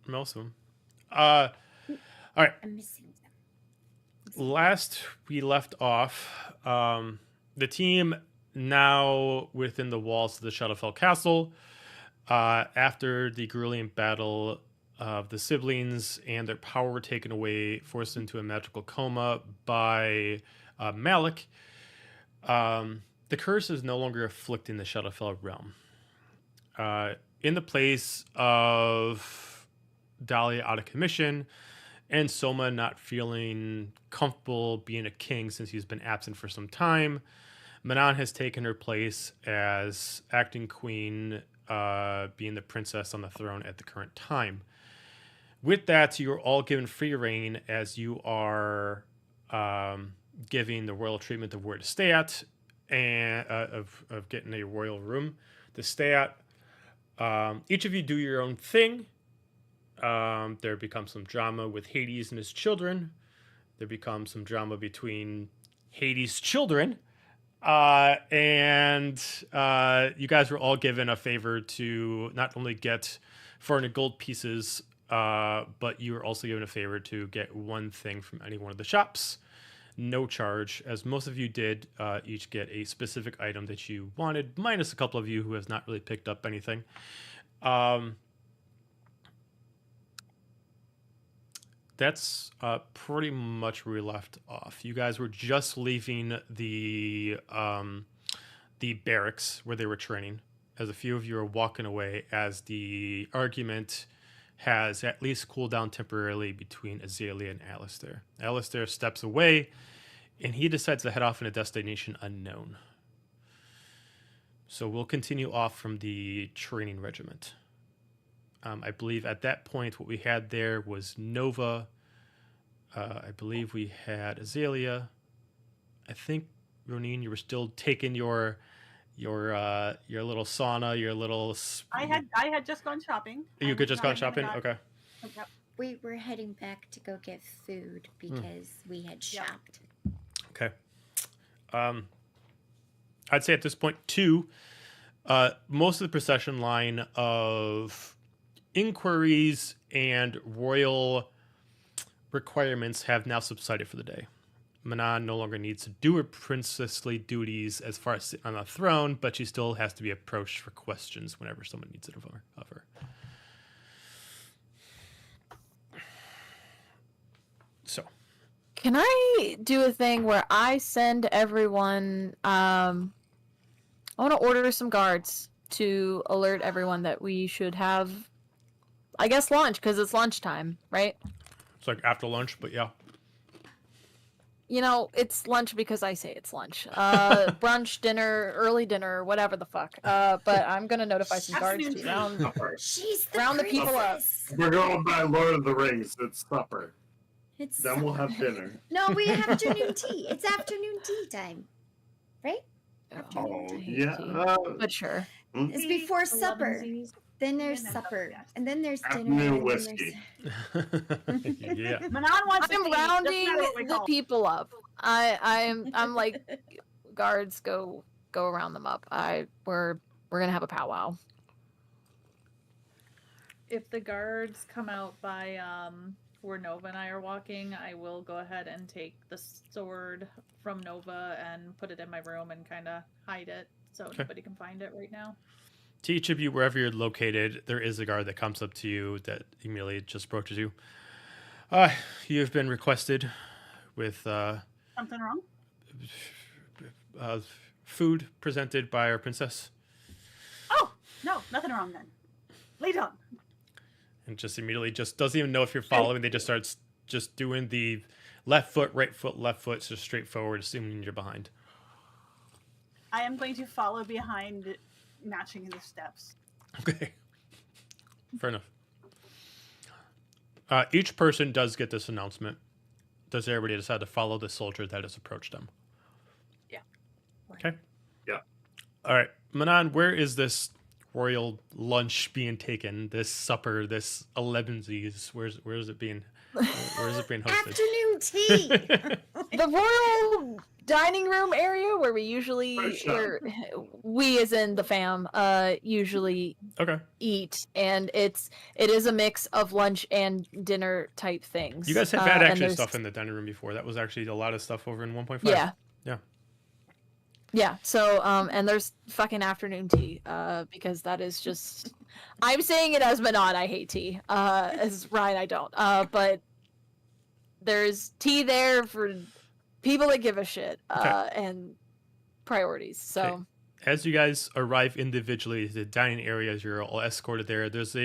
Most of them. All right. I'm missing them. Last we left off, the team now within the walls of the Shadowfell Castle. After the grueling battle of the siblings and their power were taken away, forced into a magical coma by Malik, the curse is no longer afflicting the Shadowfell realm. In the place of Dahlia out of commission and Soma not feeling comfortable being a king since he's been absent for some time, Manon has taken her place as acting queen, being the princess on the throne at the current time. With that, you are all given free reign as you are giving the royal treatment of where to stay at and of getting a royal room to stay at. Each of you do your own thing. There becomes some drama with Hades and his children. There becomes some drama between Hades' children. And you guys were all given a favor to not only get 400 gold pieces, but you were also given a favor to get one thing from any one of the shops. No charge, as most of you did each get a specific item that you wanted, minus a couple of you who has not really picked up anything. That's pretty much where we left off. You guys were just leaving the barracks where they were training, as a few of you are walking away as the argument has at least cooled down temporarily between Azalia and Alistair. Alistair steps away, and he decides to head off in a destination unknown. So we'll continue off from the training regiment. I believe at that point what we had there was Nova. I believe we had Azalia. I think, Roneen, you were still taking your little sauna, your little... I had just gone shopping. You could just gone shopping? Okay. Yep. We were heading back to go get food because we had shopped. Okay. I'd say at this point, too, most of the procession line of inquiries and royal requirements have now subsided for the day. Manon no longer needs to do her princessly duties as far as sitting on the throne, but she still has to be approached for questions whenever someone needs it of her. So, can I do a thing where I send everyone? I want to order some guards to alert everyone that we should have, I guess, lunch, because it's lunchtime, right? It's like after lunch, but yeah. You know, it's lunch because I say it's lunch. Brunch, dinner, early dinner, whatever the fuck. But I'm going to notify some guards to round the people up. We're going by Lord of the Rings. It's supper. It's then we'll have dinner. No, we have afternoon tea. It's afternoon tea time. Right? Oh, yeah. But sure. It's before supper. Then there's supper. And then there's dinner. Afternoon whiskey. Yeah. Manon wants I'm rounding the people up. I'm like, guards, go round them up. We're gonna have a powwow. If the guards come out by where Nova and I are walking, I will go ahead and take the sword from Nova and put it in my room and kind of hide it so nobody can find it right now. To each of you, wherever you're located, there is a guard that comes up to you that immediately just approaches you. You have been requested with something wrong? Food presented by our princess. Oh, no, nothing wrong then. Lay down. And just immediately just doesn't even know if you're following. They just starts just doing the left foot, left foot, just straight forward, assuming you're behind. I am going to follow behind, matching in the steps. Okay. Fair enough. Each person does get this announcement. Does everybody decide to follow the soldier that has approached them? Yeah. Okay. Yeah. All right. Manon, where is this royal lunch being taken, this supper, this 11sies. Where is it being hosted? Afternoon tea. The royal dining room area where we usually, where we as in the fam, usually Okay. eat, and it is a mix of lunch and dinner type things. You guys have had actually there's- stuff in the dining room before. That was actually a lot of stuff over in 1.5. Yeah. Yeah. Yeah. So and there's fucking afternoon tea, because that is just. I'm saying it as Manon. I hate tea. As Ryan, I don't. But there's tea there for people that give a shit. Okay. And priorities. So. Okay. As you guys arrive individually to the dining areas, you're all escorted there. There's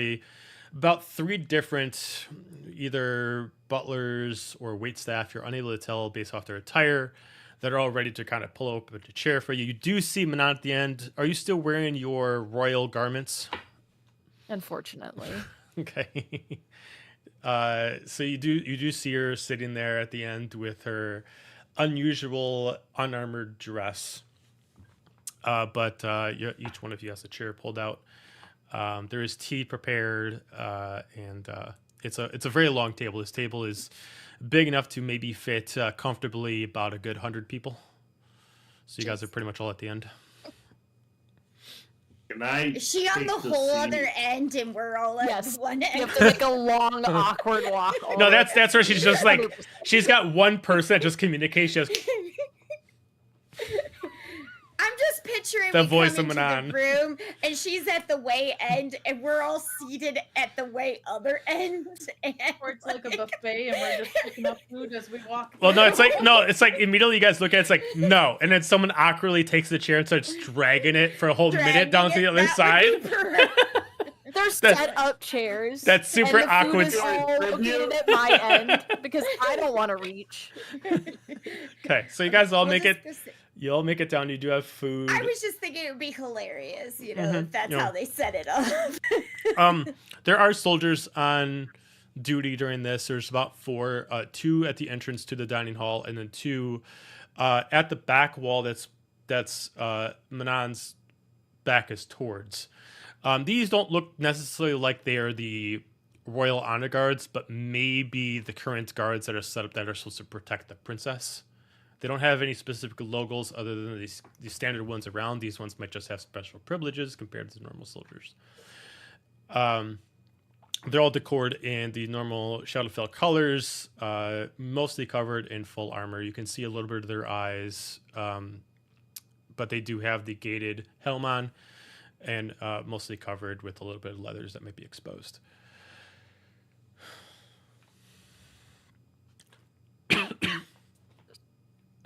about 3 different either butlers or waitstaff, you're unable to tell based off their attire, that are all ready to kind of pull open a chair for you. You do see Manon at the end. Are you still wearing your royal garments? Unfortunately. Okay. So you do see her sitting there at the end with her unusual unarmored dress. But each one of you has a chair pulled out. There is tea prepared, and it's a very long table. This table is big enough to maybe fit comfortably about a good 100 people. So you guys are pretty much all at the end. Can I Is she on take the whole seat? other end and we're all at Yes. one You end? have to make a long, awkward walk. all No, the way that's where she's just like 100%. she's got one person that just communicates. She has I'm just picturing The we voice come of into Manon. the room and she's at the way end and we're all seated at the way other end. And Or it's like a buffet and we're just picking up food as we walk. well, no, through. it's like immediately you guys look at it, it's like no, and then someone awkwardly takes the chair and starts dragging it for a whole minute down to the other side. There's That's- set up chairs. That's super and the awkward. Food is all located at my end because I don't want to reach. Okay, so you guys all make it. Just go sit. You all make it down. You do have food. I was just thinking it would be hilarious, Mhm, if that's yeah. how they set it up. There are soldiers on duty during this. There's about 4, 2 at the entrance to the dining hall, and then 2 at the back wall. That's Manon's back is towards. These don't look necessarily like they are the royal honor guards, but maybe the current guards that are set up that are supposed to protect the princess. They don't have any specific logos other than these standard ones around. These ones might just have special privileges compared to normal soldiers. They're all decorated in the normal Shadowfell colors, mostly covered in full armor. You can see a little bit of their eyes, but they do have the gated helm on, and mostly covered with a little bit of leathers that might be exposed.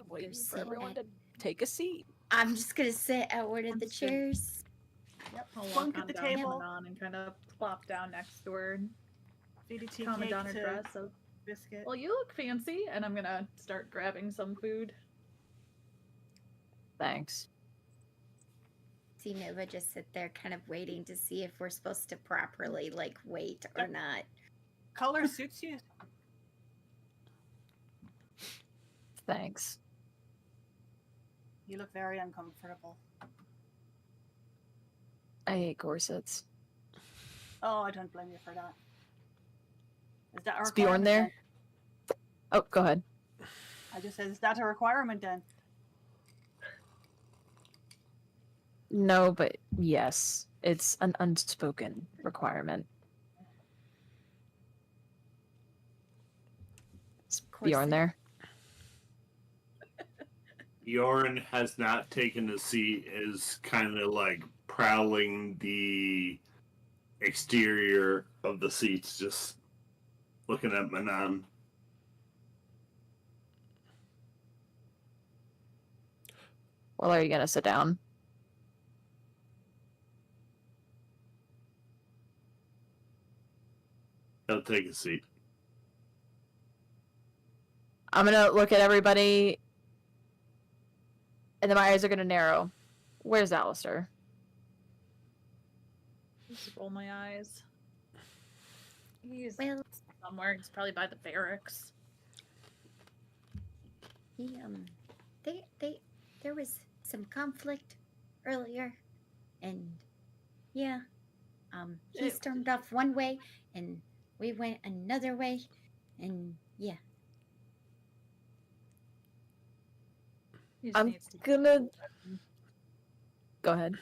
Waiting Go for sit everyone at- to take a seat. I'm just gonna sit at one of the Sounds good. chairs. Yep, I'll Plunk walk at on the down to table. Manon and kind of plop down next to her and Feed a tea calm cake down her to dress. So, biscuit. well, you look fancy, and I'm gonna start grabbing some food. Thanks. See Nova just sit there kind of waiting to see if we're supposed to properly wait or not. Color suits you. Thanks. You look very uncomfortable. I hate corsets. Oh, I don't blame you for that. Is that a Is Bjorn requirement there? then? Oh, go ahead. I just said, is that a requirement then? No, but yes. It's an unspoken requirement. Is Bjorn Corset. there? Bjorn has not taken a seat, is kind of like prowling the exterior of the seats, just looking at Manon. Well, are you gonna sit down? He'll take a seat. I'm gonna look at everybody, and then my eyes are gonna narrow. Where's Alistair? Just roll my eyes. He's Well, somewhere. He's probably by the barracks. he, there was some conflict earlier, and Yeah. He stormed off one way, and we went another way, and yeah. He just I'm needs to- gonna go ahead.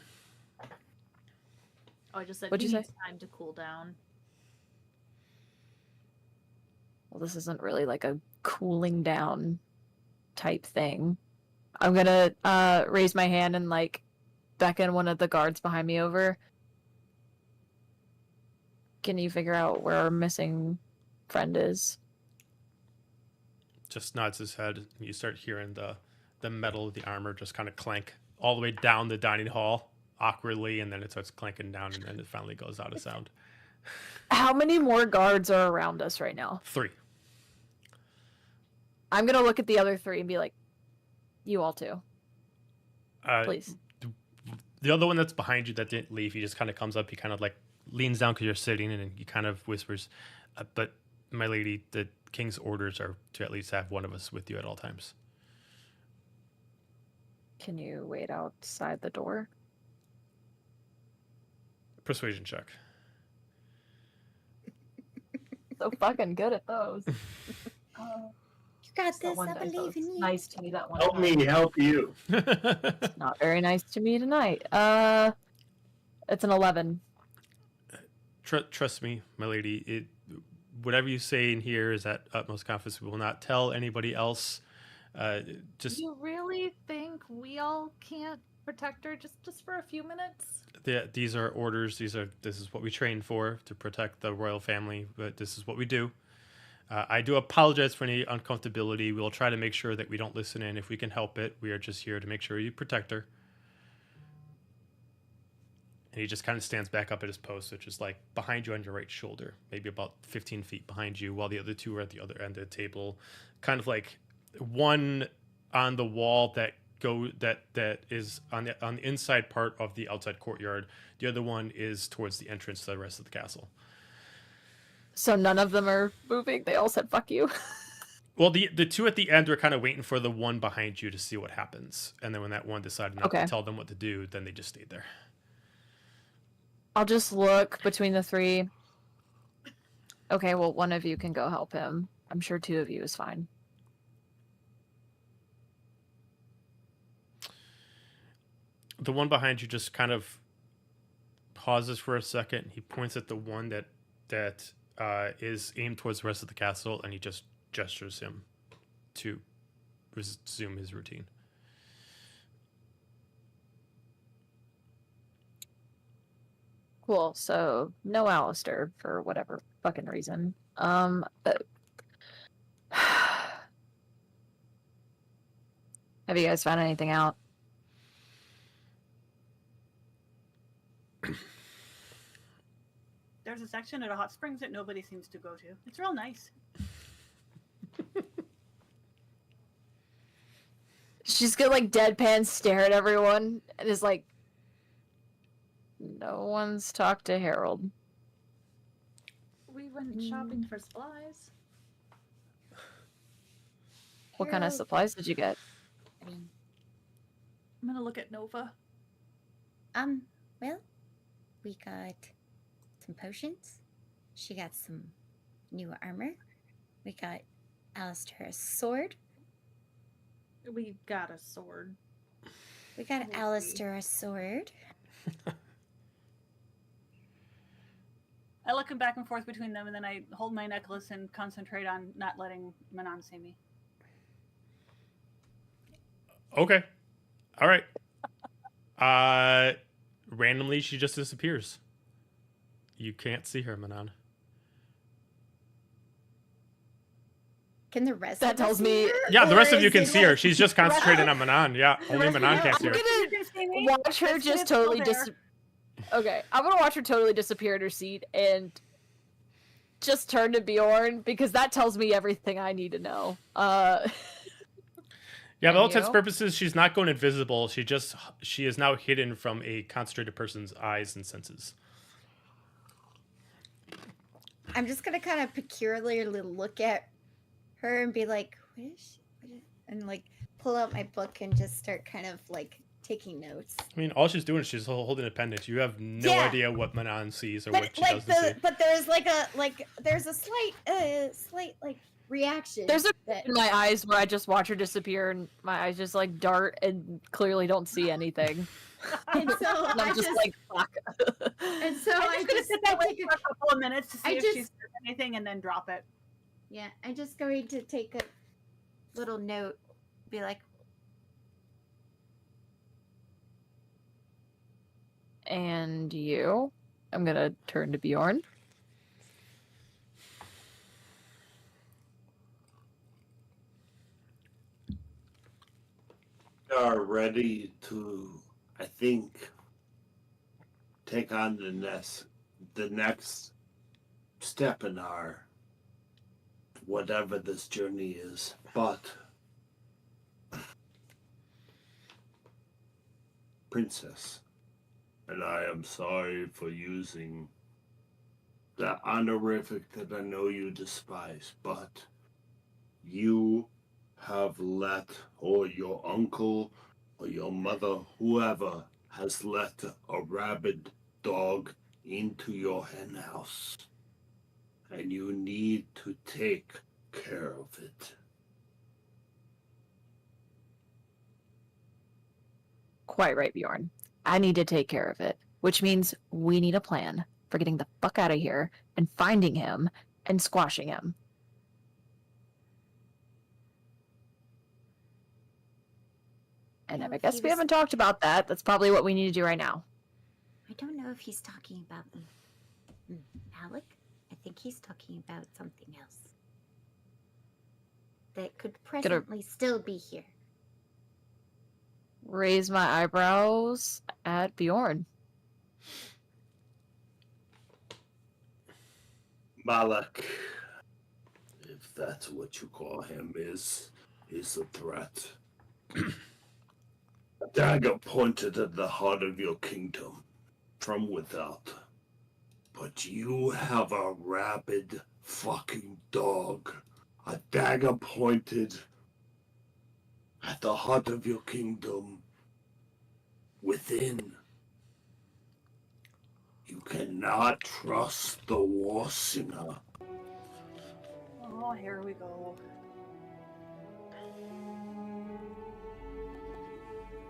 Oh, I just said What'd he you say? needs time to cool down. Well, this isn't really like a cooling down type thing. I'm gonna raise my hand and like beckon one of the guards behind me over. Can you figure out where our missing friend is? Just nods his head. You start hearing the metal of the armor just kind of clank all the way down the dining hall awkwardly, and then it starts clanking down, and then it finally goes out of sound. How many more guards are around us right now? 3. I'm gonna look at the other 3 and be like, you all too, please. The other one that's behind you that didn't leave, he just kind of comes up. He kind of like leans down because you're sitting, and he kind of whispers, "But my lady, the king's orders are to at least have one of us with you at all times." Can you wait outside the door? Persuasion check. So fucking good at those. You got That this. one I dice that believe was in you. nice to me that one Help time. me help you. Not very nice to me tonight. It's an 11. Trust me, my lady. Whatever you say in here is at utmost confidence. We will not tell anybody else. Just You really think we all can't protect her just for a few minutes? these are orders. This is what we train for, to protect the royal family. But this is what we do. I do apologize for any uncomfortability. We'll try to make sure that we don't listen in if we can help it. We are just here to make sure you protect her. And he just kind of stands back up at his post, which is like behind you on your right shoulder, maybe about 15 feet behind you, while the other 2 are at the other end of the table. Kind of like one on the wall that is on the inside part of the outside courtyard. The other one is towards the entrance to the rest of the castle. So none of them are moving. They all said "fuck you." Well, the 2 at the end are kind of waiting for the one behind you to see what happens, and then when that one decided not to tell them what to do, then they just stayed there. I'll just look between the 3. Okay, well, one of you can go help him. I'm sure 2 of you is fine. The one behind you just kind of pauses for a second. He points at the one that is aimed towards the rest of the castle, and he just gestures him to resume his routine. Cool. So no Alistair for whatever fucking reason. Have you guys found anything out? There's a section at a hot springs that nobody seems to go to. It's real nice. She's gonna like deadpan stare at everyone and is like, no one's talked to Harold. We went shopping for supplies. What kind of Harold, supplies did you get? I mean, I'm gonna look at Nova. well, we got some potions. She got some new armor. We got Alistair a sword. We got a sword. We got Let's see. Alistair a sword. I look back and forth between them, and then I hold my necklace and concentrate on not letting Manon see me. Okay. All right. Randomly, she just disappears. You can't see her, Manon. Can the rest That of us tells see me- her, Yeah, the or rest of you is can it see her. like- She's just concentrating on Manon. Yeah, only rest of Manon you- can't see I'm her. gonna You can see me. watch her It's just still totally there. Okay, I'm gonna watch her totally disappear in her seat and just turn to Bjorn because that tells me everything I need to know. Yeah, by all And intents you? and purposes, she's not going invisible. She is now hidden from a concentrated person's eyes and senses. I'm just gonna kind of peculiarly look at her and be like, "What is she?" And like pull out my book and just start kind of like taking notes. I mean, all she's doing is she's holding a pendant. You have no Yeah. idea what Manon sees or But what she like doesn't see. but there's there's a slight like reaction. There's a that in my eyes where I just watch her disappear, and my eyes just like dart and clearly don't see anything. and so And I I'm just like, fuck. and so I'm I just gonna just sit there take for a couple of minutes to see I if just- she says anything and then drop it. Yeah, I'm just going to take a little note, be like, And you? I'm gonna turn to Bjorn. We are ready to, I think, take on the next step in our whatever this journey is. But Princess, and I am sorry for using the honorific that I know you despise, but you have let, or your uncle, or your mother, whoever, has let a rabid dog into your hen house. And you need to take care of it. Quite right, Bjorn. I need to take care of it, which means we need a plan for getting the fuck out of here and finding him and squashing him. And Well, I if guess he we was- haven't talked about that. That's probably what we need to do right now. I don't know if he's talking about Alec. I think he's talking about something else that could presently still be here. Raise my eyebrows at Bjorn. Malak, if that's what you call him, is a threat. A dagger pointed at the heart of your kingdom from without. But you have a rabid fucking dog. A dagger pointed at the heart of your kingdom within. You cannot trust the war singer. Oh, here we go.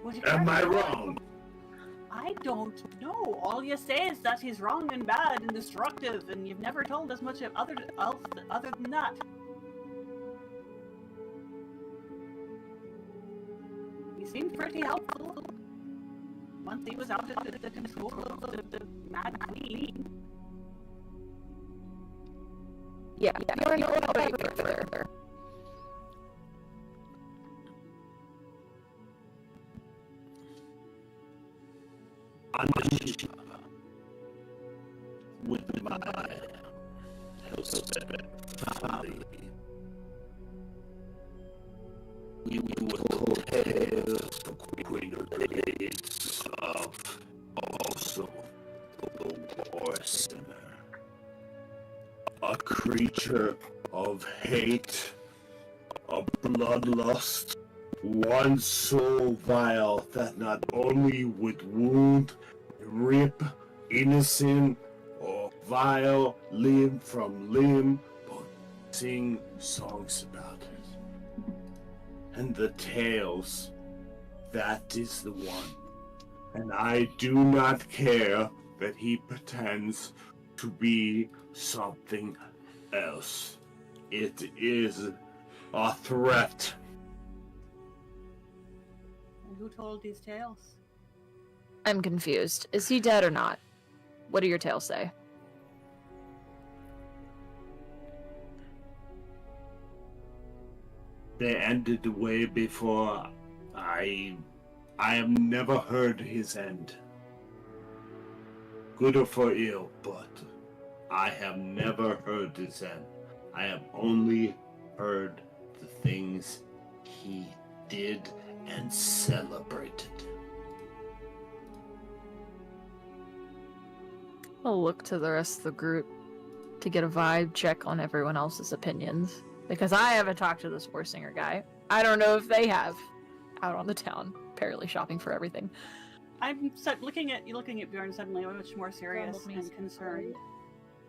Would you Am I care- wrong? I don't know. All you say is that he's wrong and bad and destructive, and you've never told us much other than that. He seemed pretty helpful once he was out of the control of the Mad Queen. Yeah, Bjorn, what about you further? On the ship with my husband, family. We were told tales of greater days of also the war sinner. A creature of hate, of bloodlust, one so vile that not only would wound, rip innocent or vile limb from limb, but sing songs about it. And the tales, that is the one. And I do not care that he pretends to be something else. It is a threat. And who told these tales? I'm confused. Is he dead or not? What do your tales say? They ended way before I have never heard his end. Good or for ill, but I have never heard his end. I have only heard the things he did and celebrated. I'll look to the rest of the group to get a vibe check on everyone else's opinions. Because I haven't talked to this war singer guy. I don't know if they have out on the town. apparently shopping for everything. I'm looking at Bjorn suddenly much more serious and concerned,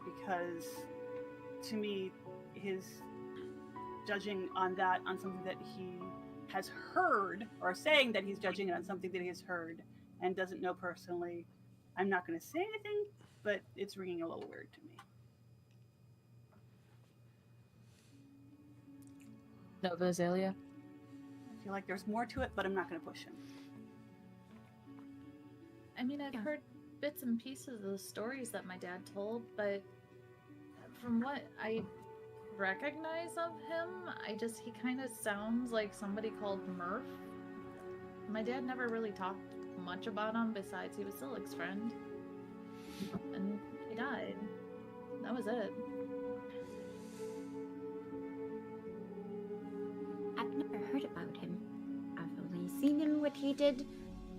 because to me, his judging on something that he has heard, or saying that he's judging on something that he has heard and doesn't know personally, I'm not going to say anything, but it's ringing a little weird to me. Nova, Azalia? I feel like there's more to it, but I'm not going to push him. I mean, I've heard bits and pieces of the stories that my dad told, but from what I recognize of him, he kind of sounds like somebody called Murph. My dad never really talked much about him, besides he was Silik's friend. And he died. That was it. I've never heard about him. I've only seen him what he did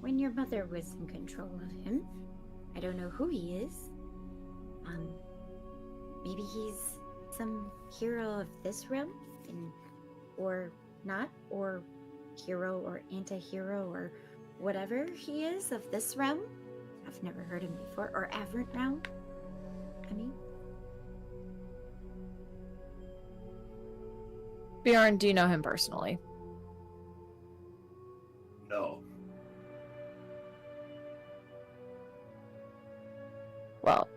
when your mother was in control of him. I don't know who he is. Maybe he's some hero of this realm, or not, or hero or anti-hero or whatever he is of this realm. I've never heard him before, or Averant realm. I mean, Bjorn, do you know him personally? No. Well,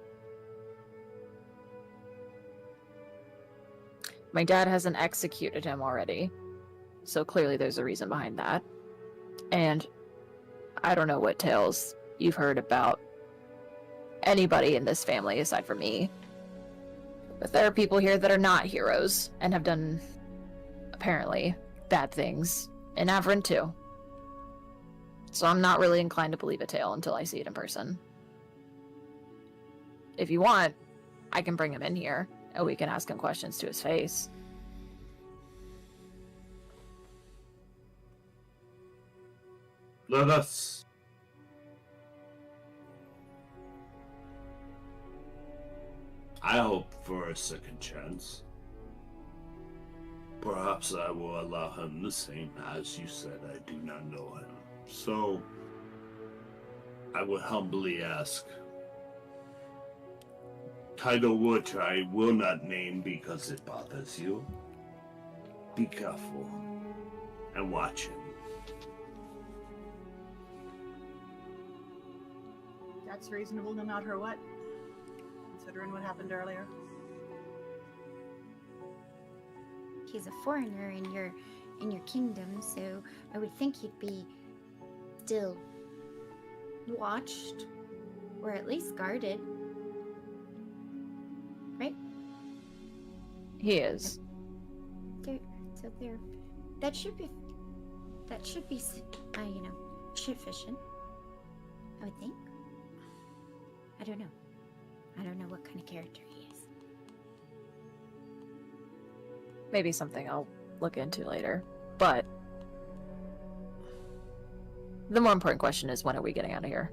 my dad hasn't executed him already, so clearly there's a reason behind that. And I don't know what tales you've heard about anybody in this family aside from me, but there are people here that are not heroes and have done, apparently, bad things in Avrin too. So I'm not really inclined to believe a tale until I see it in person. If you want, I can bring him in here, and we can ask him questions to his face. Let us. I hope for a second chance. Perhaps I will allow him the same. As you said, I do not know him. So, I would humbly ask, title which I will not name because it bothers you. Be careful and watch him. That's reasonable no matter what, considering what happened earlier. he's a foreigner in your kingdom, so I would think he'd be still watched, or at least guarded, right? He is. That should be sufficient, I would think. I don't know what kind of character he is. Maybe something I'll look into later. But the more important question is, when are we getting out of here?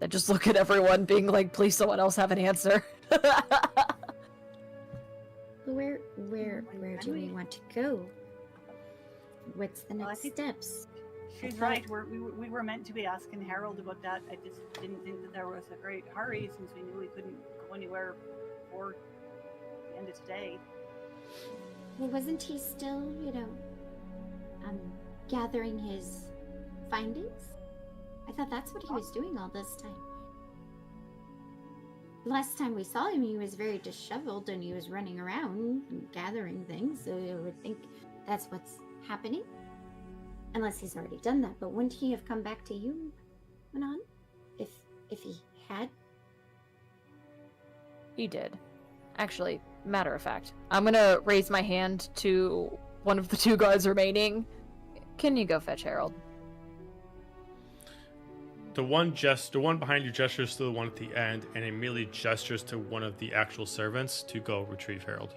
I just look at everyone being like, please someone else have an answer. Where do we want to go? What's the next steps? She's right. We were meant to be asking Harold about that. I just didn't think that there was a great hurry, since we knew we couldn't go anywhere before the end of today. Well, wasn't he still, gathering his findings? I thought that's what he was doing all this time. Last time we saw him, he was very disheveled and he was running around and gathering things, so I would think that's what's happening. Unless he's already done that, but wouldn't he have come back to you, Manon? If he had? He did. Actually, matter of fact, I'm gonna raise my hand to one of the two guards remaining. Can you go fetch Harold? The one behind you gestures to the one at the end and immediately gestures to one of the actual servants to go retrieve Harold.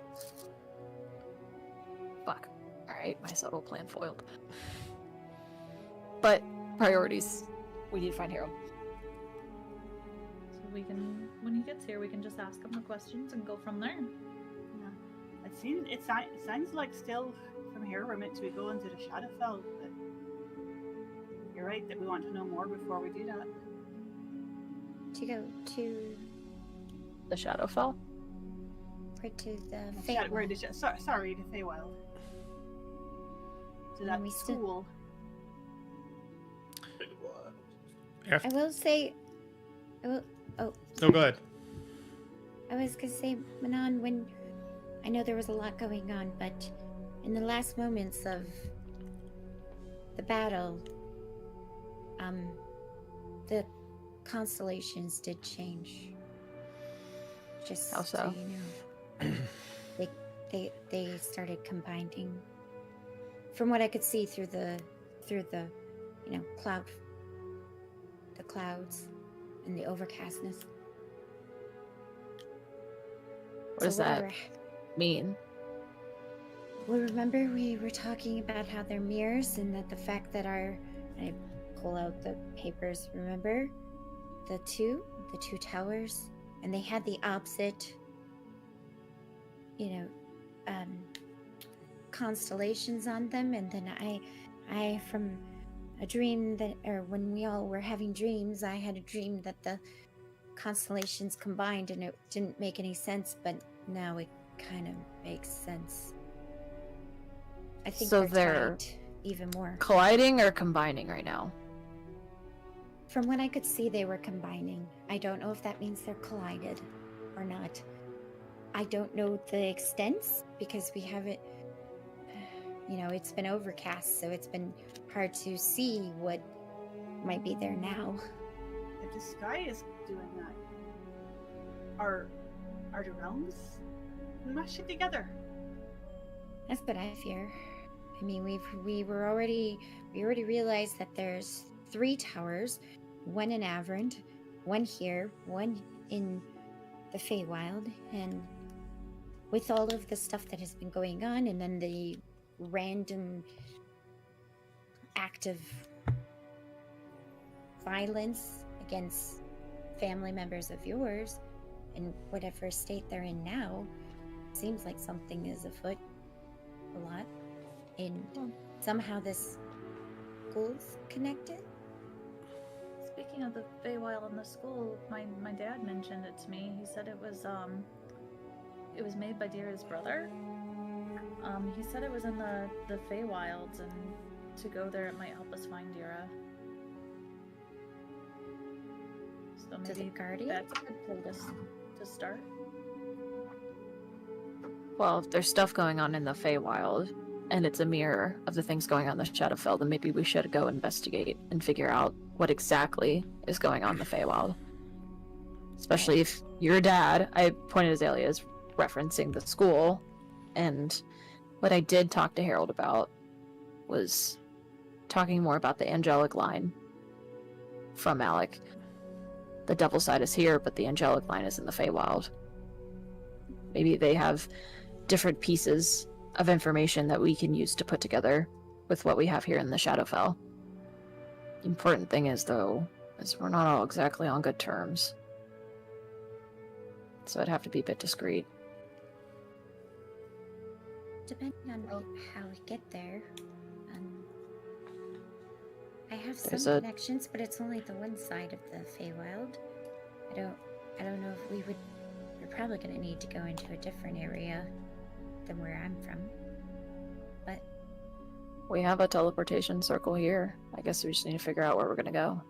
Fuck. Alright, my subtle plan foiled. But priorities. We need to find Harold. So we can, when he gets here, we can just ask him the questions and go from there. Yeah. It sounds like still from here we're meant to go into the Shadowfell, but you're right that we want to know more before we do that. To go to The Shadowfell? or to the Where Feywild. did you, sorry, the Feywild. To that we still- school. I will say, oh, No, go ahead. I was gonna say, Manon, when I know there was a lot going on, but in the last moments of the battle, the constellations did change. Just How so? you know, they started combining. From what I could see through the clouds and the overcastness. What does that mean? Well, remember we were talking about how they're mirrors and that the fact that I pull out the papers, remember? The two towers, and they had the opposite, constellations on them, and then I from a dream when we all were having dreams, I had a dream that the constellations combined and it didn't make any sense, but now it kind of makes sense. I think So they're tied even more. colliding or combining right now? From what I could see, they were combining. I don't know if that means they're collided or not. I don't know the extents because we haven't, it's been overcast, so it's been hard to see what might be there now. If the sky is doing that, are the realms? We must shit together. That's what I fear. I mean, we already realized that there's 3 towers, one in Avrand, one here, one in the Feywild, and with all of the stuff that has been going on, and then the random act of violence against family members of yours, in whatever state they're in now, seems like something is afoot a lot. And somehow this school's connected. Speaking of the Feywild and the school, my dad mentioned it to me. He said it was made by Dira's brother. He said it was in the Feywilds, and to go there it might help us find Dira. So To the maybe Guardian? that's a good place to start. Well, if there's stuff going on in the Feywild, and it's a mirror of the things going on in the Shadowfell, then maybe we should go investigate and figure out what exactly is going on in the Feywild. Especially if your dad, I pointed Azalia, is referencing the school, and what I did talk to Harold about was talking more about the angelic line from Alec. The devil side is here, but the angelic line is in the Feywild. Maybe they have different pieces of information that we can use to put together with what we have here in the Shadowfell. The important thing is, though, is we're not all exactly on good terms. So I'd have to be a bit discreet. Depending on how we get there. I have some There's a- connections, but it's only the one side of the Feywild. I don't know if we're probably gonna need to go into a different area than where I'm from. But We have a teleportation circle here. I guess we just need to figure out where we're gonna go.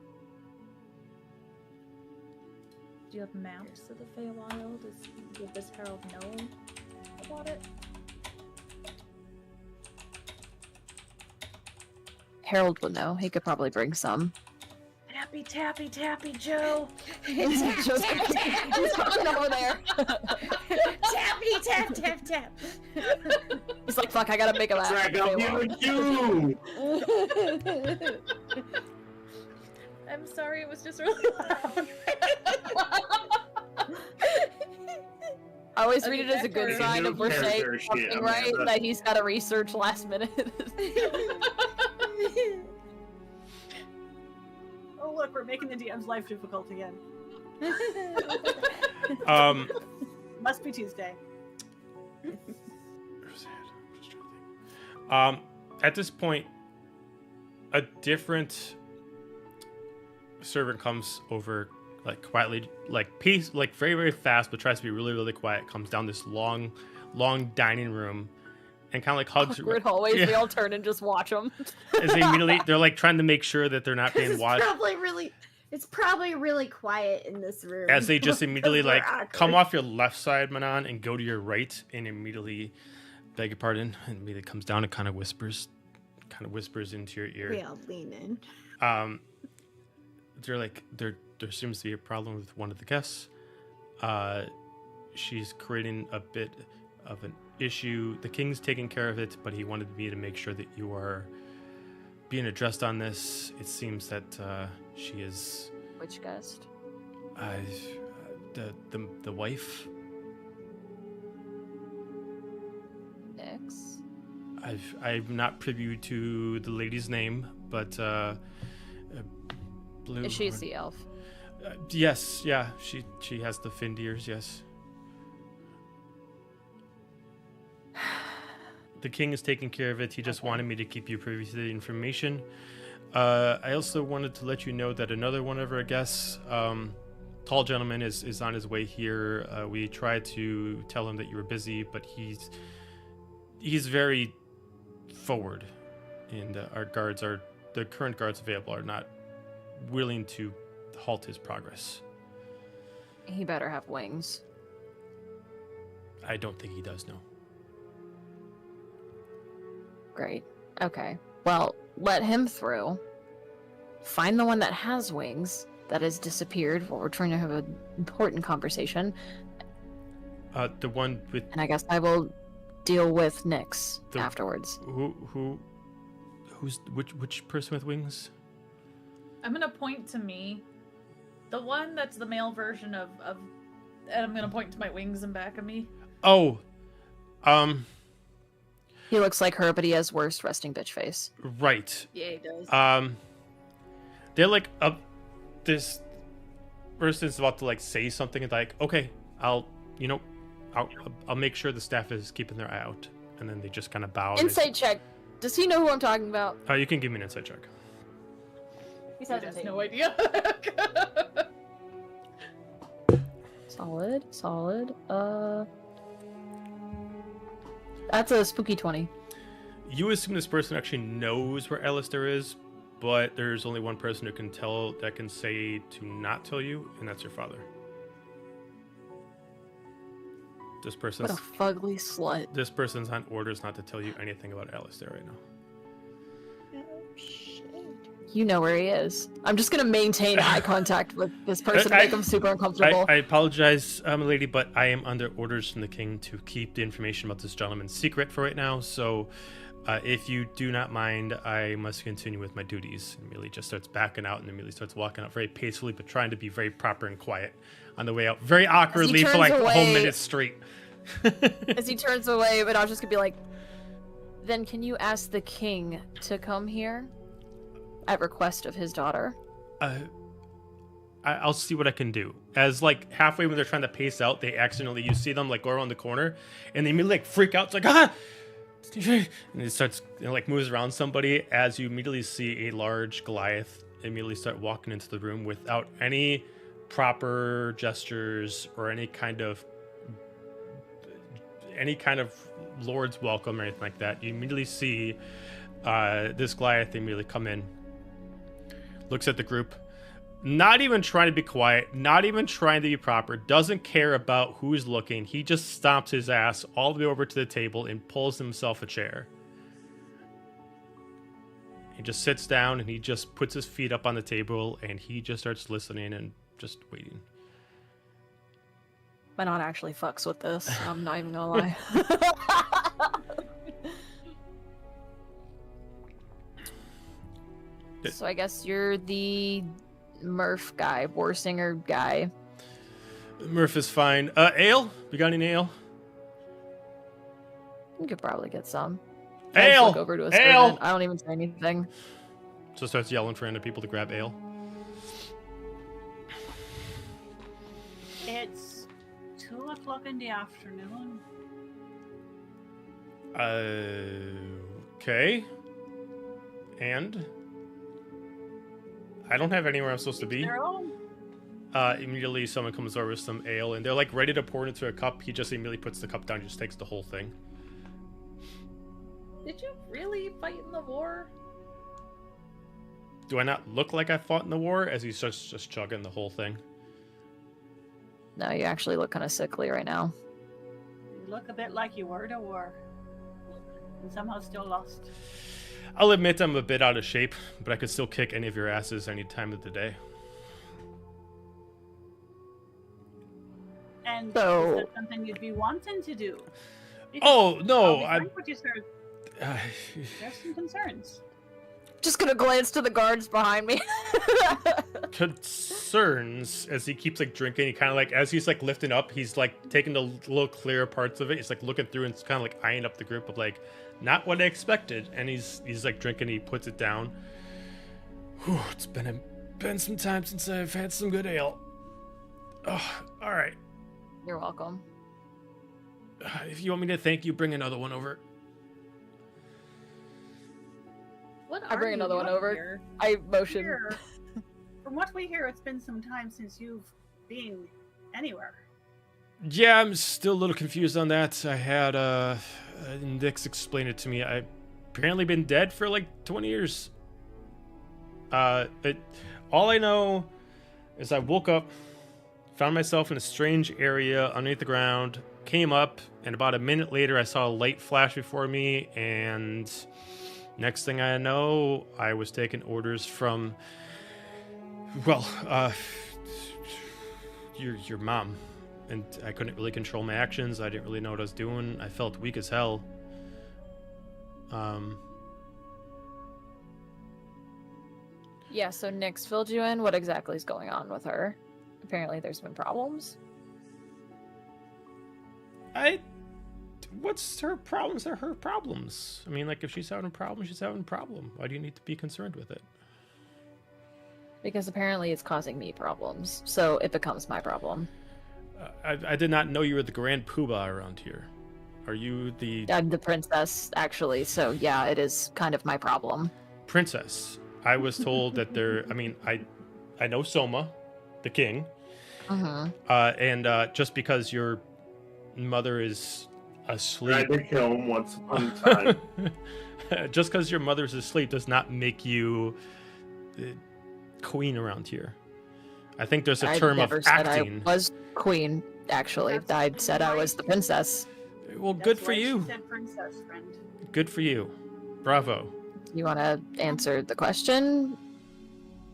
Do you have maps of the Feywild? Does Harold know about it? Harold would know. He could probably bring some. Tappy, Joe! He's coming over there. tappy tap. He's like, fuck, I gotta make a map. Drag up you! I'm sorry, it was just really loud. I always read it as a good Okay, sign of we're saying character shit, something I mean, right, that's- that he's got to research last minute. Oh look, we're making the DM's life difficult again. Um, Must be Tuesday. At this point, a different servant comes over, like quietly, like very, very fast, but tries to be really, really quiet. Comes down this long dining room, and kind of like hugs. Awkward hallways. Yeah. We all turn and just watch them. As they immediately, they're like trying to make sure that they're not being watched. It's probably really quiet in this room. As they just immediately We're like awkward. come off your left side, Manon, and go to your right, and immediately beg your pardon, and immediately comes down and kind of whispers into your ear. We all lean in. They're like, there seems to be a problem with one of the guests. She's creating a bit of an issue. The king's taking care of it, but he wanted me to make sure that you are being addressed on this. It seems that she is Which guest? the wife. Nix. I'm not privy to the lady's name, but blue. Is she a sea elf? Yes, yeah. She has the finned ears. Yes. The king is taking care of it. He just wanted me to keep you privy to the information. I also wanted to let you know that another one of our guests, tall gentleman, is on his way here. We tried to tell him that you were busy, but he's very forward, and our guards the current guards available are not willing to halt his progress. He better have wings. I don't think he does, no. Great. Okay. Well, let him through. Find the one that has wings that has disappeared while we're trying to have an important conversation. The one with And I guess I will deal with Nix afterwards. which person with wings? I'm gonna point to me. The one that's the male version of and I'm gonna point to my wings in back of me. Oh, He looks like her, but he has worse resting bitch face. right. Yeah, he does. They're like this person's about to like say something and like, okay, I'll make sure the staff is keeping their eye out, and then they just kind of bow. Insight check. Does he know who I'm talking about? You can give me an insight check. He He has no idea. Solid. That's a spooky 20. You assume this person actually knows where Alistair is, but there's only one person who can tell, that can say to not tell you, and that's your father. This person's What a fugly slut. This person's on orders not to tell you anything about Alistair right now. You know where he is. I'm just gonna maintain eye contact with this person to make him super uncomfortable. I apologize, lady, but I am under orders from the king to keep the information about this gentleman secret for right now. So, if you do not mind, I must continue with my duties. And immediately just starts backing out and immediately starts walking out very peacefully, but trying to be very proper and quiet on the way out, very awkwardly for like a whole minute straight. As he turns away, but I was just gonna be like, then can you ask the king to come here? At request of his daughter. I'll see what I can do. As like halfway when they're trying to pace out, you see them like go around the corner, and they immediately like freak out. It's like, ah! And it starts, like moves around somebody. As you immediately see a large Goliath immediately start walking into the room without any proper gestures or any kind of Lord's welcome or anything like that. You immediately see this Goliath immediately come in. Looks at the group, not even trying to be quiet, not even trying to be proper, doesn't care about who's looking. He just stomps his ass all the way over to the table and pulls himself a chair. He just sits down and he just puts his feet up on the table and he just starts listening and just waiting. Manon actually fucks with this. I'm not even gonna lie. So I guess you're the Murph guy, Warsinger guy. Murph is fine. Ale? We got any ale? You could probably get some. Ale! Look over to a Ale! servant. I don't even say anything. So starts yelling for random people to grab ale. It's 2 o'clock in the afternoon. Okay. And I don't have anywhere I'm supposed to be. Their own. Immediately someone comes over with some ale and they're like ready to pour it into a cup. He just immediately puts the cup down, just takes the whole thing. Did you really fight in the war? Do I not look like I fought in the war as he's just chugging the whole thing? No, you actually look kind of sickly right now. You look a bit like you were at a war. And somehow still lost. I'll admit I'm a bit out of shape, but I could still kick any of your asses any time of the day. And So- is that something you'd be wanting to do? Oh, no, I'll be I... frank with you, sir. There's some concerns. Just gonna glance to the guards behind me. Concerns as he keeps like drinking. He kind of like, as he's like lifting up, he's like taking the little clearer parts of it. He's like looking through and kind of like eyeing up the group of like, not what I expected. And he's like drinking. He puts it down. Whew, it's been some time since I've had some good ale. Oh, all right. You're welcome. If you want me to thank you, bring another one over. What I are bring you another one doing over. here? I motion. Here, from what we hear, it's been some time since you've been anywhere. Yeah, I'm still a little confused on that. I had Nix explain it to me. I've apparently been dead for like 20 years. All I know is I woke up, found myself in a strange area underneath the ground, came up, and about a minute later I saw a light flash before me, and next thing I know, I was taking orders from, well, your mom. And I couldn't really control my actions. I didn't really know what I was doing. I felt weak as hell. Yeah, so Nyx filled you in. What exactly is going on with her? Apparently there's been problems. What's her problems? Are her problems. I mean, like, if she's having a problem, she's having a problem. Why do you need to be concerned with it? Because apparently it's causing me problems, so it becomes my problem. I did not know you were the Grand Poobah around here. Are you the I'm the princess, actually, so yeah, it is kind of my problem. princess? I was told that there. I mean, I know Soma, the king, Mm-hmm. and just because your mother is asleep, Tried to kill him once upon a time. just because your mother's asleep does not make you queen around here. I think there's a I term of never said acting. I was queen, actually. I said I was the princess. Well, good That's for why you. She said princess, friend. Good for you. Bravo. You want to answer the question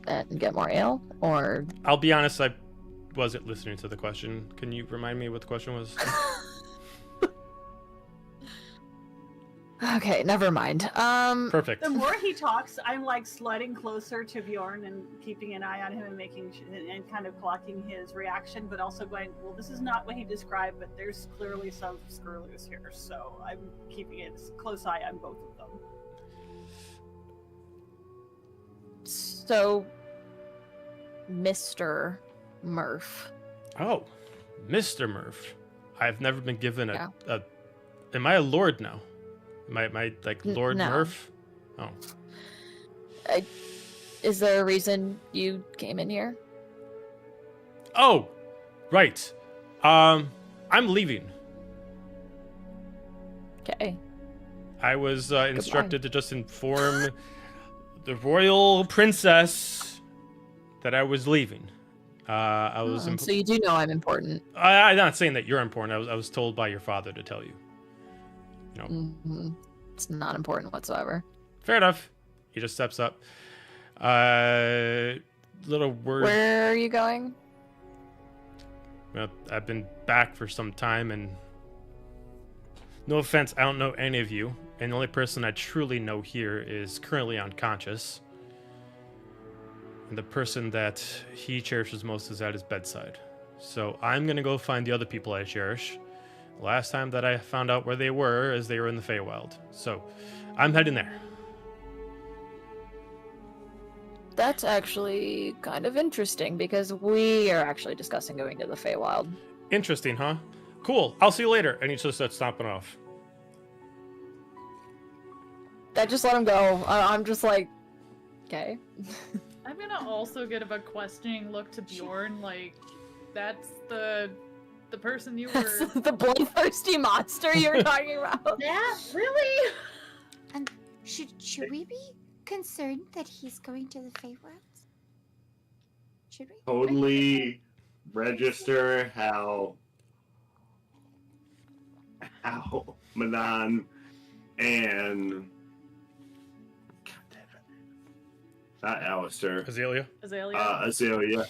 and get more ale? Or... I'll be honest, I wasn't listening to the question. Can you remind me what the question was? Okay, never mind. Perfect. The more he talks, I'm like sliding closer to Bjorn and keeping an eye on him and making and kind of clocking his reaction, but also going, well, this is not what he described, but there's clearly some screw-loose here, so I'm keeping a close eye on both of them. So, Mr. Murph. Oh, Mr. Murph. I've never been given Yeah. a am I a lord now? Am I like Lord no. Murph? Oh. Is there a reason you came in here? Oh, right. I'm leaving. Okay. I was instructed to just inform the royal princess that I was leaving. I was. So you do know I'm important. I'm not saying that you're important. I was told by your father to tell you. You know. Mm-hmm. It's not important whatsoever. Fair enough. He just steps up. Little word. Where are you going? Well, I've been back for some time, and no offense, I don't know any of you. And the only person I truly know here is currently unconscious. And the person that he cherishes most is at his bedside. So I'm gonna go find the other people I cherish. Last time that I found out where they were is they were in the Feywild. So I'm heading there. That's actually kind of interesting because we are actually discussing going to the Feywild. Interesting, huh? Cool. I'll see you later. And he just starts stomping off. I just let him go. I'm just like, okay. I'm gonna also give a questioning look to Bjorn, like, that's the person you That's were... the bloodthirsty monster you're talking about. Yeah, really? And should we be concerned that he's going to the Fey Worlds? Should we? Totally register how Manon and not Alistair, Azalia. Azalia.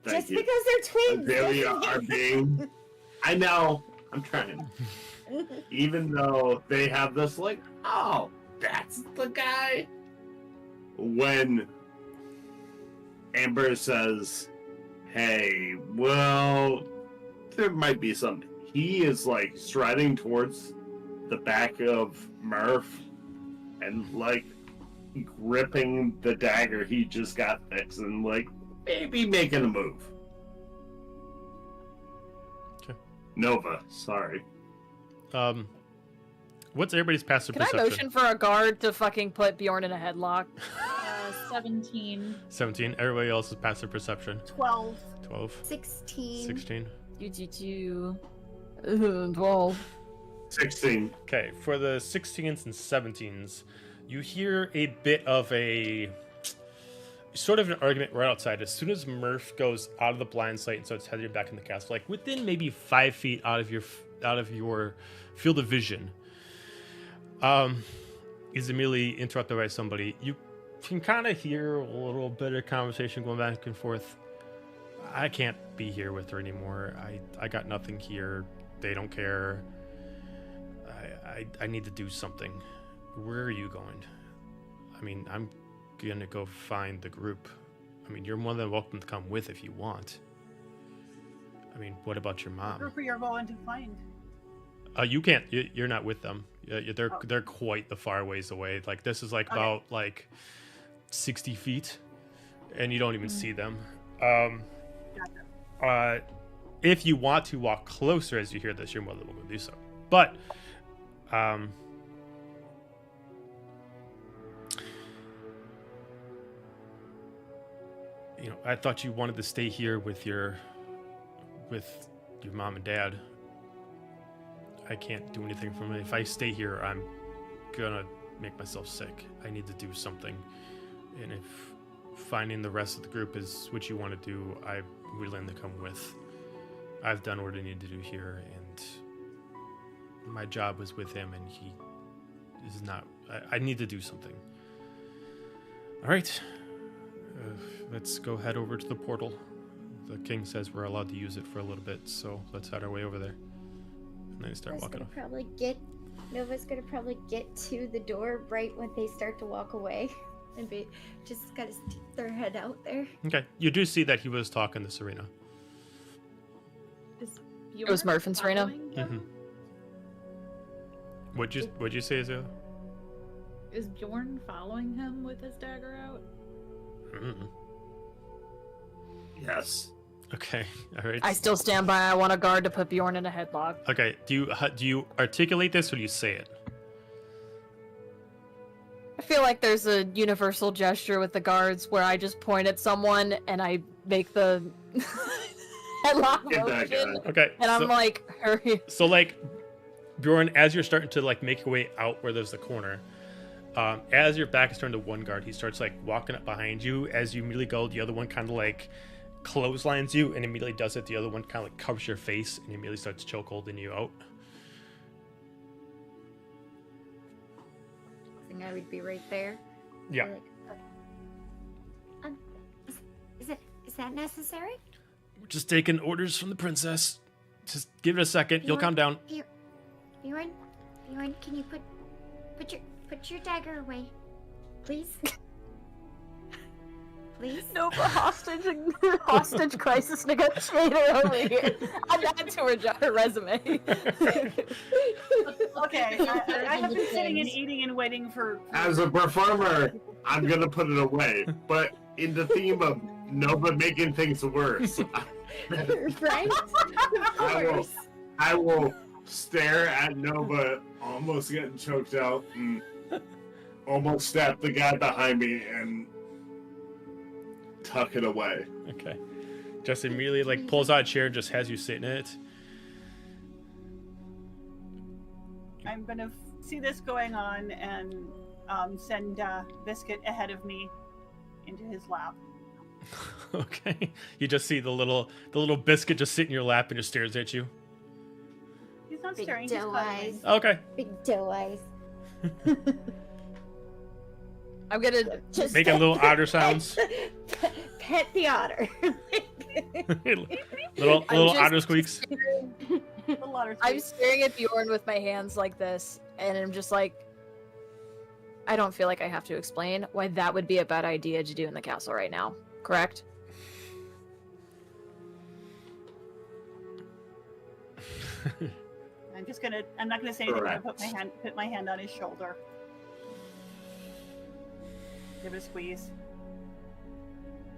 Thank Just you. because they're twins. Azalia are being. I know. I'm trying. Even though they have this, like, oh, that's the guy. When Ambre says, "Hey, well, there might be something." He is like striding towards the back of Murph and like gripping the dagger he just got fixed and like maybe making a move. Okay. Nova, sorry. What's everybody's passive Can I perception? motion for a guard to fucking put Bjorn in a headlock? 17. 17. Everybody else's passive perception. 12. 12. 16. 16. UG2. 12. 16. Okay, for the 16s and 17s, you hear a bit of a sort of an argument right outside. As soon as Murph goes out of the blind sight and starts heading back in the castle, like within maybe 5 feet out of your field of vision, is immediately interrupted by somebody. You can kind of hear a little bit of conversation going back and forth. I can't be here with her anymore. I got nothing here. They don't care. I need to do something. Where are you going? I mean, I'm gonna go find the group. I mean, you're more than welcome to come with if you want. I mean, what about your mom? Group you're going to find. You can't. You're not with them. They're quite the far ways away. Like this is like about like 60 feet, and you don't even see them. If you want to walk closer as you hear this, you're more than welcome to do so. But you know, I thought you wanted to stay here with your mom and dad. I can't do anything for me. If I stay here, I'm gonna make myself sick. I need to do something. And if finding the rest of the group is what you want to do, I'm willing to come with. I've done what I need to do here, and my job was with him, and he is not. I need to do something. All right. Let's go head over to the portal. The king says we're allowed to use it for a little bit, so let's head our way over there. And then start walking off. Nova's gonna probably get to the door right when they start to walk away, and just gotta stick their head out there. Okay, you do see that he was talking to Serena. It was Murph and Serena. Mm-hmm. What'd you say, Azalea? Is Bjorn following him with his dagger out? Mm-hmm. Yes. Okay, all right. I still stand by. I want a guard to put Bjorn in a headlock. Okay, do you articulate this or do you say it? I feel like there's a universal gesture with the guards where I just point at someone and I make the headlock Get that motion. guy. Okay. And I'm like, hurry. So like, Bjorn, as you're starting to like make your way out where there's the corner, as your back is turned to one guard, he starts like walking up behind you. As you immediately go, the other one kind of like clotheslines you and immediately does it. The other one kind of like covers your face and immediately starts chokeholding you out. I think I would be right there. Yeah. Like, is that necessary? We're just taking orders from the princess. Just give it a second. You'll calm down. Bjorn, can you put your dagger away, please? Please? No, but hostage crisis negotiator over here. Add that to her resume. Okay, I have been sitting and eating and waiting for... As a performer, I'm gonna put it away. But in the theme of Nova making things worse, Right? I will stare at Nova almost getting choked out and almost stab the guy behind me and tuck it away. Okay. Just immediately like pulls out a chair and just has you sit in it. I'm gonna see this going on and send Biscuit ahead of me into his lap. Okay. You just see the little biscuit just sit in your lap and just stares at you. He's not Big staring. He's doe eyes. cuddling. Okay. Big doe eyes. I'm gonna Just Making little otter sounds. pet the otter. little just otter squeaks. The water I'm squeaks. staring at Bjorn with my hands like this, and I'm just like, I don't feel like I have to explain why that would be a bad idea to do in the castle right now. Correct? I'm not gonna say anything. I'm Correct. gonna put my hand on his shoulder. Give it a squeeze.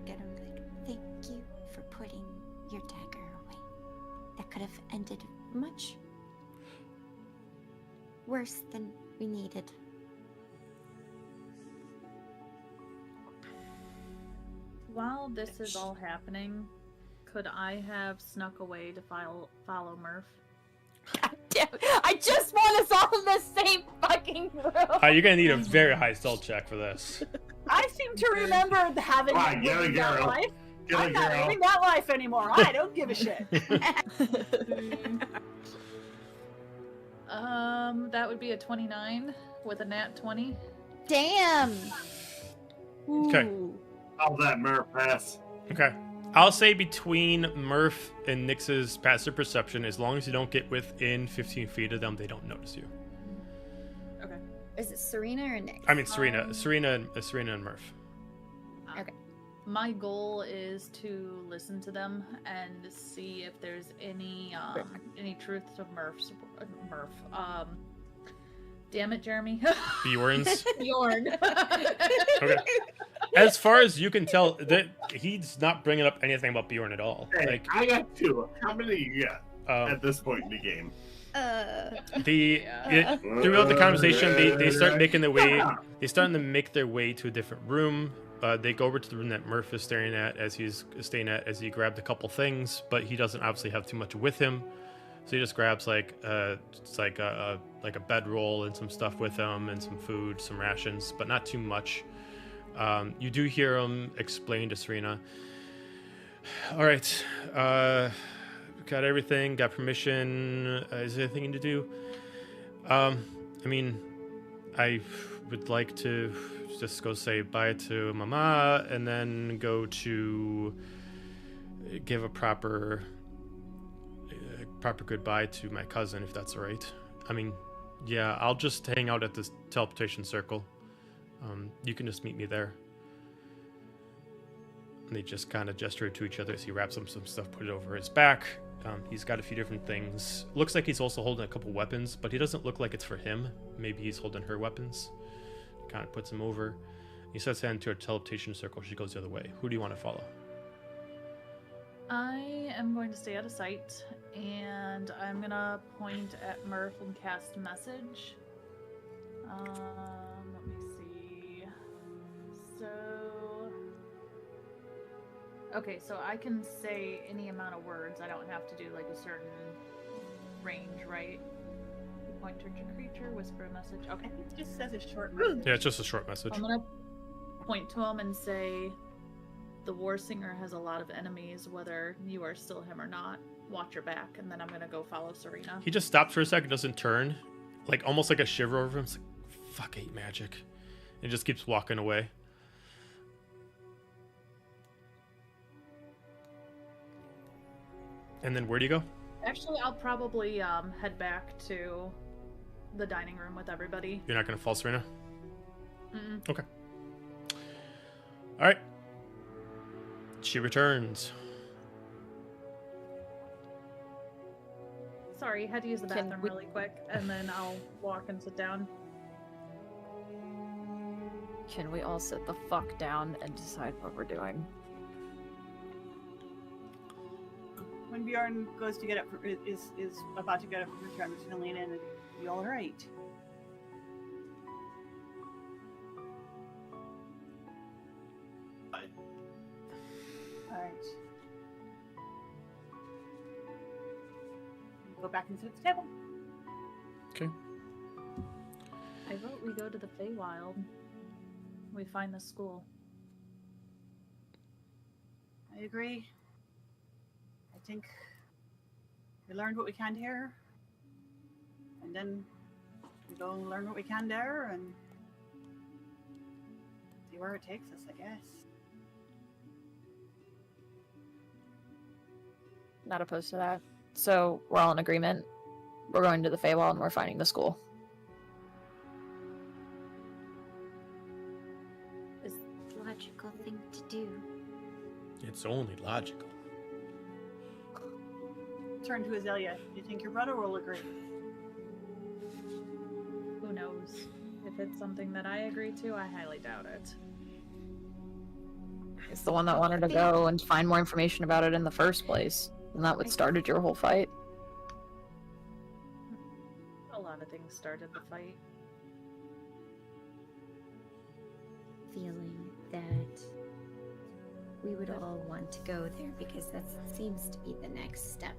And I'm like, thank you for putting your dagger away. That could have ended much worse than we needed. While this is all happening, could I have snuck away to follow Murph? Damn, I just want us all in the same fucking room. You're gonna need a very high stealth check for this. I seem to remember having Come on, get a living that girl. life. Get I'm a not girl. living that life anymore. I don't give a shit. That would be a 29 with a nat 20. Damn! Okay. Ooh. All that Murph pass. Okay. I'll say between Murph and Nix's passive perception, as long as you don't get within 15 feet of them, they don't notice you. Okay. Is it Serena or Nick? I mean, Serena and Murph. Okay. My goal is to listen to them and see if there's any truth to Murph's. Damn it, Jeremy. Bjorn's. Bjorn. Okay. As far as you can tell, that he's not bringing up anything about Bjorn at all. Hey, Like, I got 2. How many you got um, at this point in the game? throughout the conversation, they start making their way. Yeah. They starting to make their way to a different room. They go over to the room that Murph is staring at as he's staying at, as he grabbed a couple things, but he doesn't obviously have too much with him. So he just grabs like a bedroll and some stuff with him, and some food, some rations, but not too much. You do hear him explain to Serena. All right, got everything, got permission. Is there anything to do? I mean, I would like to just go say bye to Mama and then go to give a proper goodbye to my cousin, if that's all right. I mean, yeah, I'll just hang out at this teleportation circle. You can just meet me there. And they just kind of gesture to each other as he wraps up some stuff, put it over his back. He's got a few different things. Looks like he's also holding a couple weapons, but he doesn't look like it's for him. Maybe he's holding her weapons. Kind of puts him over. He sets her into a teleportation circle. She goes the other way. Who do you want to follow? I am going to stay out of sight, and I'm gonna point at Murph and cast message. Let me see. Okay, so I can say any amount of words. I don't have to do like a certain range, right? Point towards your creature, whisper a message. Okay. I think it just says a short message. Yeah, it's just a short message. I'm gonna point to him and say, the War Singer has a lot of enemies, whether you are still him or not. Watch your back, and then I'm gonna go follow Serena. He just stops for a second, doesn't turn. Like, almost like a shiver over him. It's like, fuck, I hate magic. And just keeps walking away. And then where do you go? Actually, I'll probably head back to the dining room with everybody. You're not going to follow Serena? Mm-mm. Okay. All right. She returns. Sorry, had to use the Can bathroom we- really quick, and then I'll walk and sit down. Can we all sit the fuck down and decide what we're doing? When Bjorn goes to get up, is about to get up from the chair, I'm just gonna lean in and, you all right? right. Go back and sit at the table. Okay. I vote we go to the Feywild. We find the school. I agree. I think we learned what we can here, and then we go and learn what we can there, and see where it takes us, I guess. Not opposed to that. So we're all in agreement. We're going to the Feywild and we're finding the school. It's the logical thing to do. It's only logical. Turn to Azalia. Do you think your brother will agree? Who knows? If it's something that I agree to, I highly doubt it. It's the one that wanted to go and find more information about it in the first place. And that what started your whole fight. A lot of things started the fight. Feeling that we would all want to go there because that seems to be the next step.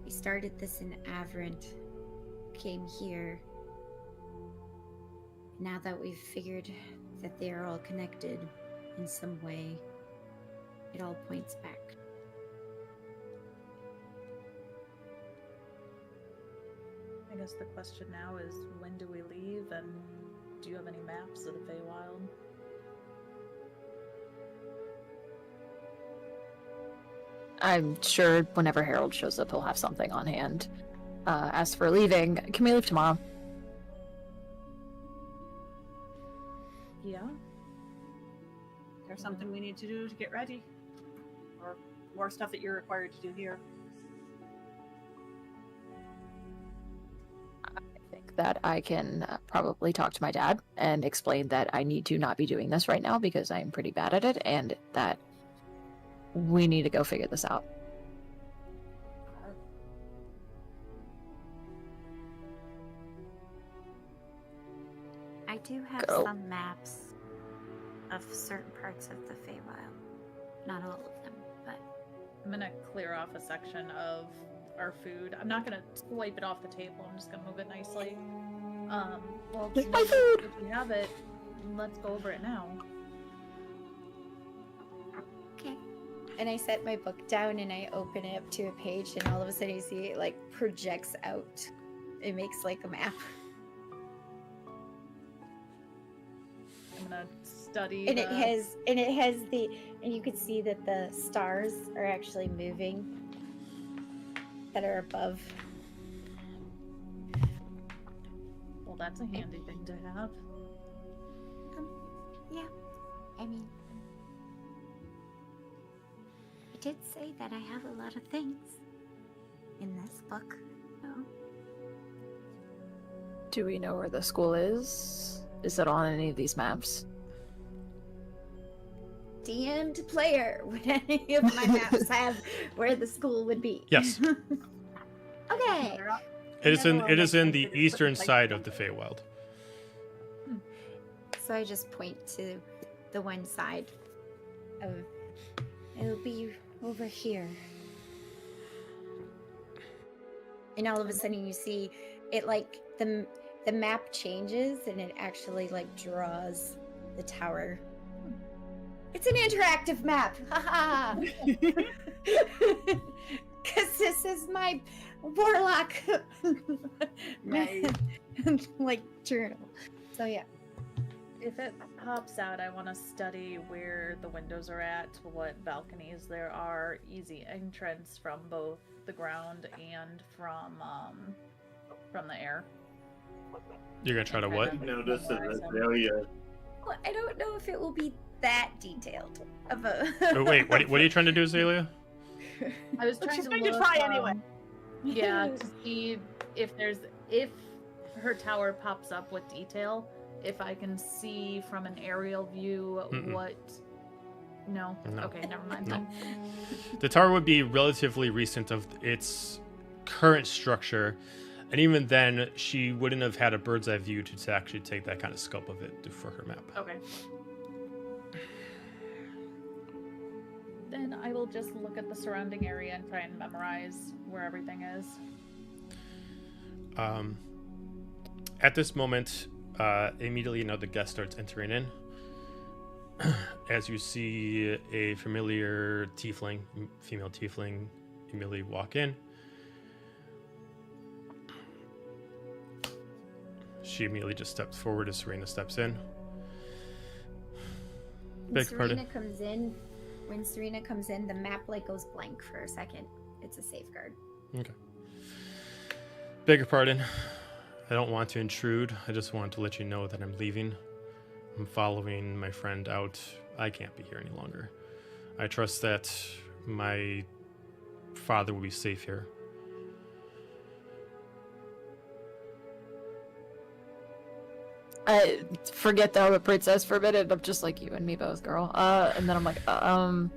We started this in Avrant, came here. Now that we've figured that they are all connected in some way, it all points back. I guess the question now is, when do we leave, and do you have any maps of the Feywild? I'm sure whenever Harold shows up, he'll have something on hand. As for leaving, can we leave tomorrow? Yeah? Is there something we need to do to get ready? Or more stuff that you're required to do here? That I can probably talk to my dad and explain that I need to not be doing this right now because I'm pretty bad at it, and that we need to go figure this out. I do have some maps of certain parts of the Feywild. Not all of them, but I'm gonna clear off a section of our food. I'm not gonna wipe it off the table. I'm just gonna move it nicely. Well, It's my food! If we have it, let's go over it now. okay. And I set my book down and I open it up to a page, and all of a sudden you see it like projects out. It makes like a map. I'm gonna study. And it has and you can see that the stars are actually moving that are above. Well, that's a handy thing to have. Yeah. I mean, I did say that I have a lot of things in this book. So. Do we know where the school is? Is it on any of these maps? DM to player, would any of my maps have where the school would be? Yes. Okay. It is in the eastern side of the Feywild. So I just point to the one side of it'll be over here. And all of a sudden you see it like the map changes and it actually like draws the tower. It's an interactive map. Haha. Cause this is my warlock like journal. So yeah. If it pops out, I want to study where the windows are at, what balconies there are, easy entrance from both the ground and from the air. You're gonna try to what? Notice that Azalia. Well, I don't know if it will be that detailed of a. Oh, wait, what are you trying to do, Azalia? I was But trying she's to going look, to try anyway. Yeah, to see if her tower pops up with detail, if I can see from an aerial view what. No? Okay, never mind. No. The tower would be relatively recent of its current structure, and even then, she wouldn't have had a bird's eye view to actually take that kind of scope of it for her map. Okay. Then I will just look at the surrounding area and try and memorize where everything is. At this moment, immediately another guest starts entering in. As you see a familiar tiefling, female tiefling, immediately walk in. She immediately just steps forward as Serena steps in. When Serena comes in, the map like goes blank for a second. It's a safeguard. Okay. Beg your pardon. I don't want to intrude. I just wanted to let you know that I'm leaving. I'm following my friend out. I can't be here any longer. I trust that my father will be safe here. I forget that I'm a princess for a minute. I'm just like, you and me both, girl. And then I'm like, I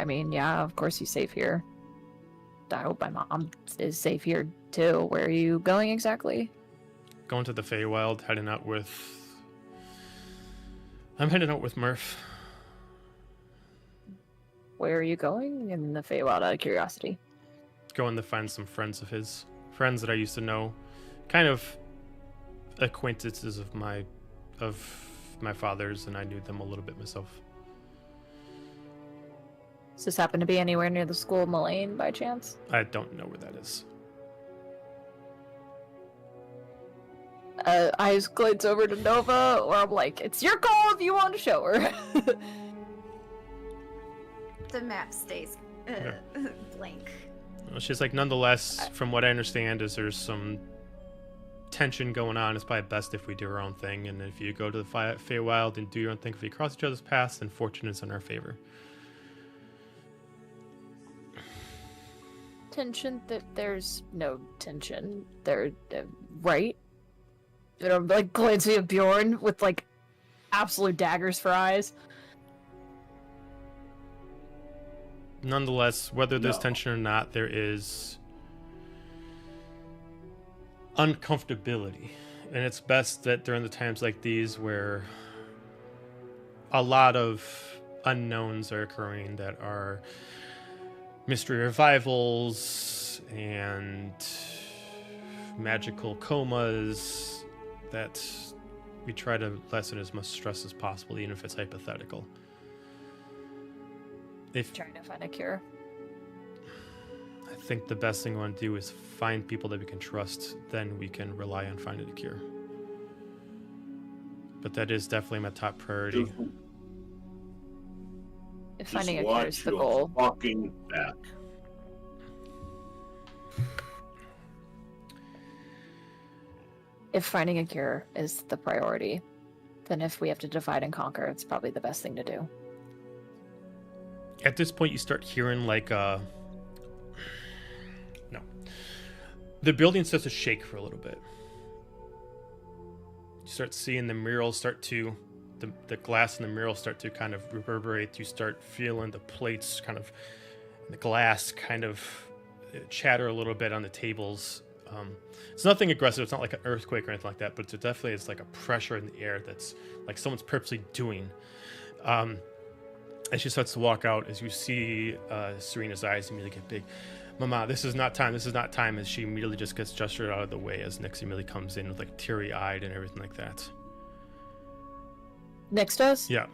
mean, yeah, of course he's safe here. I hope my mom is safe here too. Where are you going exactly? Going to the Feywild, I'm heading out with Murph. Where are you going? In the Feywild, out of curiosity. Going to find some friends of his. Friends that I used to know. Kind of acquaintances of my father's, and I knew them a little bit myself. Does this happen to be anywhere near the school of Mullane by chance? I don't know where that is. Eyes glance over to Nova, or I'm like, it's your call if you want to show her. The map stays blank. Well, she's like, nonetheless, from what I understand, is there's some tension going on. It's probably best if we do our own thing, and if you go to the Feywild and do your own thing, if we cross each other's paths, then fortune is in our favor. Tension? There's no tension. They're right? And I'm like glancing at Bjorn with like absolute daggers for eyes. Nonetheless, whether there's tension or not, there is uncomfortability. And it's best that during the times like these where a lot of unknowns are occurring, that are mystery revivals and magical comas, that we try to lessen as much stress as possible, even if it's hypothetical. Trying to find a cure. I think the best thing we want to do is find people that we can trust, then we can rely on finding a cure. But that is definitely my top priority. If finding a cure is the goal. Walking back. If finding a cure is the priority, then if we have to divide and conquer, it's probably the best thing to do. At this point, you start hearing like the building starts to shake for a little bit. You start seeing the murals the glass in the mural start to kind of reverberate. You start feeling the plates kind of, the glass kind of chatter a little bit on the tables. It's nothing aggressive. It's not like an earthquake or anything like that, but it definitely is like a pressure in the air that's like someone's purposely doing. As she starts to walk out, as you see Serena's eyes immediately get big. Mama, this is not time. This is not time. As she immediately just gets gestured out of the way as Nix immediately comes in with like teary-eyed and everything like that. Nix does? Yeah.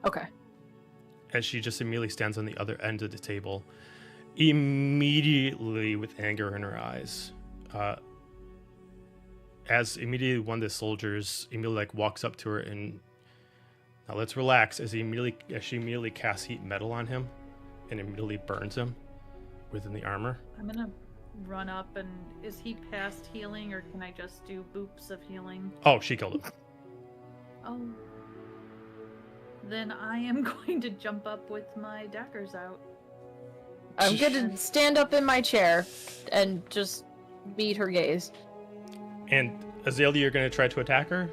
Okay. As she just immediately stands on the other end of the table, immediately with anger in her eyes. As immediately one of the soldiers immediately like walks up to her and, now let's relax, as she immediately casts heat metal on him and immediately burns him within the armor. I'm gonna run up and, is he past healing or can I just do boops of healing? Oh, she killed him. Oh. Then I am going to jump up with my daggers out. I'm gonna stand up in my chair and just meet her gaze. And Azalia, you're gonna try to attack her?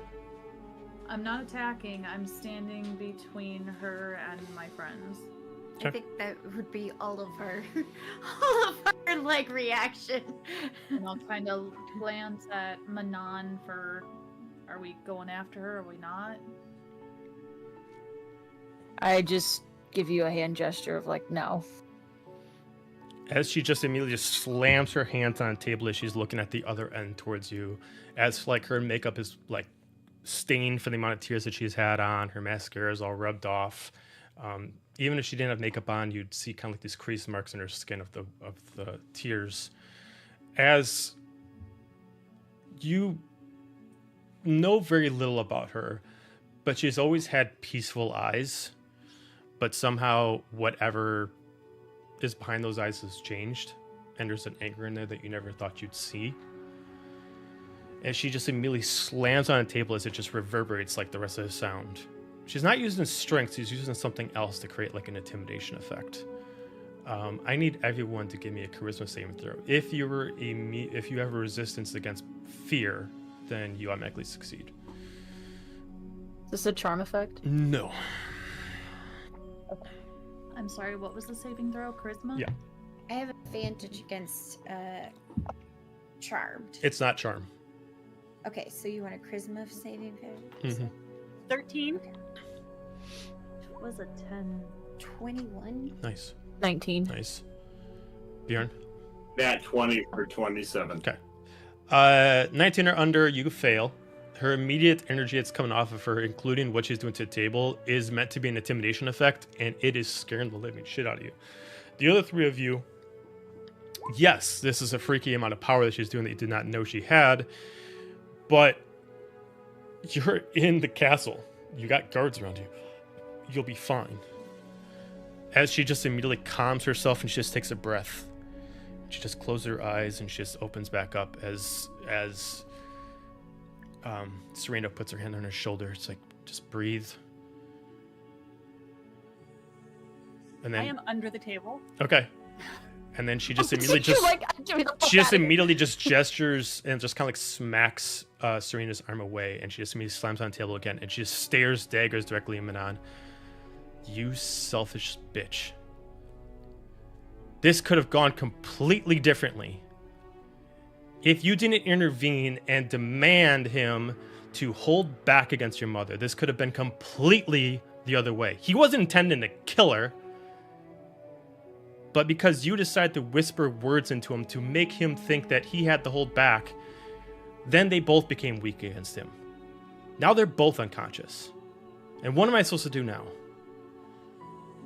I'm not attacking, I'm standing between her and my friends. I think that would be all of our like reaction. And I'll kind of glance at Manon for, are we going after her, are we not? I just give you a hand gesture of like, no. As she just immediately just slams her hands on the table as she's looking at the other end towards you, as like her makeup is like stained for the amount of tears that she's had on, her mascara is all rubbed off. Even if she didn't have makeup on, you'd see kind of like these crease marks in her skin of the tears. As you know very little about her, but she's always had peaceful eyes, but somehow whatever is behind those eyes has changed, and there's an anger in there that you never thought you'd see. And she just immediately slams on the table as it just reverberates like the rest of the sound. She's not using strength, she's using something else to create like an intimidation effect. I need everyone to give me a charisma saving throw. If you have a resistance against fear, then you automatically succeed. Is this a charm effect? No. I'm sorry, what was the saving throw? Charisma? Yeah. I have advantage against charmed. It's not charm. Okay, so you want a charisma saving throw? Mm-hmm. 13. What was a 10? 21. Nice. 19. Nice. Bjorn? Nat 20 for 27. Okay. 19 or under, you fail. Her immediate energy that's coming off of her, including what she's doing to the table, is meant to be an intimidation effect, and it is scaring the living shit out of you. The other three of you, yes, this is a freaky amount of power that she's doing that you did not know she had, but you're in the castle. You got guards around you. You'll be fine. As she just immediately calms herself and she just takes a breath. She just closes her eyes and she just opens back up as Serena puts her hand on her shoulder. It's like, just breathe. And then I am under the table. Okay. And then she just immediately immediately just gestures and just kind of like smacks Serena's arm away, and she just immediately slams on the table again, and she just stares daggers directly at Manon. You selfish bitch. This could have gone completely differently if you didn't intervene and demand him to hold back against your mother. This could have been completely the other way. He wasn't intending to kill her, but because you decided to whisper words into him to make him think that he had to hold back, then they both became weak against him. Now they're both unconscious. And what am I supposed to do now?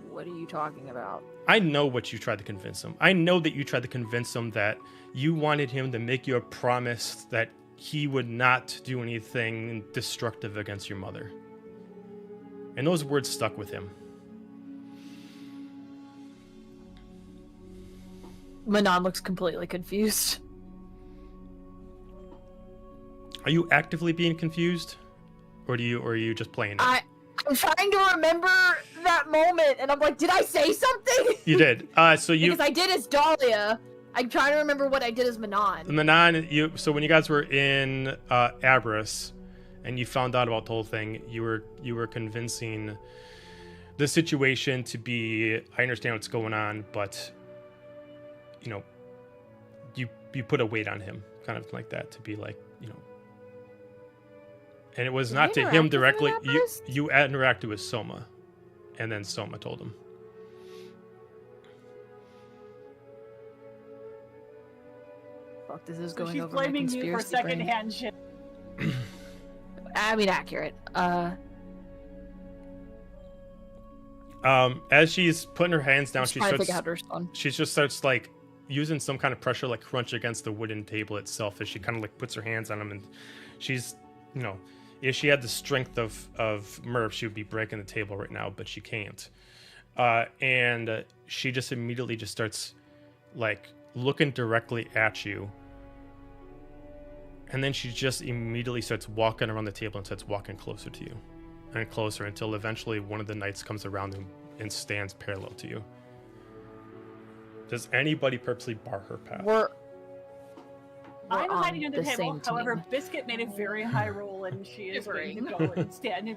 What are you talking about? I know what you tried to convince him. I know that you tried to convince him that you wanted him to make you a promise that he would not do anything destructive against your mother. And those words stuck with him. Manon looks completely confused. Are you actively being confused? Or are you just playing it? I'm trying to remember that moment, and I'm like, did I say something? You did. Because I did as Dahlia. I'm trying to remember what I did as Manon. Manon, so when you guys were in Abris, and you found out about the whole thing, you were convincing the situation to be, I understand what's going on, but you know, you put a weight on him, kind of like that, to be like, you know. And it was not to him directly. You interacted with Soma, and then Soma told him. Fuck, this is So going she's over my blaming conspiracy you for brain. secondhand shit. I mean, accurate. As she's putting her hands down, she just starts like using some kind of pressure, like crunch against the wooden table itself, as she kind of like puts her hands on them, and she's, you know, if she had the strength of Murph, she would be breaking the table right now, but she can't. And she just immediately just starts like looking directly at you, and then she just immediately starts walking around the table and starts walking closer to you and closer until eventually one of the knights comes around and stands parallel to you. Does anybody purposely bar her path? I'm hiding under the table. However, Biscuit made a very high roll, and she is going to go and stand.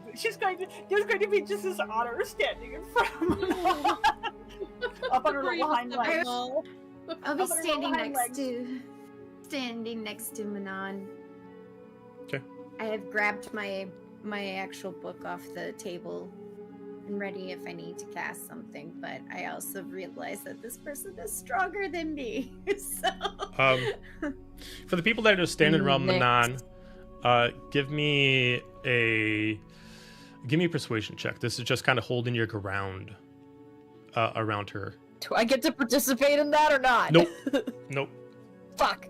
There's going to be just this honor standing in front of Manon. Up on her little hind legs. I'll be standing next to Manon. Okay. I have grabbed my actual book off the table I'm ready if I need to cast something, but I also realize that this person is stronger than me. So For the people that are standing around Next. Manon, give me a persuasion check. This is just kind of holding your ground around her. Do I get to participate in that or not? Nope. Nope. Fuck.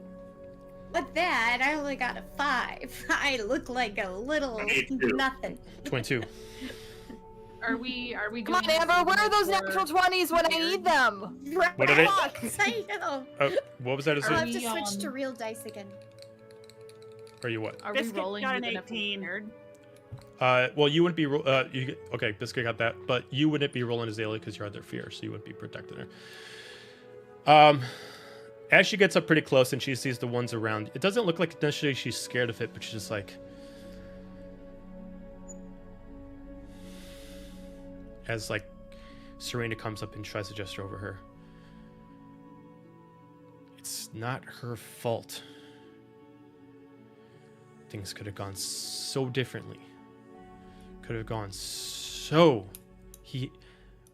with that, I only got a 5. I look like a little nothing. 22. Are we Come on, Amber, where are those natural 20s when I need them? What are they? I know. Oh, what was that? I'll have to we, switch to real dice again. Are you what? Are we Biscuit rolling got an even if we're 18. scared? Well, you wouldn't be. Okay, Biscuit got that, but you wouldn't be rolling Azalia because you're under fear, so you wouldn't be protecting her. As she gets up pretty close and she sees the ones around, it doesn't look like necessarily she's scared of it, but she's just like. As like, Serena comes up and tries to gesture over her. It's not her fault. Things could have gone so differently. Could have gone so...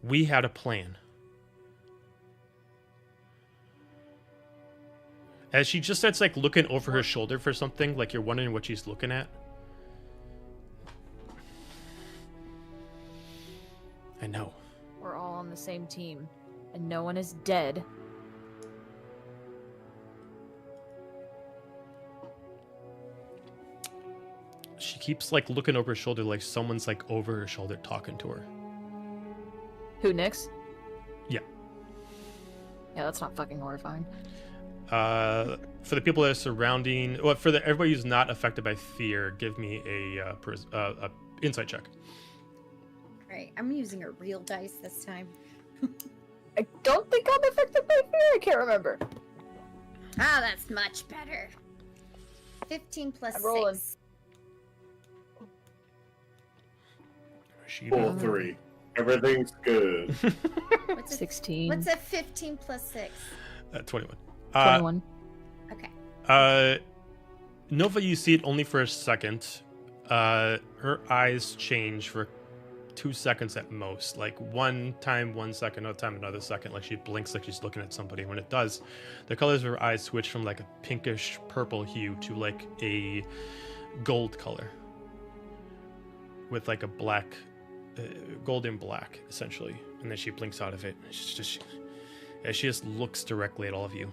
We had a plan. As she just starts like looking over her shoulder for something, like you're wondering what she's looking at. I know. We're all on the same team, and no one is dead. She keeps like looking over her shoulder like someone's like over her shoulder talking to her. Who, Nyx? Yeah. Yeah, that's not fucking horrifying. For the people that are surrounding, well, for everybody who's not affected by fear, give me a insight check. Right, I'm using a real dice this time. I don't think I'm affected by fear. I can't remember. Ah, that's much better. 15 plus I'm rolling. 6. Full 3. Everything's good. What's a, 16. what's a 15 plus 6? 21. 21. Okay. Nova, you see it only for a second. Her eyes change for 2 seconds at most. Like one time, 1 second, another time, another second. Like she blinks like she's looking at somebody. When it does, the colors of her eyes switch from like a pinkish purple hue to like a gold color. With like a black, golden black, essentially. And then she blinks out of it. She just looks directly at all of you.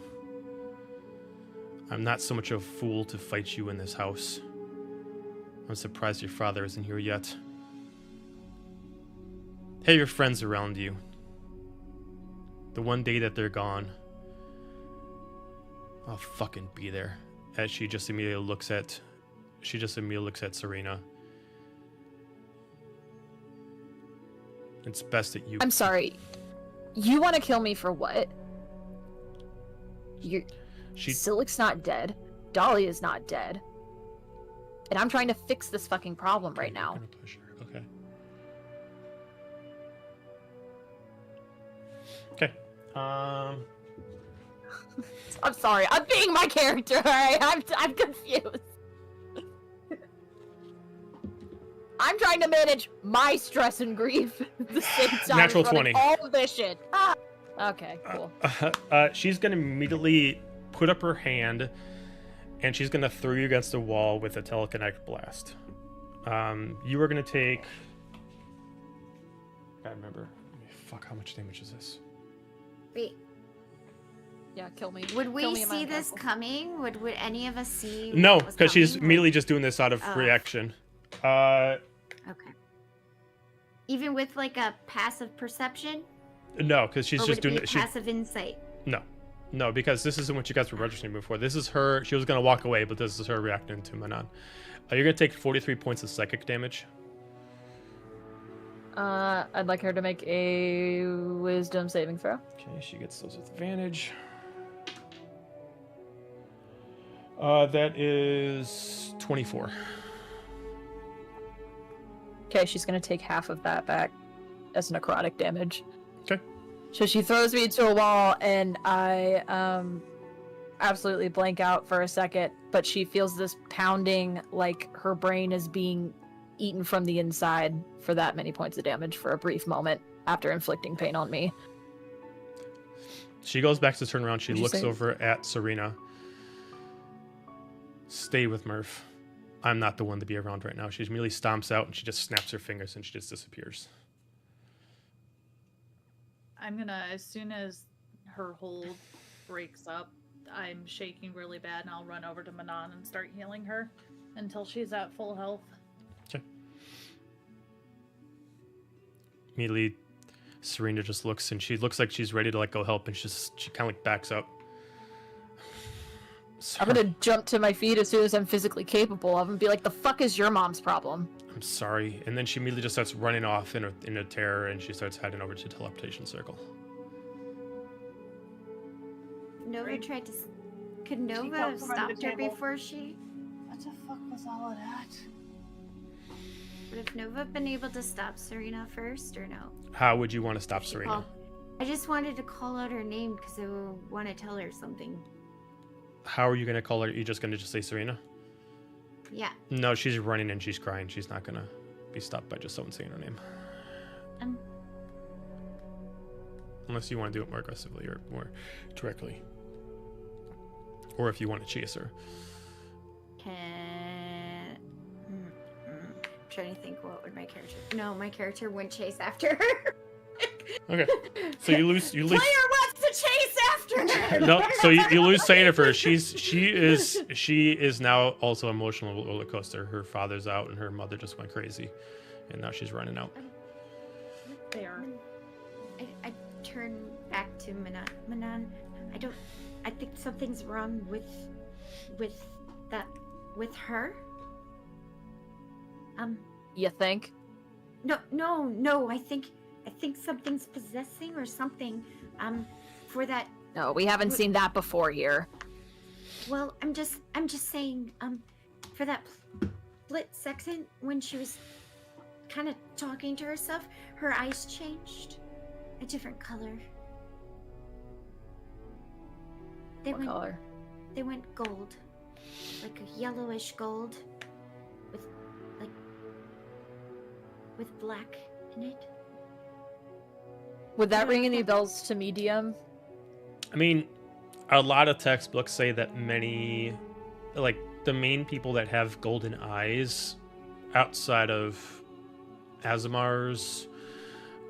I'm not so much of a fool to fight you in this house. I'm surprised your father isn't here yet. Have your friends around you. The one day that they're gone, I'll fucking be there. As she just immediately looks at Serena. It's best that you... I'm sorry. You want to kill me for what? Silic's not dead. Dolly is not dead. And I'm trying to fix this fucking problem right now. I'm gonna push her. Okay. Okay. I'm sorry. I'm being my character, alright? I'm confused. I'm trying to manage my stress and grief at the same time. Natural as running 20. all of this shit. Ah. Okay, cool. She's gonna immediately put up her hand, and she's gonna throw you against the wall with a telekinetic blast. You are gonna take... I remember. Fuck, how much damage is this? Wait, Yeah, kill me. would we Kill me in my see this castle. coming? Would any of us see? No, what was because she's coming? immediately just doing this out of reaction. Okay. Even with like a passive perception? No, because she's Or just would doing it be it. She, passive insight? no, because this isn't what you guys were registering before. This is her. She was gonna walk away, but this is her reacting to Manon. You're gonna take 43 points of psychic damage. I'd like her to make a wisdom saving throw. Okay, she gets those with advantage. That is 24. Okay, she's gonna take half of that back as necrotic damage. Okay. So she throws me into a wall, and I absolutely blank out for a second, but she feels this pounding, like her brain is being eaten from the inside for that many points of damage for a brief moment after inflicting pain on me. She goes back to turn around. She What'd you looks say? over at Serena. Stay with Murph. I'm not the one to be around right now. She immediately stomps out and she just snaps her fingers and she just disappears. I'm gonna, as soon as her hold breaks up, I'm shaking really bad and I'll run over to Manon and start healing her until she's at full health. Okay. Immediately, Serena just looks and she looks like she's ready to go help and she kind of backs up. I'm gonna jump to my feet as soon as I'm physically capable of and be like, the fuck is your mom's problem? I'm sorry. And then she immediately just starts running off in a terror and she starts heading over to the teleportation circle. Nova tried to. Could She Nova got have from under the stopped her table. before she? What the fuck was all of that? Would have Nova been able to stop Serena first, or no? How would you want to stop She Serena? called- I just wanted to call out her name because I want to tell her something. How are you going to call her? Are you just going to just say Serena? Yeah. No, she's running and she's crying. She's not going to be stopped by just someone saying her name. Unless you want to do it more aggressively or more directly. Or if you want to chase her. Can. I'm trying to think, what would my character? No, my character wouldn't chase after her. Okay. So you lose. Player wants to chase after her. No, so you lose sight of her. She is now also emotional roller coaster. Her father's out and her mother just went crazy, and now she's running out. There. I turn back to Manon. Manon, I think something's wrong with her. You think? No. I think something's possessing or something. For that. No, we haven't seen that before here. Well, I'm just saying. For that split second when she was kind of talking to herself, her eyes changed, a different color. What color? They went gold, like a yellowish gold, with black in it. Would that ring any bells to medium? I mean, a lot of textbooks say that many, the main people that have golden eyes, outside of Azamars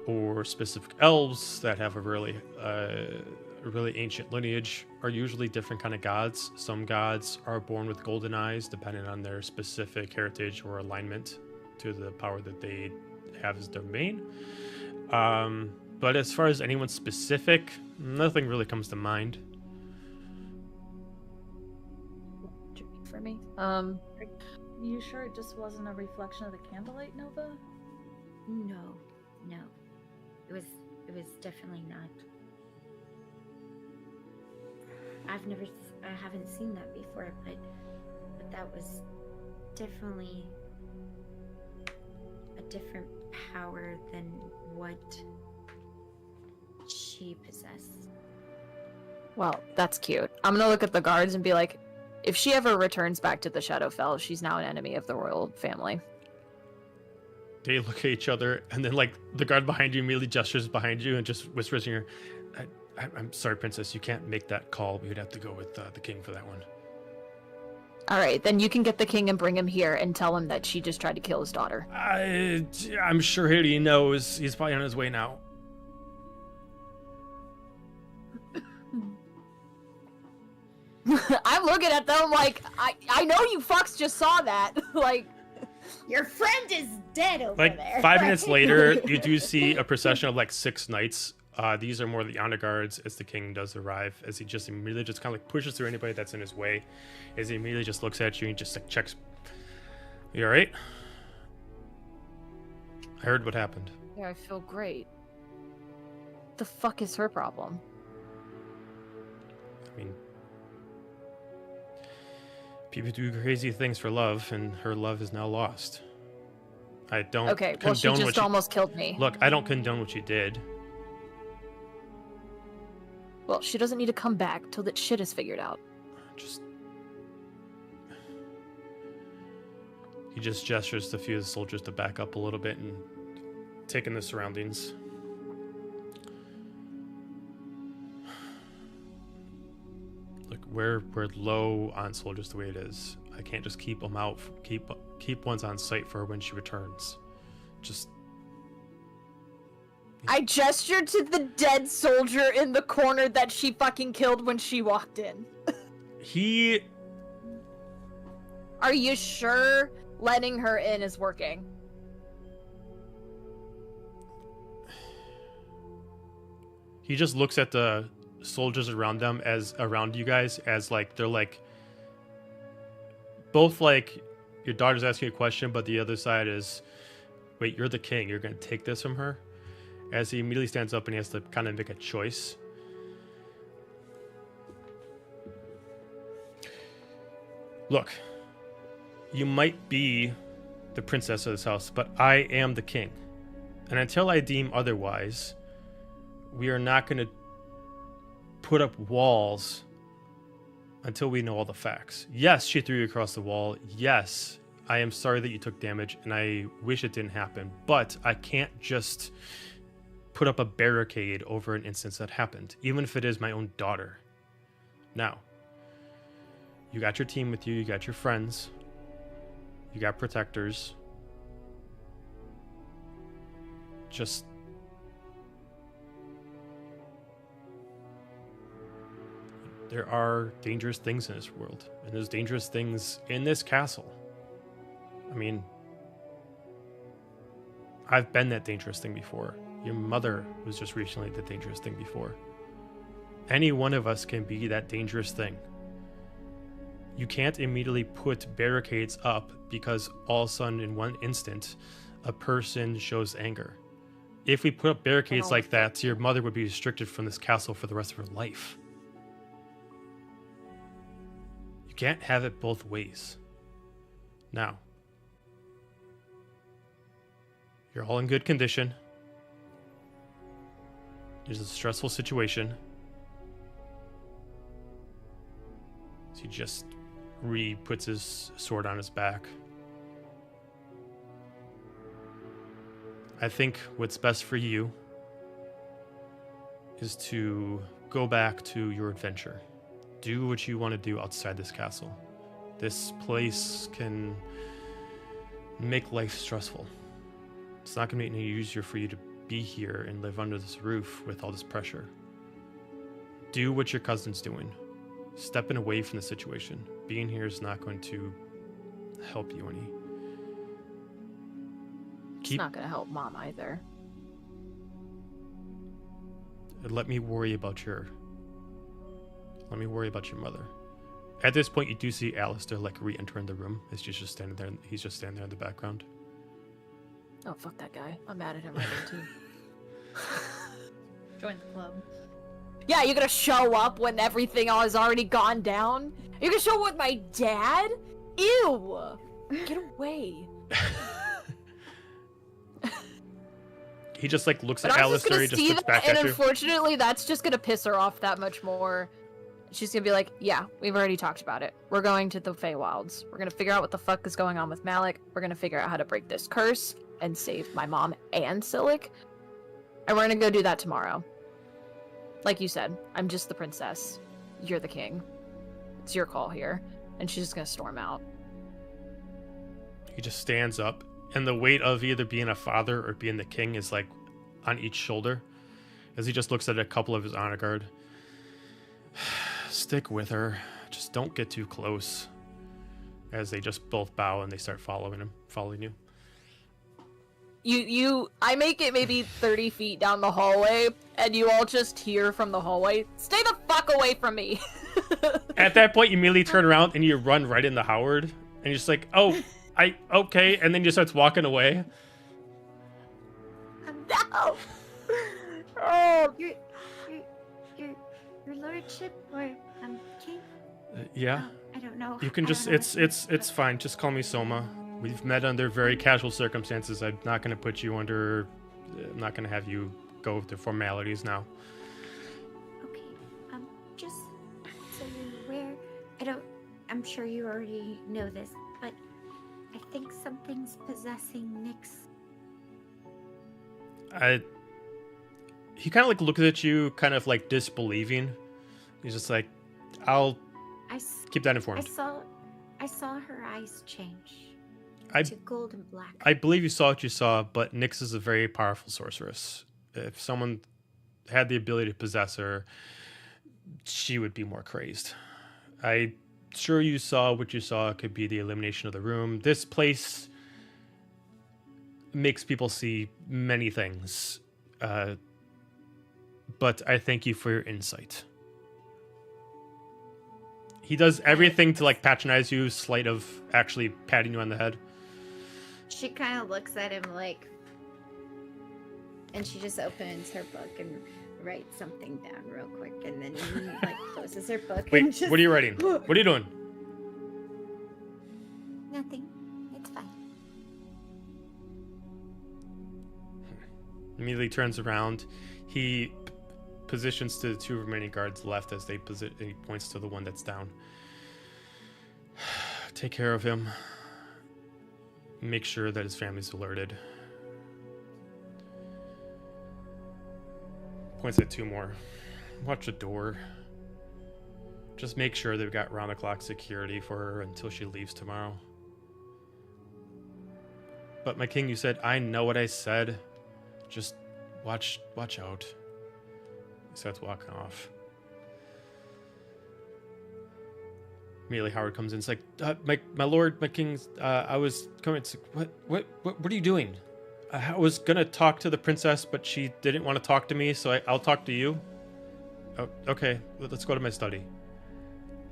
or specific elves that have a really ancient lineage, are usually different kind of gods. Some gods are born with golden eyes, depending on their specific heritage or alignment to the power that they have as their main. But as far as anyone specific, nothing really comes to mind. For me? You sure it just wasn't a reflection of the candlelight, Nova? No. It was definitely not. I haven't seen that before, but that was definitely a different power than what she possessed. Well, that's cute. I'm gonna look at the guards and be like, if she ever returns back to the Shadowfell, she's now an enemy of the royal family. They look at each other, and then the guard behind you immediately gestures behind you and just whispers in your ear, I'm sorry, Princess, you can't make that call. We would have to go with the king for that one. All right, then you can get the king and bring him here and tell him that she just tried to kill his daughter. I'm sure he knows. He's probably on his way now. I'm looking at them like, I know you fucks just saw that. Your friend is dead over there. 5 minutes later, you do see a procession of 6 knights. These are more the honor guards as the king does arrive, as he just immediately just kind of pushes through anybody that's in his way, as he immediately just looks at you and just checks. You all right? I heard what happened. Yeah, I feel great. The fuck is her problem? I mean, people do crazy things for love, and her love is now lost. I don't Okay, well, she just almost killed me. Look, I don't condone what you did. Well, she doesn't need to come back till that shit is figured out. Just... He just gestures to a few of the soldiers to back up a little bit and take in the surroundings. Look, we're low on soldiers the way it is. I can't just keep them out. Keep ones on site for her when she returns. Just. I gestured to the dead soldier in the corner that she fucking killed when she walked in. He. Are you sure letting her in is working? He just looks at the soldiers around you guys as like they're like both like your daughter's asking a question, but the other side is, wait, you're the king, you're gonna take this from her? As he immediately stands up and he has to kind of make a choice. Look, you might be the princess of this house, but I am the king. And until I deem otherwise, we are not going to put up walls until we know all the facts. Yes, she threw you across the wall. Yes, I am sorry that you took damage, and I wish it didn't happen. But I can't just put up a barricade over an instance that happened, even if it is my own daughter. Now, you got your team with you. You got your friends. You got protectors. Just... there are dangerous things in this world, and there's dangerous things in this castle. I mean, I've been that dangerous thing before. Your mother was just recently the dangerous thing before. Any one of us can be that dangerous thing. You can't immediately put barricades up because all of a sudden in one instant a person shows anger. If we put up barricades like that, your mother would be restricted from this castle for the rest of her life. You can't have it both ways. Now, you're all in good condition. There's a stressful situation. So he just puts his sword on his back. I think what's best for you is to go back to your adventure. Do what you want to do outside this castle. This place can make life stressful. It's not going to be any easier for you to be here and live under this roof with all this pressure. Do what your cousin's doing. Stepping away from the situation. Being here is not going to help you any. It's not going to help Mom either. Let me worry about your mother. At this point, you do see Alistair like re-entering the room. He's just standing there. He's just standing there in the background. Oh, fuck that guy. I'm mad at him right now, too. Join the club. Yeah, you're gonna show up when everything has already gone down? You're gonna show up with my dad? Ew! Get away. He just like looks But at I'm just Alistair. gonna He just see looks that, back and at you. unfortunately, that's just gonna piss her off that much more. She's gonna be like, yeah, we've already talked about it. We're going to the Feywilds. We're gonna figure out what the fuck is going on with Malik. We're gonna figure out how to break this curse and save my mom and Silic. And we're gonna go do that tomorrow. Like you said, I'm just the princess. You're the king. It's your call here. And she's just gonna storm out. He just stands up, and the weight of either being a father or being the king is like on each shoulder, as he just looks at a couple of his honor guard. Stick with her. Just don't get too close. As they just both bow and they start following you. I make it maybe 30 feet down the hallway, and you all just hear from the hallway, stay the fuck away from me! At that point, you immediately turn around and you run right into Howard, and you're just like, oh, okay, and then you starts walking away. No! Oh, your lordship or king? Yeah. I don't know. You can just, it's fine, just call me Soma. We've met under very casual circumstances. I'm not going to put you under, I'm not going to have you go through formalities now. Okay, just so you're aware, I'm sure you already know this, but I think something's possessing Nyx. He kind of like looks at you, kind of like disbelieving. He's just like, I'll keep that informed. I saw her eyes change to gold and black. I believe you saw what you saw, but Nyx is a very powerful sorceress. If someone had the ability to possess her, she would be more crazed. I'm sure you saw what you saw. It could be the elimination of the room. This place makes people see many things. But I thank you for your insight. He does everything to like patronize you, slight of actually patting you on the head. She kind of looks at him like, and she just opens her book and writes something down real quick, and then like closes her book. Wait, and just... what are you writing? What are you doing? Nothing. It's fine. Immediately turns around. He positions to the two remaining guards left as he points to the one that's down. Take care of him. Make sure that his family's alerted. Points at two more. Watch the door. Just make sure they've got round-the-clock security for her until she leaves tomorrow. But my king, you said, I know what I said. Just watch out. He starts walking off. Immediately Howard comes in. It's like, my lord, my king, I was coming to, what are you doing? I was gonna talk to the princess, but she didn't want to talk to me, so I'll talk to you. Oh, okay, let's go to my study.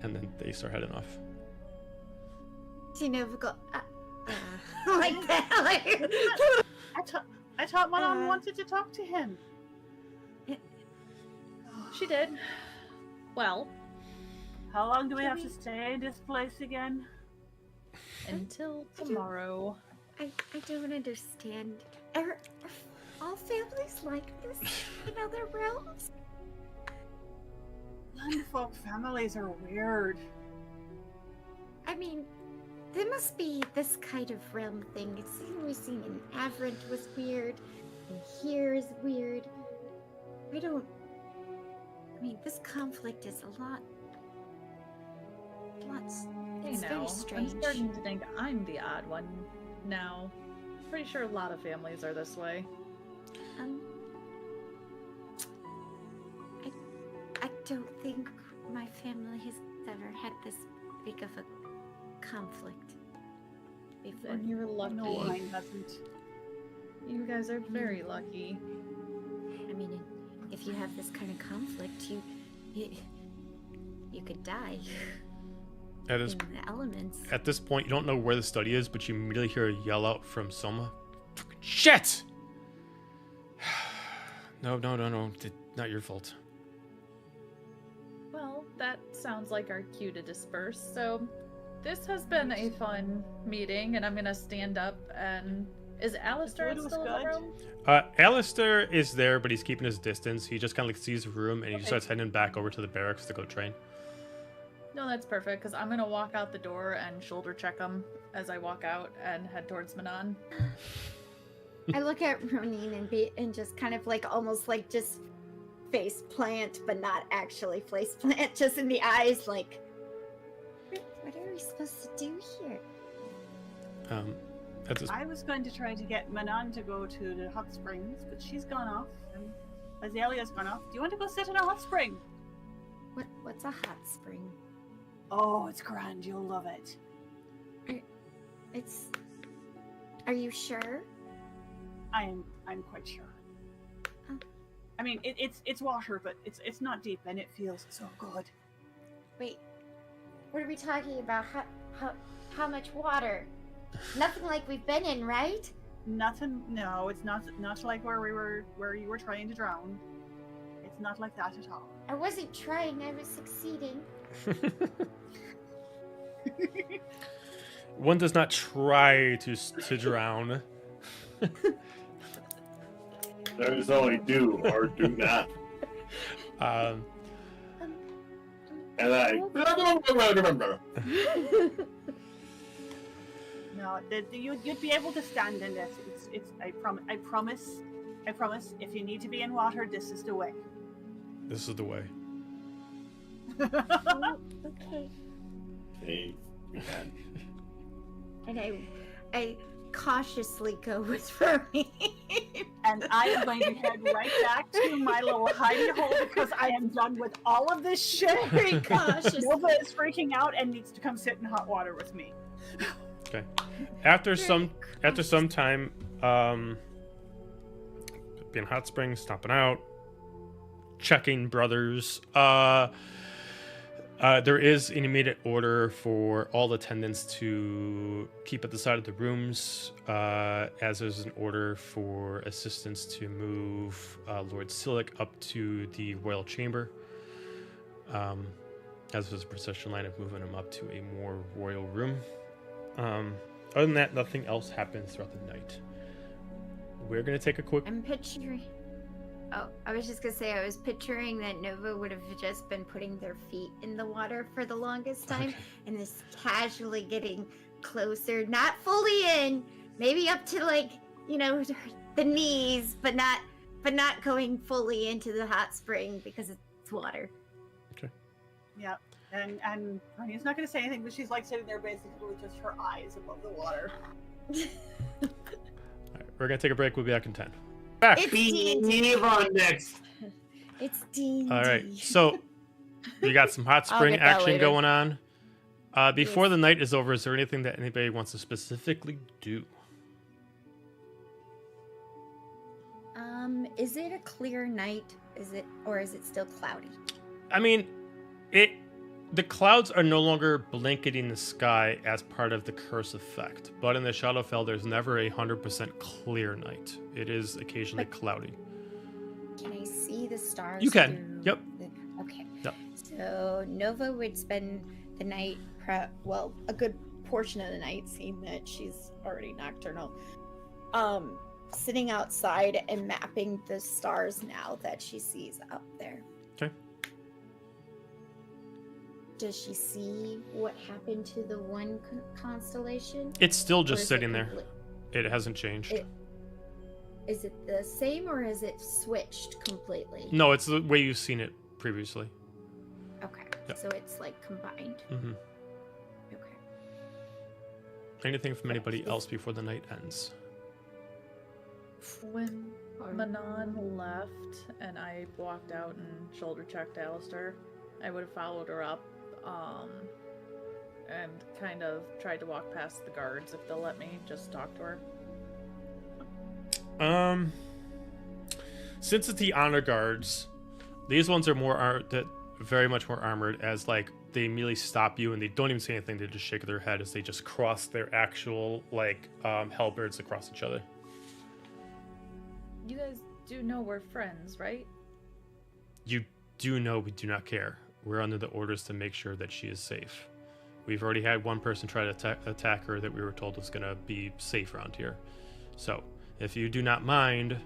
And then they start heading off. You never go like that. Like... I thought Manon wanted to talk to him. She did. Well, how long do we have to stay in this place again? Until tomorrow. I don't understand. Are all families like this in other realms? Landfolk families are weird. I mean, there must be this kind of realm thing. It's we've seen in Averant was weird, and here is weird. I mean, this conflict is a lot. It's very strange. I'm starting to think I'm the odd one now. Pretty sure a lot of families are this way. I don't think my family has ever had this big of a conflict before. And you're lucky. No, mine hasn't. You guys are very lucky. I mean, if you have this kind of conflict, you could die. In the elements. At this point, you don't know where the study is, but you immediately hear a yell out from Soma. Shit! No. Not your fault. Well, that sounds like our cue to disperse. So, this has been a fun meeting, and I'm gonna stand up and... Is Alistair still in the room? Alistair is there, but he's keeping his distance. He just kind of like sees the room, and he just starts heading back over to the barracks to go train. No, that's perfect, because I'm gonna walk out the door and shoulder check him as I walk out and head towards Manon. I look at Roneen and just kind of like almost like just face plant, but not actually face plant, just in the eyes, like, what are we supposed to do here? I was going to try to get Manon to go to the hot springs, but she's gone off, and Azalea's gone off. Do you want to go sit in a hot spring? What's a hot spring? Oh, it's grand. You'll love it. Are you sure? I'm quite sure. Oh. I mean, it's water, but it's not deep, and it feels so good. Wait, what are we talking about? How much water? Nothing like we've been in, right? Nothing. No, it's not like where you were trying to drown. It's not like that at all. I wasn't trying. I was succeeding. One does not try to drown. There's only do or do not. Uh, No, you'd be able to stand in it. I promise. If you need to be in water, this is the way. This is the way. Oh, okay. Hey. And I cautiously go with Roneen. And I am going to head right back to my little hidey hole because I am done with all of this shit. Very cautious. Nova is freaking out and needs to come sit in hot water with me. Okay. After some time, being hot springs, stomping out, checking brothers. There is an immediate order for all attendants to keep at the side of the rooms, as there's an order for assistants to move Lord Silic up to the royal chamber, as there's a procession line of moving him up to a more royal room. Other than that, nothing else happens throughout the night. We're going to take a quick... I'm picturing... Oh, I was just going to say, I was picturing that Nova would have just been putting their feet in the water for the longest time, Okay. and this casually getting closer, not fully in, maybe up to like, the knees, but not going fully into the hot spring because it's water. Yep. And Roneen's not going to say anything, but she's like sitting there basically with just her eyes above the water. All right, we're going to take a break. We'll be back in 10. Back. It's D&D. Next. It's D&D. All right, so we got some hot I'll spring get that action later. going on. Before Yes. the night is over, is there anything that anybody wants to specifically do? Is it a clear night? Is it still cloudy? I mean, the clouds are no longer blanketing the sky as part of the curse effect, but in the Shadowfell, there's never a 100% clear night. It is occasionally cloudy. Can I see the stars? You can. through Yep. Okay. Yep. So Nova would spend the night, a good portion of the night, seeing that she's already nocturnal, sitting outside and mapping the stars now that she sees out there. Okay. Does she see what happened to the one constellation? It's still Or just is it sitting there. complete- It hasn't changed. Is it the same or is it switched completely? No, it's the way you've seen it previously. Okay. Yep. So it's like combined. hmm Okay. Anything from anybody else before the night ends? When Manon left and I walked out and shoulder checked Alistair, I would have followed her up and kind of tried to walk past the guards if they'll let me just talk to her. Since it's the honor guards, these ones are very much more armored, as like they immediately stop you and they don't even say anything. They just shake their head as they just cross their actual halberds across each other. You guys do know we're friends, right? You do know we do not care. We're under the orders to make sure that she is safe. We've already had one person try to attack her that we were told was going to be safe around here. So, if you do not mind,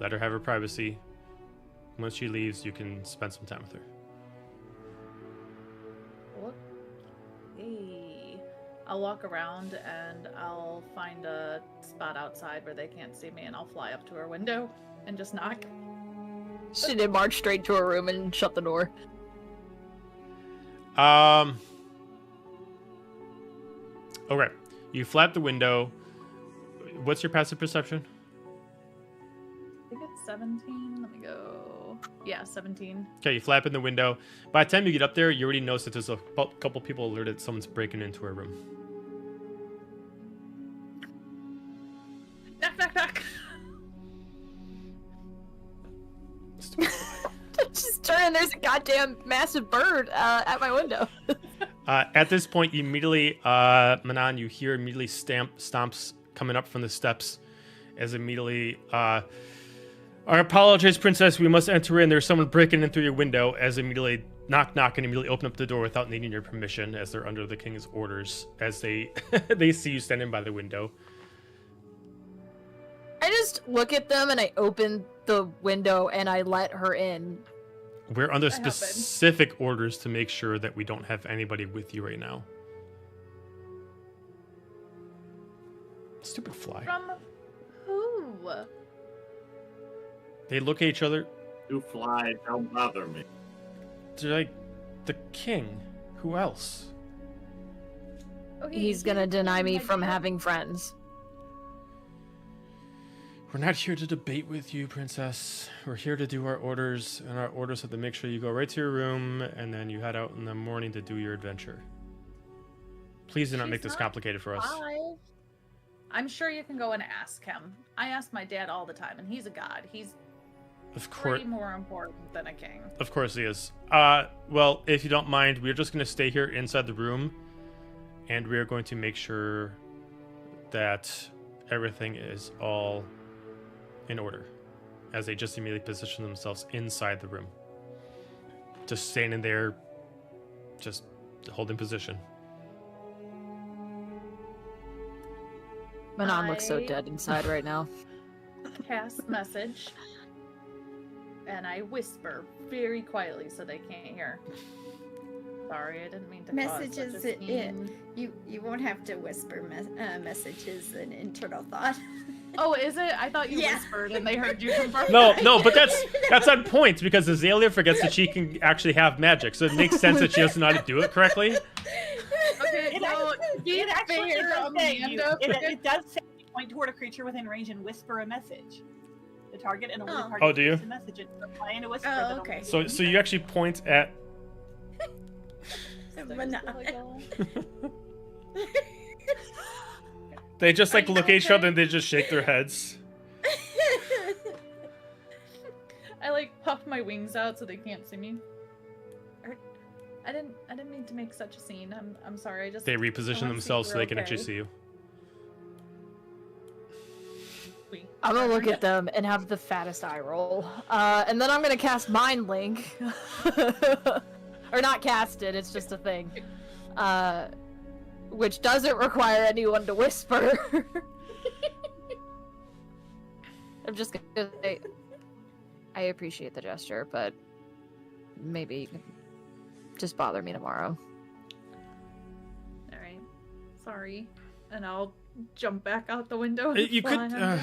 let her have her privacy. Once she leaves, you can spend some time with her. What? Hey. I'll walk around and I'll find a spot outside where they can't see me and I'll fly up to her window and just knock. She did march straight to her room and shut the door. Okay. You flap the window. What's your passive perception? I think it's 17. Let me go. Yeah, 17. Okay, you flap in the window. By the time you get up there, you already notice that there's a couple people alerted someone's breaking into her room. Knock, knock, knock. Just turn and there's a goddamn massive bird at my window. At this point, immediately, Manon, you hear immediately stomps coming up from the steps as immediately, I apologize, princess, we must enter in. There's someone breaking in through your window, as immediately knock, knock, and immediately open up the door without needing your permission, as they're under the king's orders, as they they see you standing by the window. I just look at them and I open the window and I let her in. We're under That happened. specific orders to make sure that we don't have anybody with you right now. Stupid fly. From who? They look at each other. You fly, don't bother me. They're like, the king. Who else? Okay, He's gonna deny me from having friends. We're not here to debate with you, princess. We're here to do our orders, and our orders have to make sure you go right to your room, and then you head out in the morning to do your adventure. Please do not make this complicated for us. I'm sure you can go and ask him. I ask my dad all the time, and he's a god. He's Of course, way more important than a king. of course he is. Well, if you don't mind, we're just going to stay here inside the room, and we are going to make sure that everything is all in order, as they just immediately position themselves inside the room, just standing there, just holding position. Manon looks so dead inside right now. Cast message, and I whisper very quietly so they can't hear. Sorry, I didn't mean to. Messages, you won't have to whisper messages. An internal thought. Oh, is it? I thought you whispered and they heard you confirm. No, but that's on point because Azalia forgets that she can actually have magic, so it makes sense that she doesn't know how to do it correctly. Okay, It actually does say it does say point toward a creature within range and whisper a message. The target and only the target. Oh, do you? A message and reply in a whisper. Oh, okay. So you actually point at. They just like look at each other and they just shake their heads. I like puff my wings out so they can't see me. I didn't mean to make such a scene. I'm sorry. They reposition themselves so they can actually see you. I'm gonna look at them and have the fattest eye roll. And then I'm gonna cast Mind Link. Or not cast it, it's just a thing. Which doesn't require anyone to whisper. I'm just gonna say, I appreciate the gesture, but maybe you can just bother me tomorrow. Alright. Sorry. And I'll jump back out the window. You could. You're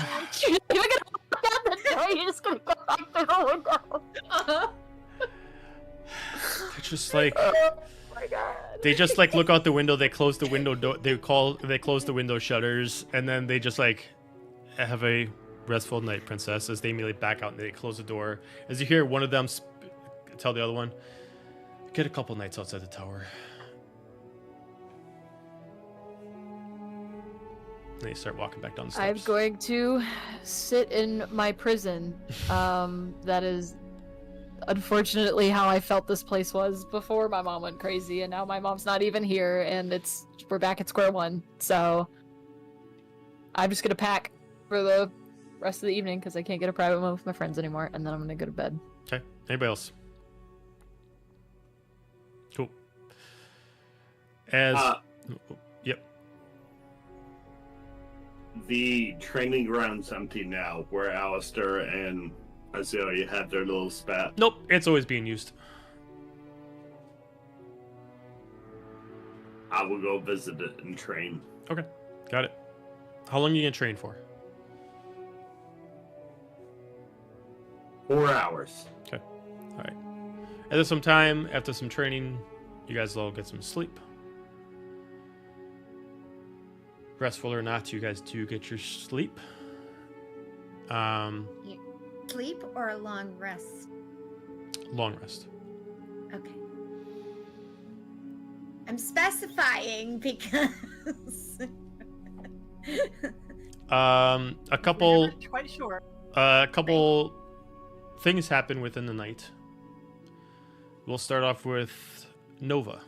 just gonna go back through the window. They're just like. Oh my god. They just like look out the window. They close the window. They close the window shutters, and then they just like have a restful night, princess. As they immediately back out and they close the door. As you hear one of them tell the other one, "Get a couple nights outside the tower." And they start walking back down the steps. I'm going to sit in my prison. That is unfortunately how I felt this place was before my mom went crazy, and now my mom's not even here, and we're back at square one. So I'm just gonna pack for the rest of the evening because I can't get a private moment with my friends anymore, and then I'm gonna go to bed. Okay. Anybody else? Cool. Yep. The training ground's empty now, where Alistair and Azalia had their little spat. Nope. It's always being used. I will go visit it and train. Okay. Got it. How long are you gonna train for? 4 hours. Okay. All right. After some time, after some training, you guys will all get some sleep. Restful or not, you guys do get your sleep. Sleep or a long rest? Long rest. Okay. I'm specifying because A couple. We're never quite sure. A couple things happen within the night. We'll start off with Nova.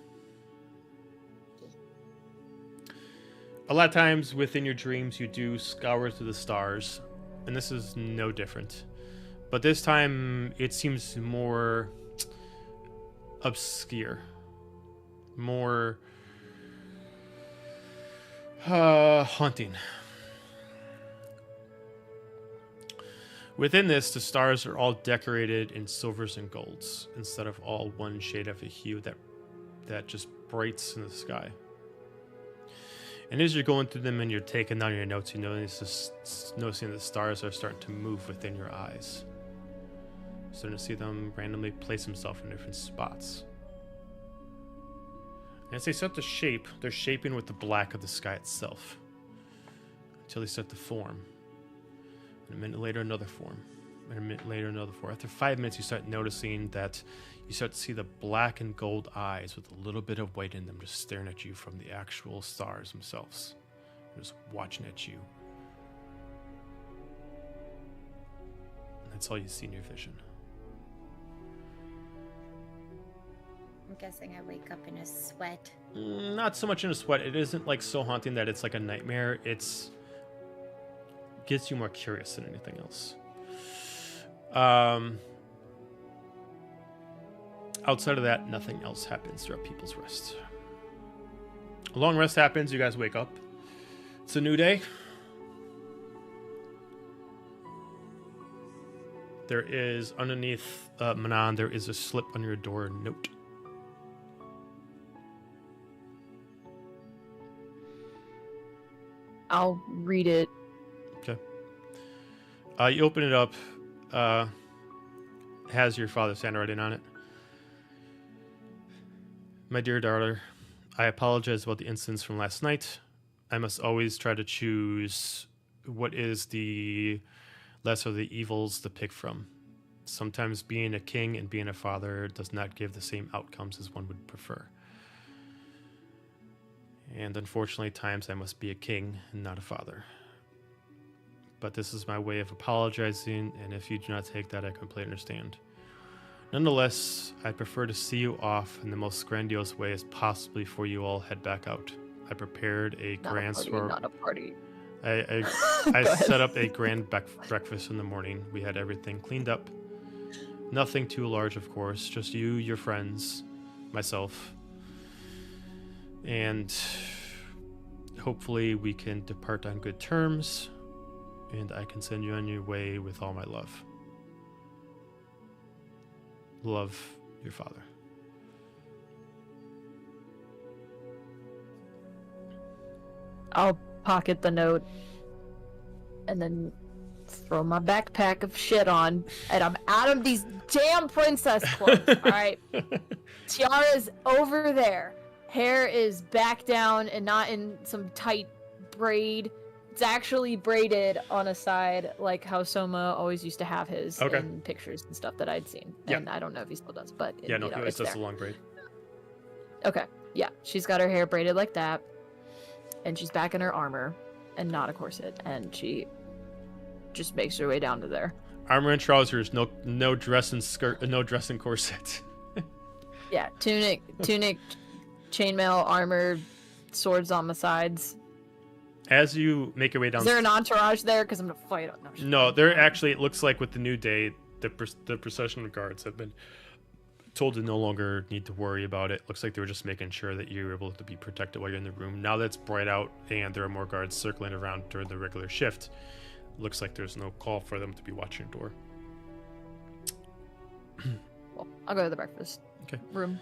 A lot of times within your dreams, you do scour through the stars, and this is no different. But this time, it seems more obscure, more haunting. Within this, the stars are all decorated in silvers and golds instead of all one shade of a hue that just brights in the sky. And as you're going through them and you're taking down your notes, you noticing the stars are starting to move within your eyes. You're starting to see them randomly place themselves in different spots. And as they start to shape, they're shaping with the black of the sky itself. Until they start to form. And a minute later, another form. And a minute later, another form. After 5 minutes, you start noticing that you start to see the black and gold eyes with a little bit of white in them just staring at you from the actual stars themselves. They're just watching at you. And that's all you see in your vision. I'm guessing I wake up in a sweat. Not so much in a sweat. It isn't like so haunting that it's like a nightmare. It's gets you more curious than anything else. Outside of that, nothing else happens throughout people's rest. A long rest happens. You guys wake up. It's a new day. There is underneath Manon, there is a slip on your door note. I'll read it. Okay. You open it up. Has your father's handwriting on it. My dear daughter, I apologize about the incidents from last night. I must always try to choose what is the lesser of the evils to pick from. Sometimes being a king and being a father does not give the same outcomes as one would prefer. And unfortunately, at times I must be a king and not a father. But this is my way of apologizing, and if you do not take that, I completely understand. Nonetheless, I prefer to see you off in the most grandiose way as possibly before you all head back out. I prepared a grand Not a party. I set up a grand breakfast in the morning. We had everything cleaned up. Nothing too large, of course. Just you, your friends, myself. And hopefully we can depart on good terms. And I can send you on your way with all my love. Love, your father. I'll pocket the note and then throw my backpack of shit on, and I'm out of these damn princess clothes. All right, tiara's over there. Hair is back down and not in some tight braid. It's actually braided on a side, like how Soma always used to have his in pictures and stuff that I'd seen. And I don't know if he still does, but he always does the long braid. Okay, yeah, she's got her hair braided like that, and she's back in her armor and not a corset, and she just makes her way down to there. Armor and trousers, no dress and skirt, no dress and corset. Yeah, tunic, chainmail, armor, swords on the sides. As you make your way down... Is there an entourage there? Because I'm going to fight. No, there actually, it looks like with the new day, the procession guards have been told to no longer need to worry about it. Looks like they were just making sure that you were able to be protected while you're in the room. Now that it's bright out and there are more guards circling around during the regular shift, looks like there's no call for them to be watching your door. Well, I'll go to the breakfast room.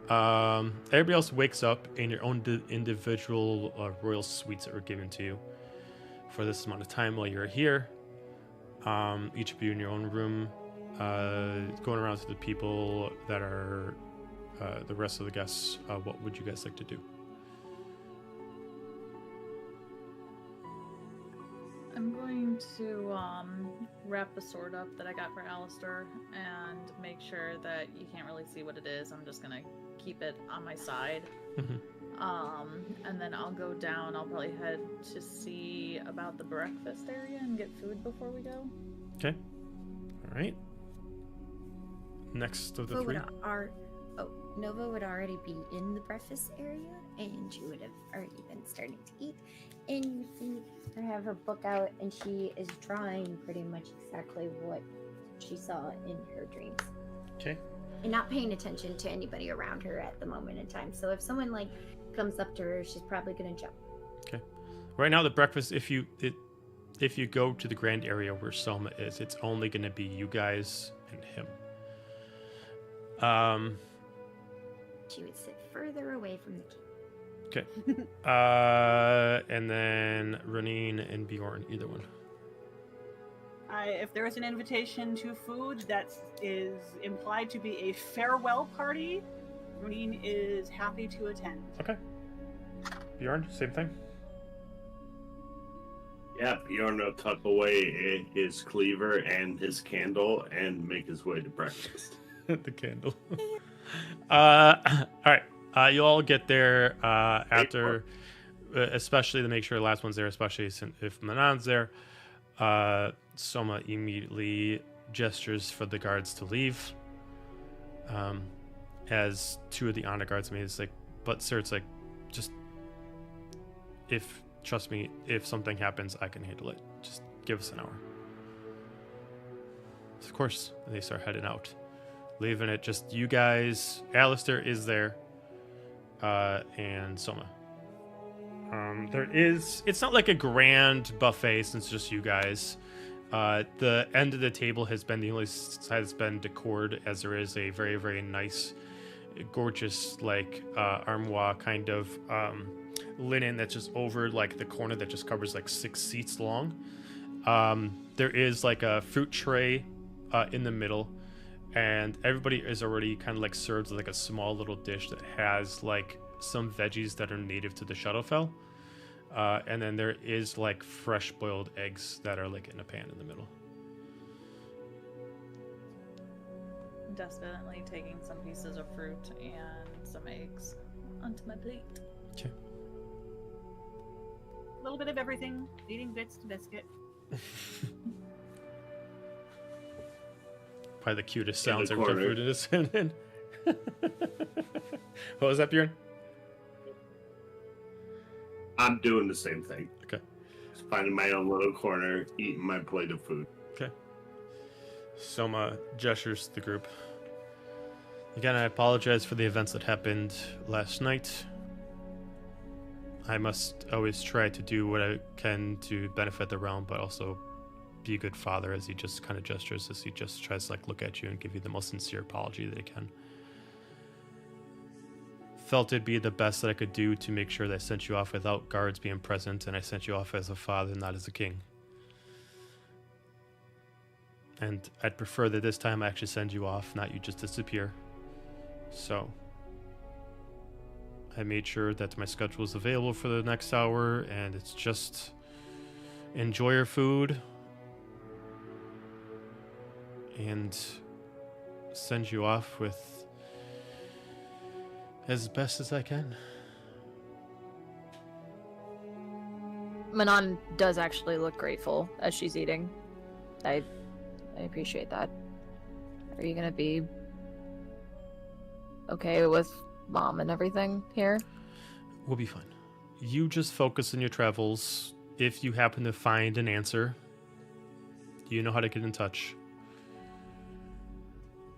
Everybody else wakes up in your own individual royal suites that were given to you for this amount of time while you're here. Each of you in your own room, going around to the people that are the rest of the guests. What would you guys like to do? I'm going to wrap the sword up that I got for Alistair and make sure that you can't really see what it is. I'm just gonna keep it on my side. And then I'll go down. I'll probably head to see about the breakfast area and get food before we go. Okay. All right. Next of the three. Nova would already be in the breakfast area, and she would have already been starting to eat. And you see her have her book out, and she is drawing pretty much exactly what she saw in her dreams. Okay. And not paying attention to anybody around her at the moment in time. So if someone comes up to her, she's probably gonna jump. Okay. Right now, the breakfast, if you go to the grand area where Selma is, it's only gonna be you guys and him. She would sit further away from the king. Okay. And then Roneen and Bjorn, either one. If there is an invitation to food that is implied to be a farewell party, Roneen is happy to attend. Okay. Bjorn, same thing. Yeah, Bjorn will tuck away his cleaver and his candle and make his way to breakfast. The candle. All right. You all get there after, especially to make sure the last one's there, especially if Manon's there. Soma immediately gestures for the guards to leave. As two of the honor guards made, it's like, but sir, it's like, just trust me, if something happens, I can handle it. Just give us an hour. Of course, and they start heading out, leaving it just you guys. Alistair is there, and Soma. It's not like a grand buffet since it's just you guys. The end of the table has been the only side that's been decored, as there is a very, very nice, gorgeous, like, armoire kind of linen that's just over, like, the corner that just covers, like, 6 seats long. There is, like, a fruit tray in the middle, and everybody is already kind of, like, served with, like, a small little dish that has, like, some veggies that are native to the Shadowfell. And then there is, like, fresh boiled eggs that are, like, in a pan in the middle. Definitely taking some pieces of fruit and some eggs onto my plate. Okay. A little bit of everything, eating bits to biscuit. Probably the cutest sounds every time food is in. What was that, Bjorn? I'm doing the same thing. Okay. Just finding my own little corner, eating my plate of food. Okay. Soma gestures to the group. Again, I apologize for the events that happened last night. I must always try to do what I can to benefit the realm, but also be a good father, as he just kind of gestures, as he just tries to, like, look at you and give you the most sincere apology that he can. Felt it'd be the best that I could do to make sure that I sent you off without guards being present, and I sent you off as a father, not as a king. And I'd prefer that this time I actually send you off, not you just disappear. So I made sure that my schedule is available for the next hour, and it's just enjoy your food and send you off with as best as I can. Manon does actually look grateful as she's eating. I appreciate that. Are you gonna be okay with Mom and everything here? We'll be fine. You just focus on your travels. If you happen to find an answer, you know how to get in touch.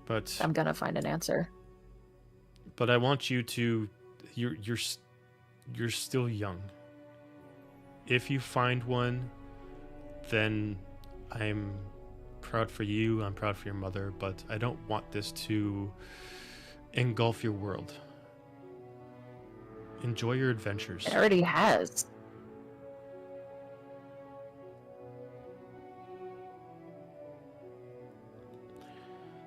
But I'm gonna find an answer. But I want you to. You're still young. If you find one, then I'm proud for you. I'm proud for your mother. But I don't want this to engulf your world. Enjoy your adventures. It already has.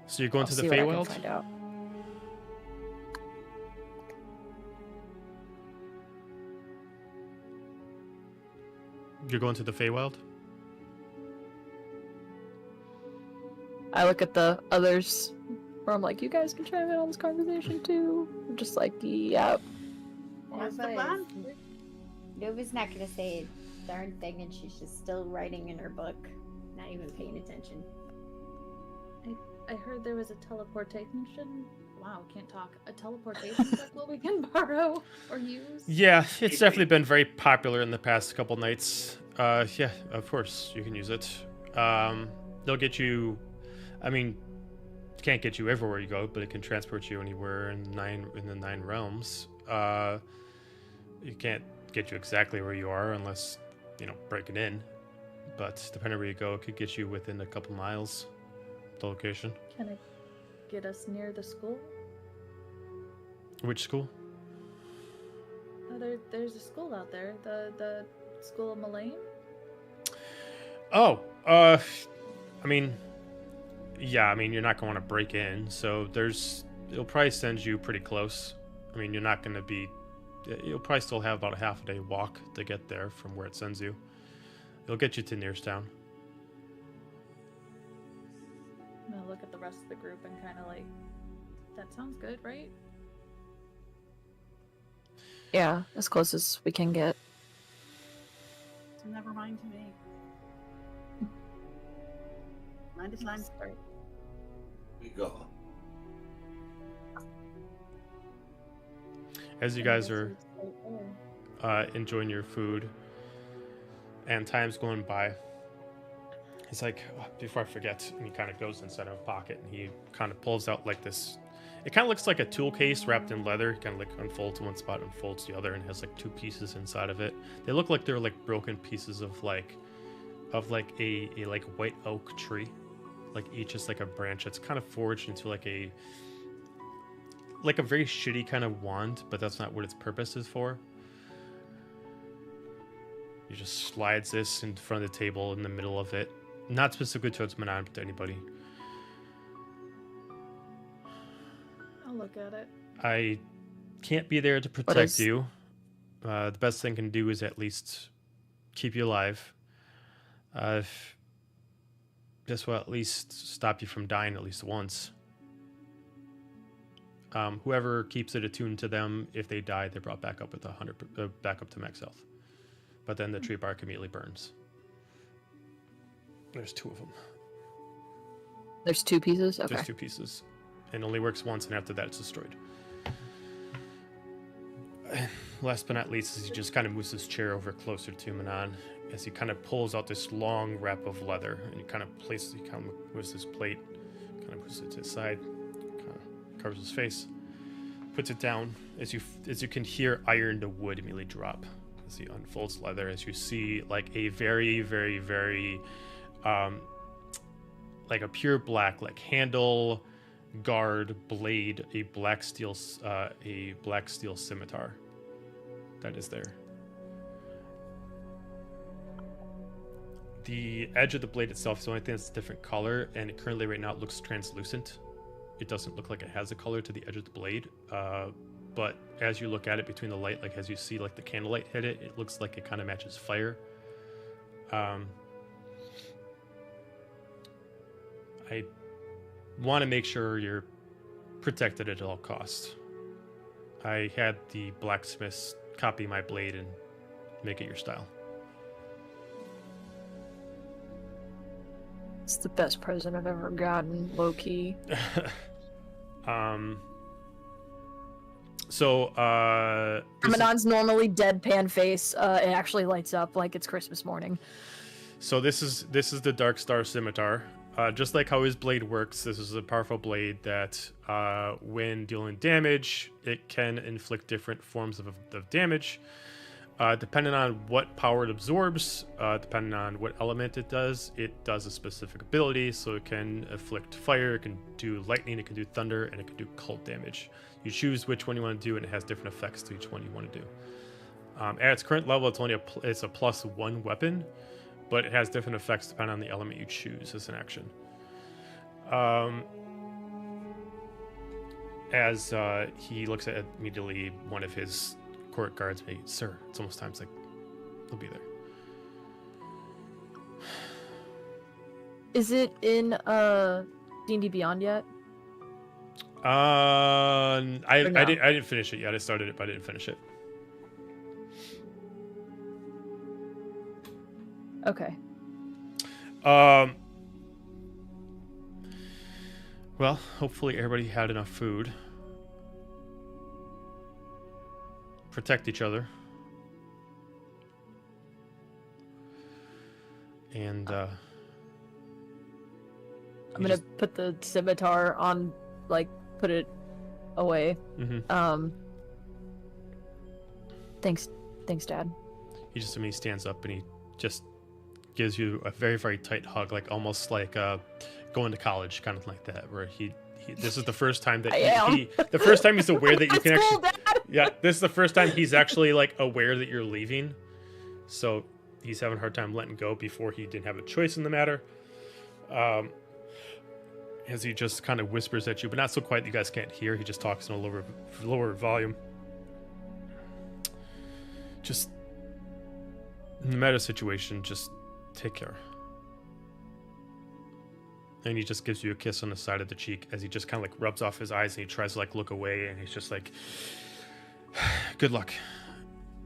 So you're going to the see what I can Feywild? find out. You're going to the Feywild? I look at the others where I'm like, you guys can chime in on this conversation too. I'm just like, yep. What's the plan? Nova's not gonna say a darn thing, and she's just still writing in her book, not even paying attention. I heard there was a teleportation. Wow, can't talk. A teleportation circle we can borrow or use. Yeah, it's definitely been very popular in the past couple nights. Yeah, of course you can use it. They'll get you. I mean, it can't get you everywhere you go, but it can transport you anywhere in the 9 realms. It can't get you exactly where you are unless break it in. But depending where you go, it could get you within a couple miles of the location. Can it get us near the school? Which school? there's a school out there. The school of Mullane. Oh, I mean, yeah, I mean, you're not going to break in, so it'll probably send you pretty close. I mean, you're not going to be, you'll probably still have about a half a day walk to get there from where it sends you. It'll get you to Nearstown. I'm gonna look at the rest of the group and kind of like, that sounds good, right? Yeah, as close as we can get. So never mind to me. Mind is mind. We go. As you guys are enjoying your food and time's going by, he's like, oh, before I forget, and he kind of goes inside of a pocket and he kind of pulls out like this. It kind of looks like a tool case wrapped in leather. He kind of like unfolds one spot, unfolds the other, and has like two pieces inside of it. They look like they're like broken pieces of a like white oak tree, like each is like a branch that's kind of forged into like a very shitty kind of wand, but that's not what its purpose is for. He just slides this in front of the table in the middle of it. Not specifically towards Manon, but to anybody. I'll look at it. I can't be there to protect you. The best thing I can do is at least keep you alive. This will at least stop you from dying at least once. Whoever keeps it attuned to them, if they die, they're brought back up with back up to max health. But then the tree bark immediately burns. There's two of them. There's two pieces? Okay. There's two pieces. And only works once, and after that, it's destroyed. Last but not least, is he just kind of moves his chair over closer to Manon as he kind of pulls out this long wrap of leather, and he kind of moves his plate, kind of moves it to his side, kind of covers his face, puts it down. As you can hear iron to wood immediately drop as he unfolds leather, as you see like a very, very, very like a pure black, like handle, guard, blade, a black steel scimitar that is there. The edge of the blade itself is the only thing that's a different color, and it currently right now it looks translucent. It doesn't look like it has a color to the edge of the blade, but as you look at it between the light, like as you see like the candlelight hit it, it looks like it kind of matches fire. I want to make sure you're protected at all costs. I had the blacksmiths copy my blade and make it your style. It's the best present I've ever gotten, low-key. Manon's normally deadpan face, it actually lights up like it's Christmas morning. So this is the Dark Star Scimitar. Just like how his blade works, this is a powerful blade that when dealing damage, it can inflict different forms of damage. Depending on what power it absorbs, depending on what element it does a specific ability. So it can inflict fire, it can do lightning, it can do thunder, and it can do cold damage. You choose which one you want to do, and it has different effects to each one you want to do. At its current level, it's a +1 weapon, but it has different effects depending on the element you choose as an action. As he looks at immediately one of his court guards, sir, it's almost time. It's like, he'll be there. Is it in D&D Beyond yet? I didn't finish it yet. I started it, but I didn't finish it. Okay. Well, hopefully everybody had enough food. Protect each other. And I'm gonna put the scimitar on, like, put it away. Mm-hmm. Thanks, Dad. He stands up and he just gives you a very, very tight hug, like almost like going to college, kind of like that, where he this is the first time that the first time he's aware that you can actually. Yeah, this is the first time he's actually like aware that you're leaving. So he's having a hard time letting go. Before he didn't have a choice in the matter. As he just kind of whispers at you, but not so quiet that you guys can't hear. He just talks in a lower volume. Just in the meta situation, just take care. And he just gives you a kiss on the side of the cheek as he just kind of like rubs off his eyes and he tries to like look away and he's just like, good luck.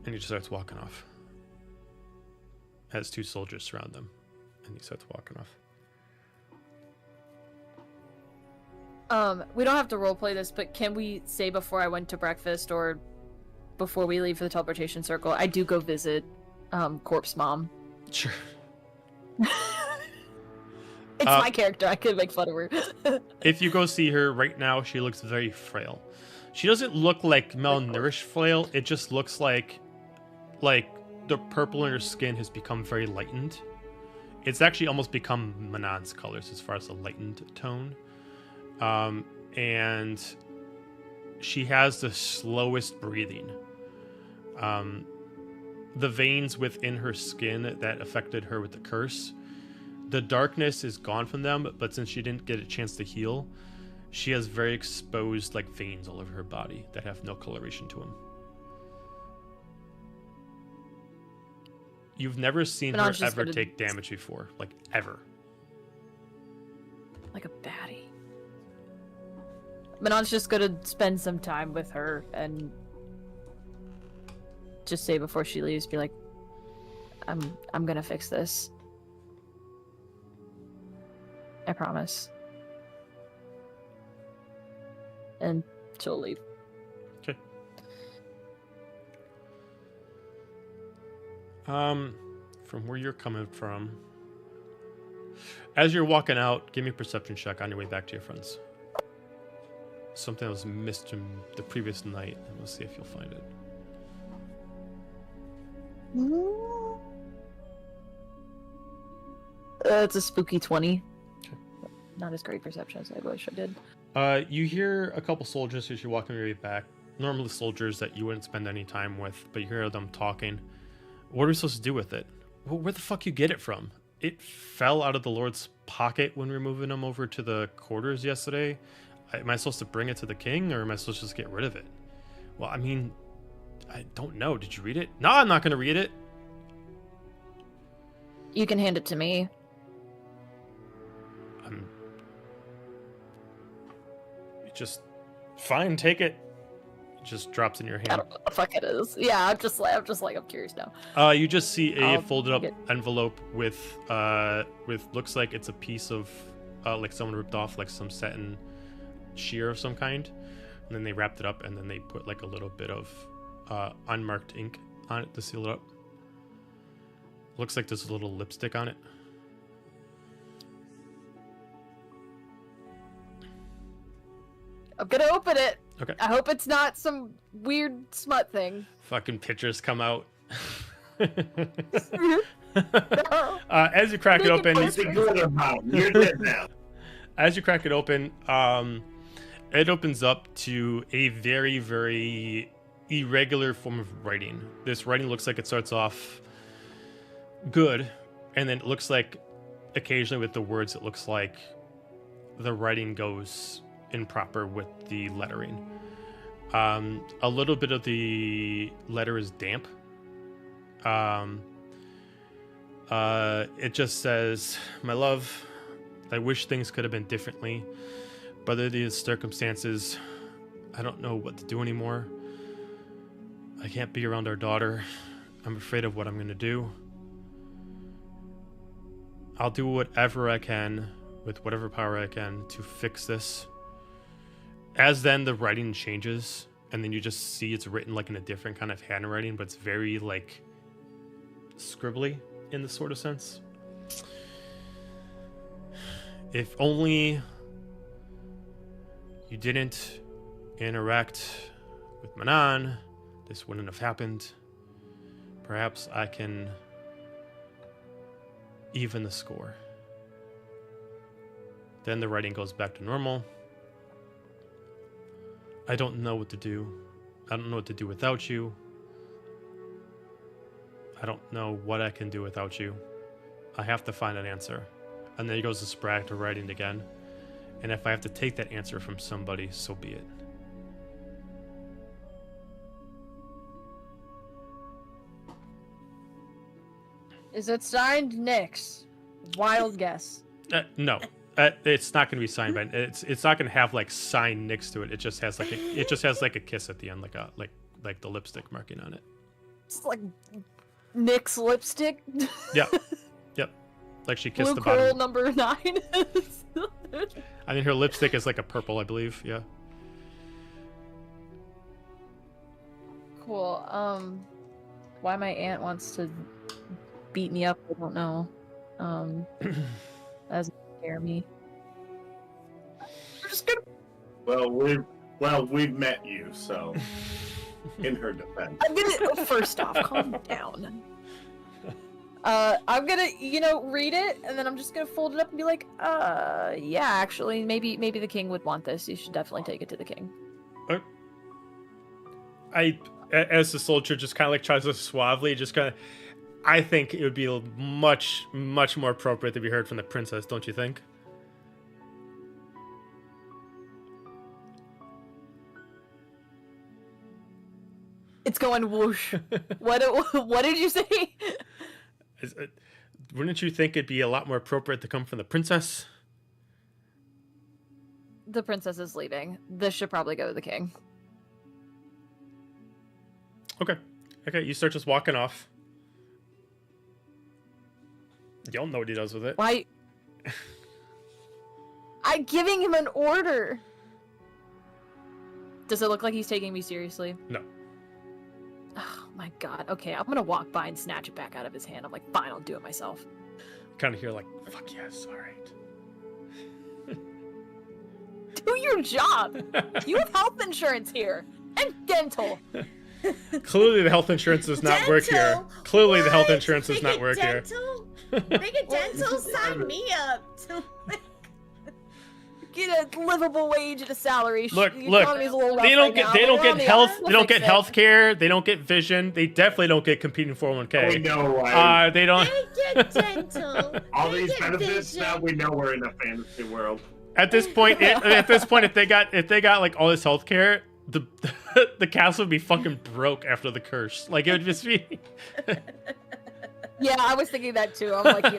And he just starts walking off. As two soldiers surround them. And he starts walking off. We don't have to roleplay this, but can we say before I went to breakfast or before we leave for the teleportation circle, I do go visit Corpse Mom. Sure. It's my character. I could make fun of her. If you go see her right now, she looks very frail. She doesn't look like malnourished frail. It just looks like the purple in her skin has become very lightened. It's actually almost become Manon's colors as far as the lightened tone. And she has the slowest breathing. The veins within her skin that affected her with the curse, the darkness is gone from them, but since she didn't get a chance to heal, she has very exposed like veins all over her body that have no coloration to them. You've never seen her ever take damage before, like ever. Like a baddie. Manon's just gonna spend some time with her and just say before she leaves, be like, I'm gonna fix this. I promise. And she'll leave. Okay. From where you're coming from, as you're walking out, give me a perception check on your way back to your friends. Something that was missed from the previous night, and we'll see if you'll find it. It's a spooky 20. Okay. Not as great perception as I wish I did. You hear a couple soldiers as you're walking your way back. Normally soldiers that you wouldn't spend any time with, but you hear them talking. What are we supposed to do with it? Well, where the fuck you get it from? It fell out of the Lord's pocket when we were moving him over to the quarters yesterday. Am I supposed to bring it to the king, or am I supposed to just get rid of it? Well, I mean, I don't know. Did you read it? No, I'm not going to read it. You can hand it to me. Just fine, take it. It just drops in your hand. I don't know what the fuck it is. Yeah, I'm curious now. You just see a I'll folded up get- envelope with looks like it's a piece of like someone ripped off like some satin sheer of some kind, and then they wrapped it up and then they put like a little bit of unmarked ink on it to seal it up. Looks like there's a little lipstick on it. I'm gonna open it. Okay. I hope it's not some weird smut thing. Fucking pictures come out. As you crack it open, What's it good about? You're dead now. as you crack it open, it opens up to a very, very irregular form of writing. This writing looks like it starts off good, and then it looks like occasionally with the words, it looks like the writing goes improper with the lettering. A little bit of the letter is damp. It just says, "My love, I wish things could have been differently, but under these circumstances, I don't know what to do anymore. I can't be around our daughter. I'm afraid of what I'm going to do. I'll do whatever I can, with whatever power I can, to fix this." As then the writing changes, and then you just see it's written like in a different kind of handwriting, but it's very like scribbly in the sort of sense. If only you didn't interact with Manon, this wouldn't have happened. Perhaps I can even the score. Then the writing goes back to normal. I don't know what to do. I don't know what to do without you. I don't know what I can do without you. I have to find an answer. And then he goes to Sprague to writing again. And if I have to take that answer from somebody, so be it. Is it signed Nyx? Wild guess. No. It's not going to be signed by. It's not going to have like sign next to it. It just has like a kiss at the end, like the lipstick marking on it. It's like Nyx lipstick. Yeah. Yep. Like she kissed Blue the coral bottom. number 9. I mean, her lipstick is like a purple, I believe. Yeah. Cool. Why my aunt wants to beat me up, I don't know. That doesn't scare me. I'm just gonna. We've met you, so in her defense. I'm gonna. First off, calm down. I'm gonna, read it, and then I'm just gonna fold it up and be like, yeah, actually, maybe the king would want this. You should definitely take it to the king. As the soldier just kind of like tries to suavely, just kind of, I think it would be much, much more appropriate to be heard from the princess, don't you think? It's going whoosh. What did you say? Wouldn't you think it'd be a lot more appropriate to come from the princess? The princess is leaving. This should probably go to the king. Okay, you start just walking off. You don't know what he does with it. Why? I'm giving him an order. Does it look like he's taking me seriously? No. Oh my god. Okay, I'm gonna walk by and snatch it back out of his hand. I'm like, fine, I'll do it myself. Kind of hear like, fuck yes, all right. Do your job. You have health insurance here and dental. Clearly the health insurance does not work here. Clearly the health insurance does not work here. Make a dental, sign me up. Get a livable wage and a salary. Look, the economy's a little rough they don't right now, they don't but get on the health, other, they don't get we'll health care, they don't get vision, they definitely don't get competing 401k. We know why. They don't. They get dental. All they these get benefits, vision. now we know we're in a fantasy world. At this point, if they got like all this health care, the castle would be fucking broke after the curse. Like it would just be. Yeah, I was thinking that too. I'm like,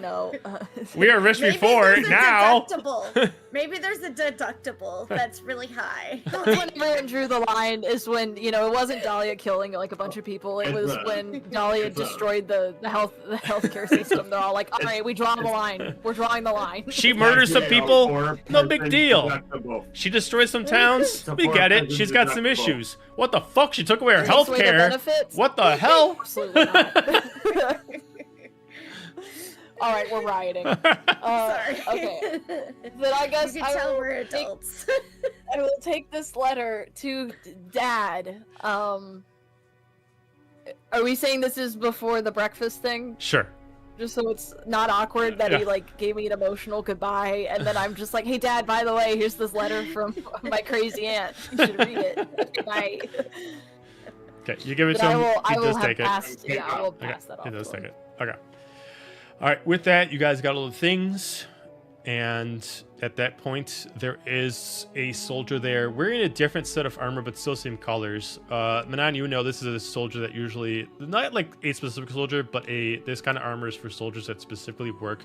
We are rich Maybe before there's a now. deductible. Maybe there's a deductible that's really high. when everyone drew the line is when, it wasn't Dahlia killing like a bunch of people. It was when Dahlia destroyed the healthcare system. They're all like, all right, we draw the line. We're drawing the line. She murders some people. No big 4% deal. deductible. She destroys some towns. We get it. She's got some deductible. issues. What the fuck? She took away her Takes health away the care. benefits? What the hell? Absolutely not. All right, we're rioting. Sorry. Okay. Then I guess You can tell we're adults. I will take this letter to Dad. Are we saying this is before the breakfast thing? Sure. Just so it's not awkward that he gave me an emotional goodbye, and then I'm just like, "Hey, Dad, by the way, here's this letter from my crazy aunt. You should read it." Good night. Okay, you give it But to him. I He will does have take it. passed. Yeah, I will pass that off. He does to take him. it. Okay. All right. With that, you guys got all the things, and at that point, there is a soldier there wearing a different set of armor, but still same colors. Manon, this is a soldier that usually not like a specific soldier, but this kind of armor is for soldiers that specifically work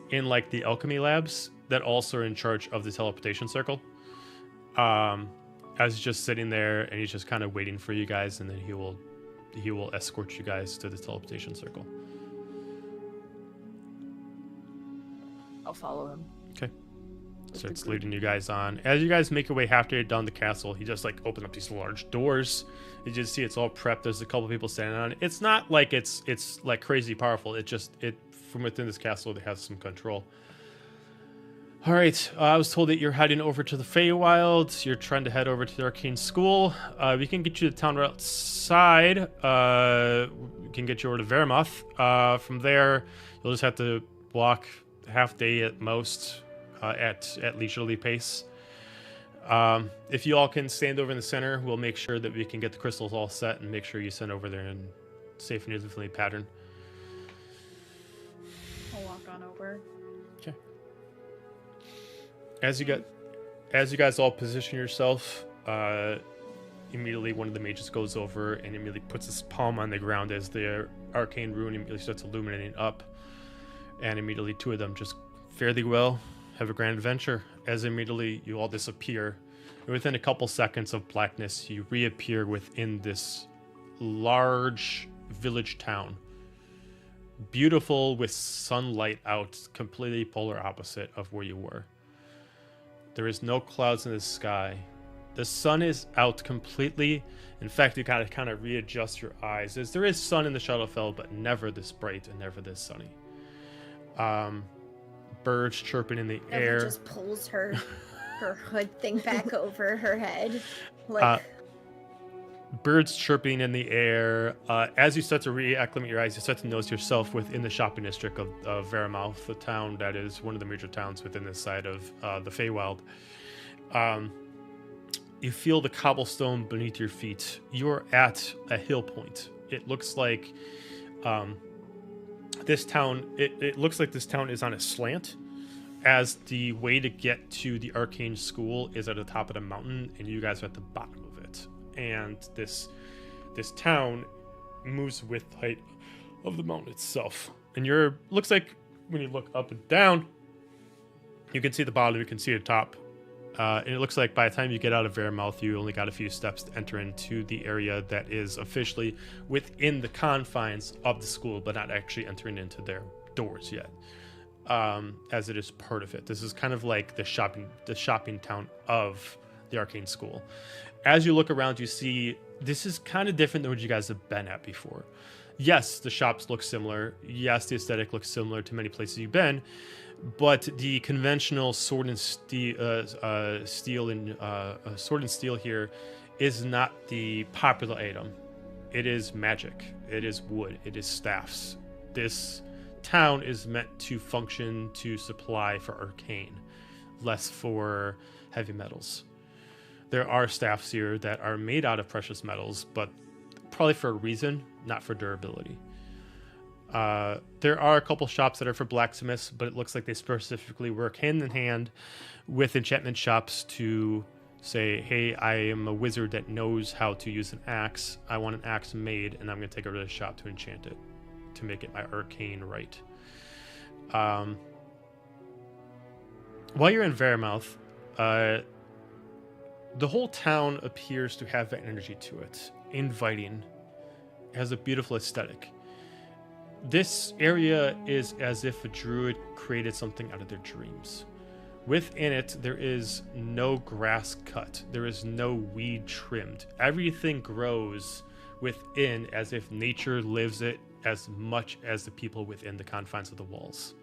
in like the alchemy labs that also are in charge of the teleportation circle. As he's just sitting there, and he's just kind of waiting for you guys, and then he will escort you guys to the teleportation circle. I'll follow him. Okay. Starts leading you guys on. As you guys make your way halfway down the castle, he just like opens up these large doors. You just see it's all prepped. There's a couple people standing on it. It's not like it's like crazy powerful. It from within this castle it has some control. All right. I was told that you're heading over to the Feywild. You're trying to head over to the Arcane School. We can get you to town right outside. We can get you over to Vermoth. From there, you'll just have to walk half day at most at leisurely pace. If you all can stand over in the center, we'll make sure that we can get the crystals all set and make sure you send over there in safe and infinitely pattern. I'll walk on over. Okay. As you guys all position yourself, immediately one of the mages goes over and immediately puts his palm on the ground as the arcane rune immediately starts illuminating up, and immediately two of them just fare thee well, have a grand adventure. As immediately you all disappear, and within a couple seconds of blackness, you reappear within this large village town. Beautiful with sunlight out, completely polar opposite of where you were. There is no clouds in the sky. The sun is out completely. In fact, you gotta kind of readjust your eyes, as there is sun in the Shadowfell, but never this bright and never this sunny. Birds chirping in the air. Just pulls her hood thing back over her head. Like birds chirping in the air. As you start to reacclimate your eyes, you start to notice yourself within the shopping district of Vermouth, the town that is one of the major towns within this side of the Feywild. You feel the cobblestone beneath your feet. You're at a hill point. It looks like this town. It looks like this town is on a slant, as the way to get to the Arcane School is at the top of the mountain, and you guys are at the bottom of it. And this town moves with the height of the mountain itself. And looks like when you look up and down, you can see the bottom, you can see the top. And it looks like by the time you get out of Vermouth, you only got a few steps to enter into the area that is officially within the confines of the school, but not actually entering into their doors yet, as it is part of it. This is kind of like the shopping town of the Arcane School. As you look around, you see this is kind of different than what you guys have been at before. Yes, the shops look similar. Yes, the aesthetic looks similar to many places you've been. But the conventional sword and steel here is not the popular item. It is magic. It is wood. It is staffs. This town is meant to function to supply for arcane, less for heavy metals. There are staffs here that are made out of precious metals, but probably for a reason, not for durability. There are a couple shops that are for blacksmiths, but it looks like they specifically work hand in hand with enchantment shops to say, hey, I am a wizard that knows how to use an axe. I want an axe made, and I'm going to take it to the shop to enchant it, to make it my arcane right. While you're in Vermouth, the whole town appears to have that energy to it, inviting. It has a beautiful aesthetic. This area is as if a druid created something out of their dreams. Within it, there is no grass cut. There is no weed trimmed. Everything grows within as if nature lives it as much as the people within the confines of the walls.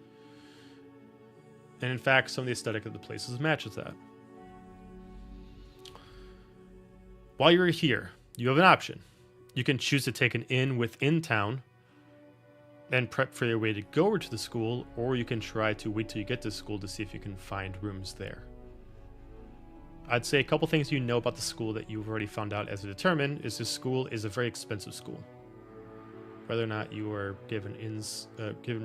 And in fact, some of the aesthetic of the places matches that. While you're here, you have an option. You can choose to take an inn within town and prep for your way to go over to the school, or you can try to wait till you get to school to see if you can find rooms there. I'd say a couple things you know about the school that you've already found out as a determine is this school is a very expensive school. Whether or not you are given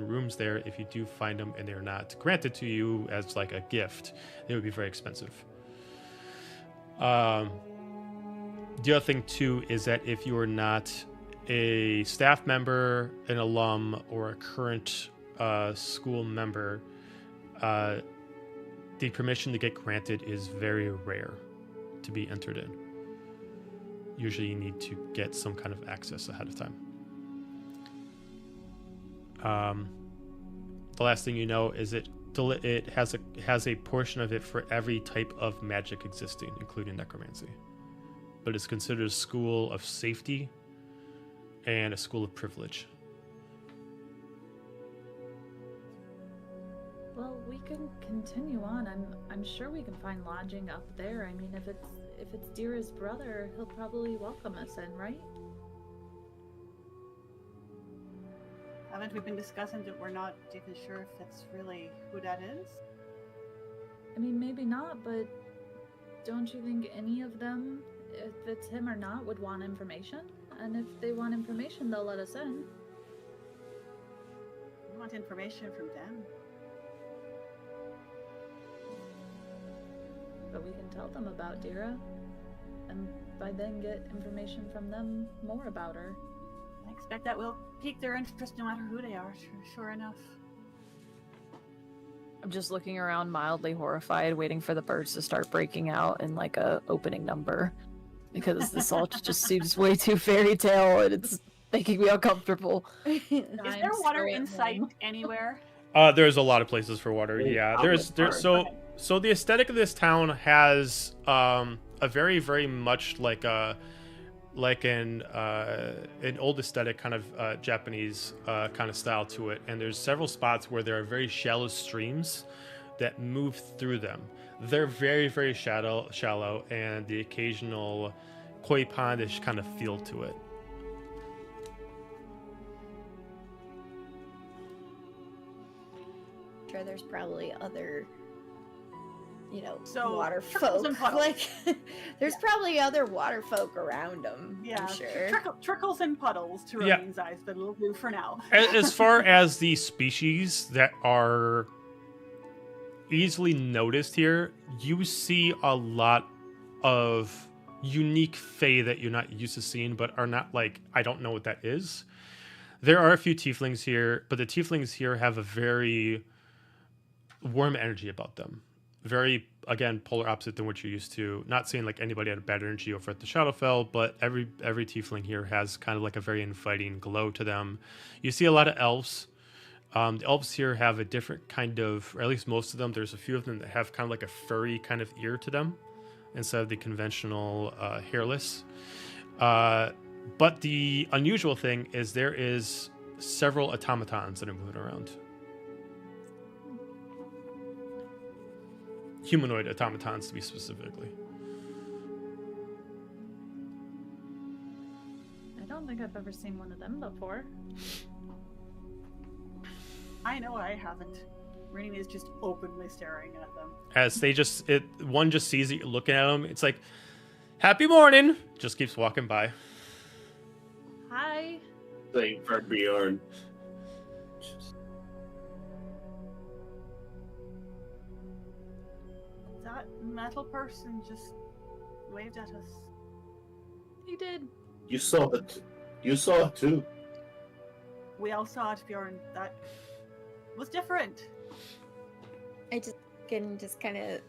rooms there, if you do find them and they're not granted to you as like a gift, they would be very expensive. The other thing too is that if you are not a staff member, an alum, or a current school member, the permission to get granted is very rare to be entered in. Usually you need to get some kind of access ahead of time. The last thing you know is it has a portion of it for every type of magic existing, including necromancy. But it's considered a school of safety and a school of privilege. Well, we can continue on. I'm sure we can find lodging up there. I mean, if it's Dira's brother, he'll probably welcome us in, right? Haven't we been discussing that we're not even sure if that's really who that is? I mean, maybe not, but don't you think any of them, if it's him or not, would want information? And if they want information, they'll let us in. We want information from them. But we can tell them about Dira, and by then get information from them more about her. I expect that will pique their interest no matter who they are, sure enough. I'm just looking around mildly horrified, waiting for the birds to start breaking out in like a opening number. Because this all just seems way too fairy tale and it's making me uncomfortable. Is there water in sight anywhere? There's a lot of places for water. Yeah, there's so the aesthetic of this town has a very, very much like an old aesthetic kind of Japanese kind of style to it, and there's several spots where there are very shallow streams that move through them. They're very, very shallow, and the occasional koi pondish kind of feel to it. Sure, there's probably other, So, water trickles folk. and puddles. Like, there's probably other water folk around them. Yeah, I'm sure. Trickles and puddles to Yeah. Roneen's eyes, but it'll do for now. As far as the species that are easily noticed here, you see a lot of unique fae that you're not used to seeing, but are not like, I don't know what that is. There are a few tieflings here, but the tieflings here have a very warm energy about them. Very, again, polar opposite than what you're used to. Not saying like anybody had a bad energy over at the Shadowfell, but every tiefling here has kind of like a very inviting glow to them. You see a lot of elves. The elves here have a different kind of, or at least most of them, there's a few of them that have kind of like a furry kind of ear to them instead of the conventional hairless. But the unusual thing is there is several automatons that are moving around. Humanoid automatons, to be specifically. I don't think I've ever seen one of them before. I know I haven't. Roneen is just openly staring at them. As they one just sees that you're looking at them, it's like, happy morning! Just keeps walking by. Hi. Thing for Bjorn. That metal person just waved at us. He did. You saw it. You saw it too. We all saw it, Bjorn. That was different. I just kind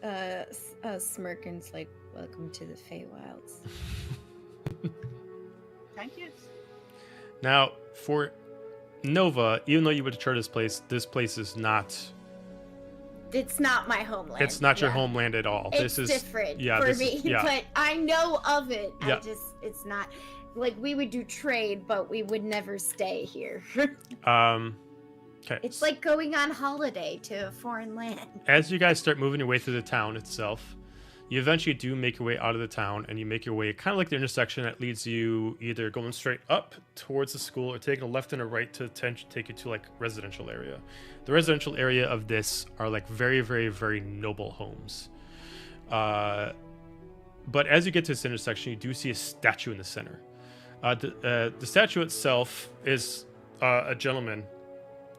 of smirk and it's like, welcome to the Feywilds. Thank you. Now, for Nova, even though you would chart this place is not... It's not my homeland. It's not your homeland at all. It's this is different yeah, for this me, is, yeah. but I know of it. Yeah. It's not, like, we would do trade, but we would never stay here. Okay. It's like going on holiday to a foreign land. As you guys start moving your way through the town itself, you eventually do make your way out of the town, and you make your way kind of like the intersection that leads you either going straight up towards the school or taking a left and a right to take you to like residential area. The residential area of this are like very, very, very noble homes. But as you get to this intersection, you do see a statue in the center. The statue itself is a gentleman,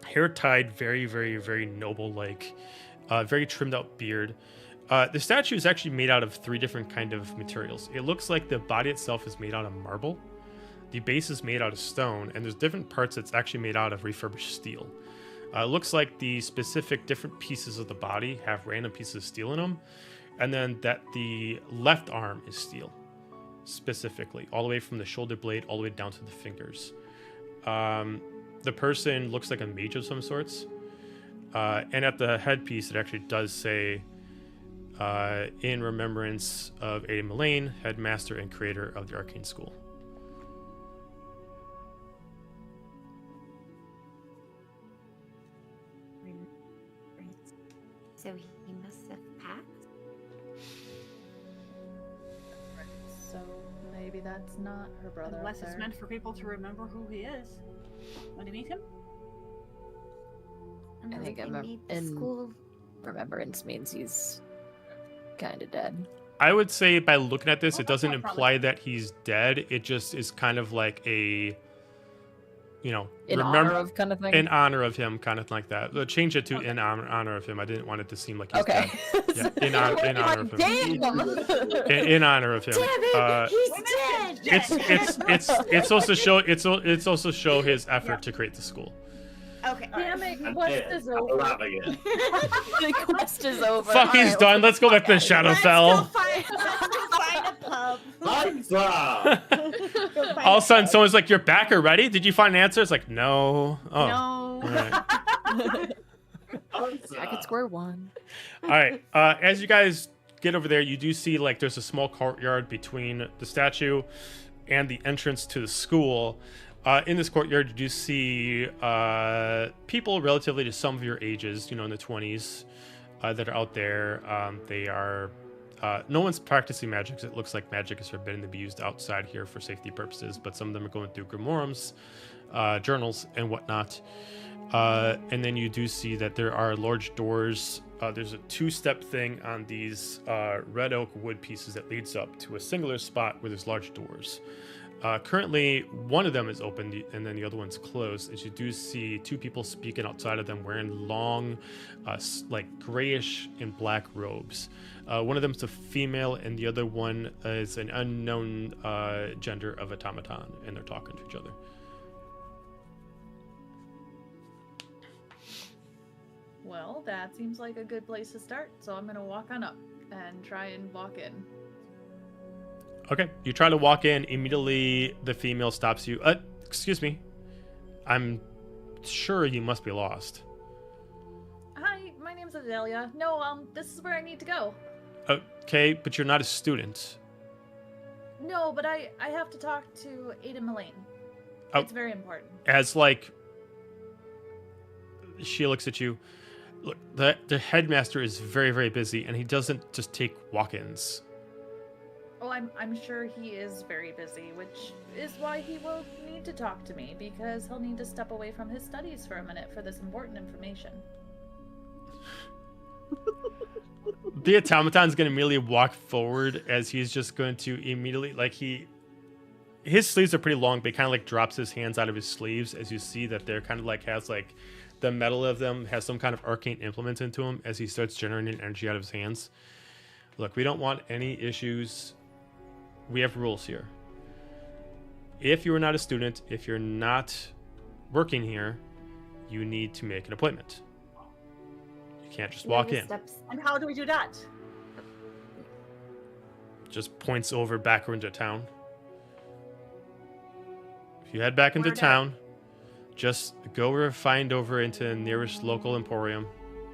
hair tied, very, very, very noble, like very trimmed out beard. The statue is actually made out of 3 different kind of materials. It looks like the body itself is made out of marble. The base is made out of stone, and there's different parts that's actually made out of refurbished steel. It looks like the specific different pieces of the body have random pieces of steel in them, and then that the left arm is steel, specifically, all the way from the shoulder blade all the way down to the fingers. The person looks like a mage of some sorts, and at the headpiece it actually does say, in remembrance of Ada Mullane, headmaster and creator of the Arcane School. So he must have passed? So maybe that's not her brother. Unless up it's there. meant for people to remember who he is. Want to meet him? And I think they I'm need the in school. remembrance means he's kind of dead. I would say by looking at this, it that's doesn't not imply that he's dead. It just is kind of like a, you know, In honor of kind of thing. in honor of him, kind of like that. Change it to in honor of him. I didn't want it to seem like he's dead. Yeah, in honor of him. Damn. In honor of him. Damn it, he's dead. It's also show his effort to create the school. Okay. Damn it, quest is over. The quest is over. Fuck, he's done. Let's go back to Shadowfell. Let's go find a pub. All of a sudden, someone's like, "Your backer ready? Did you find an answer?" It's like, "No." Oh. No. All right. Back at square one. All right. As you guys get over there, you do see like there's a small courtyard between the statue and the entrance to the school. In this courtyard, you do see people relatively to some of your ages, you know, in the 20s, that are out there. They are no one's practicing magic, 'cause it looks like magic is forbidden to be used outside here for safety purposes. But some of them are going through grimoires, journals, and whatnot. And then you do see that there are large doors. There's a 2-step thing on these red oak wood pieces that leads up to a singular spot where there's large doors. Currently, one of them is open and then the other one's closed. As you do see 2 people speaking outside of them wearing long, like grayish and black robes. One of them is a female and the other one is an unknown gender of automaton, and they're talking to each other. Well, that seems like a good place to start, so I'm gonna walk on up and try and walk in. Okay, you try to walk in. Immediately, the female stops you. Excuse me. I'm sure you must be lost. Hi, my name's Azalia. No, this is where I need to go. Okay, but you're not a student. No, but I have to talk to Ada Mullane. Oh. It's very important. As like, she looks at you. Look, the headmaster is very, very busy, and he doesn't just take walk-ins. Oh, I'm sure he is very busy, which is why he will need to talk to me, because he'll need to step away from his studies for a minute for this important information. The automaton's going to immediately walk forward as he's just going to immediately, like his sleeves are pretty long, but he kind of like drops his hands out of his sleeves as you see that they're kind of like has like the metal of them has some kind of arcane implement into him as he starts generating energy out of his hands. Look, we don't want any issues. We have rules here. If you are not a student, if you're not working here, you need to make an appointment. You can't just walk in. And how do we do that? Just points over back into town. If you head back into town, just go find over into the nearest local emporium.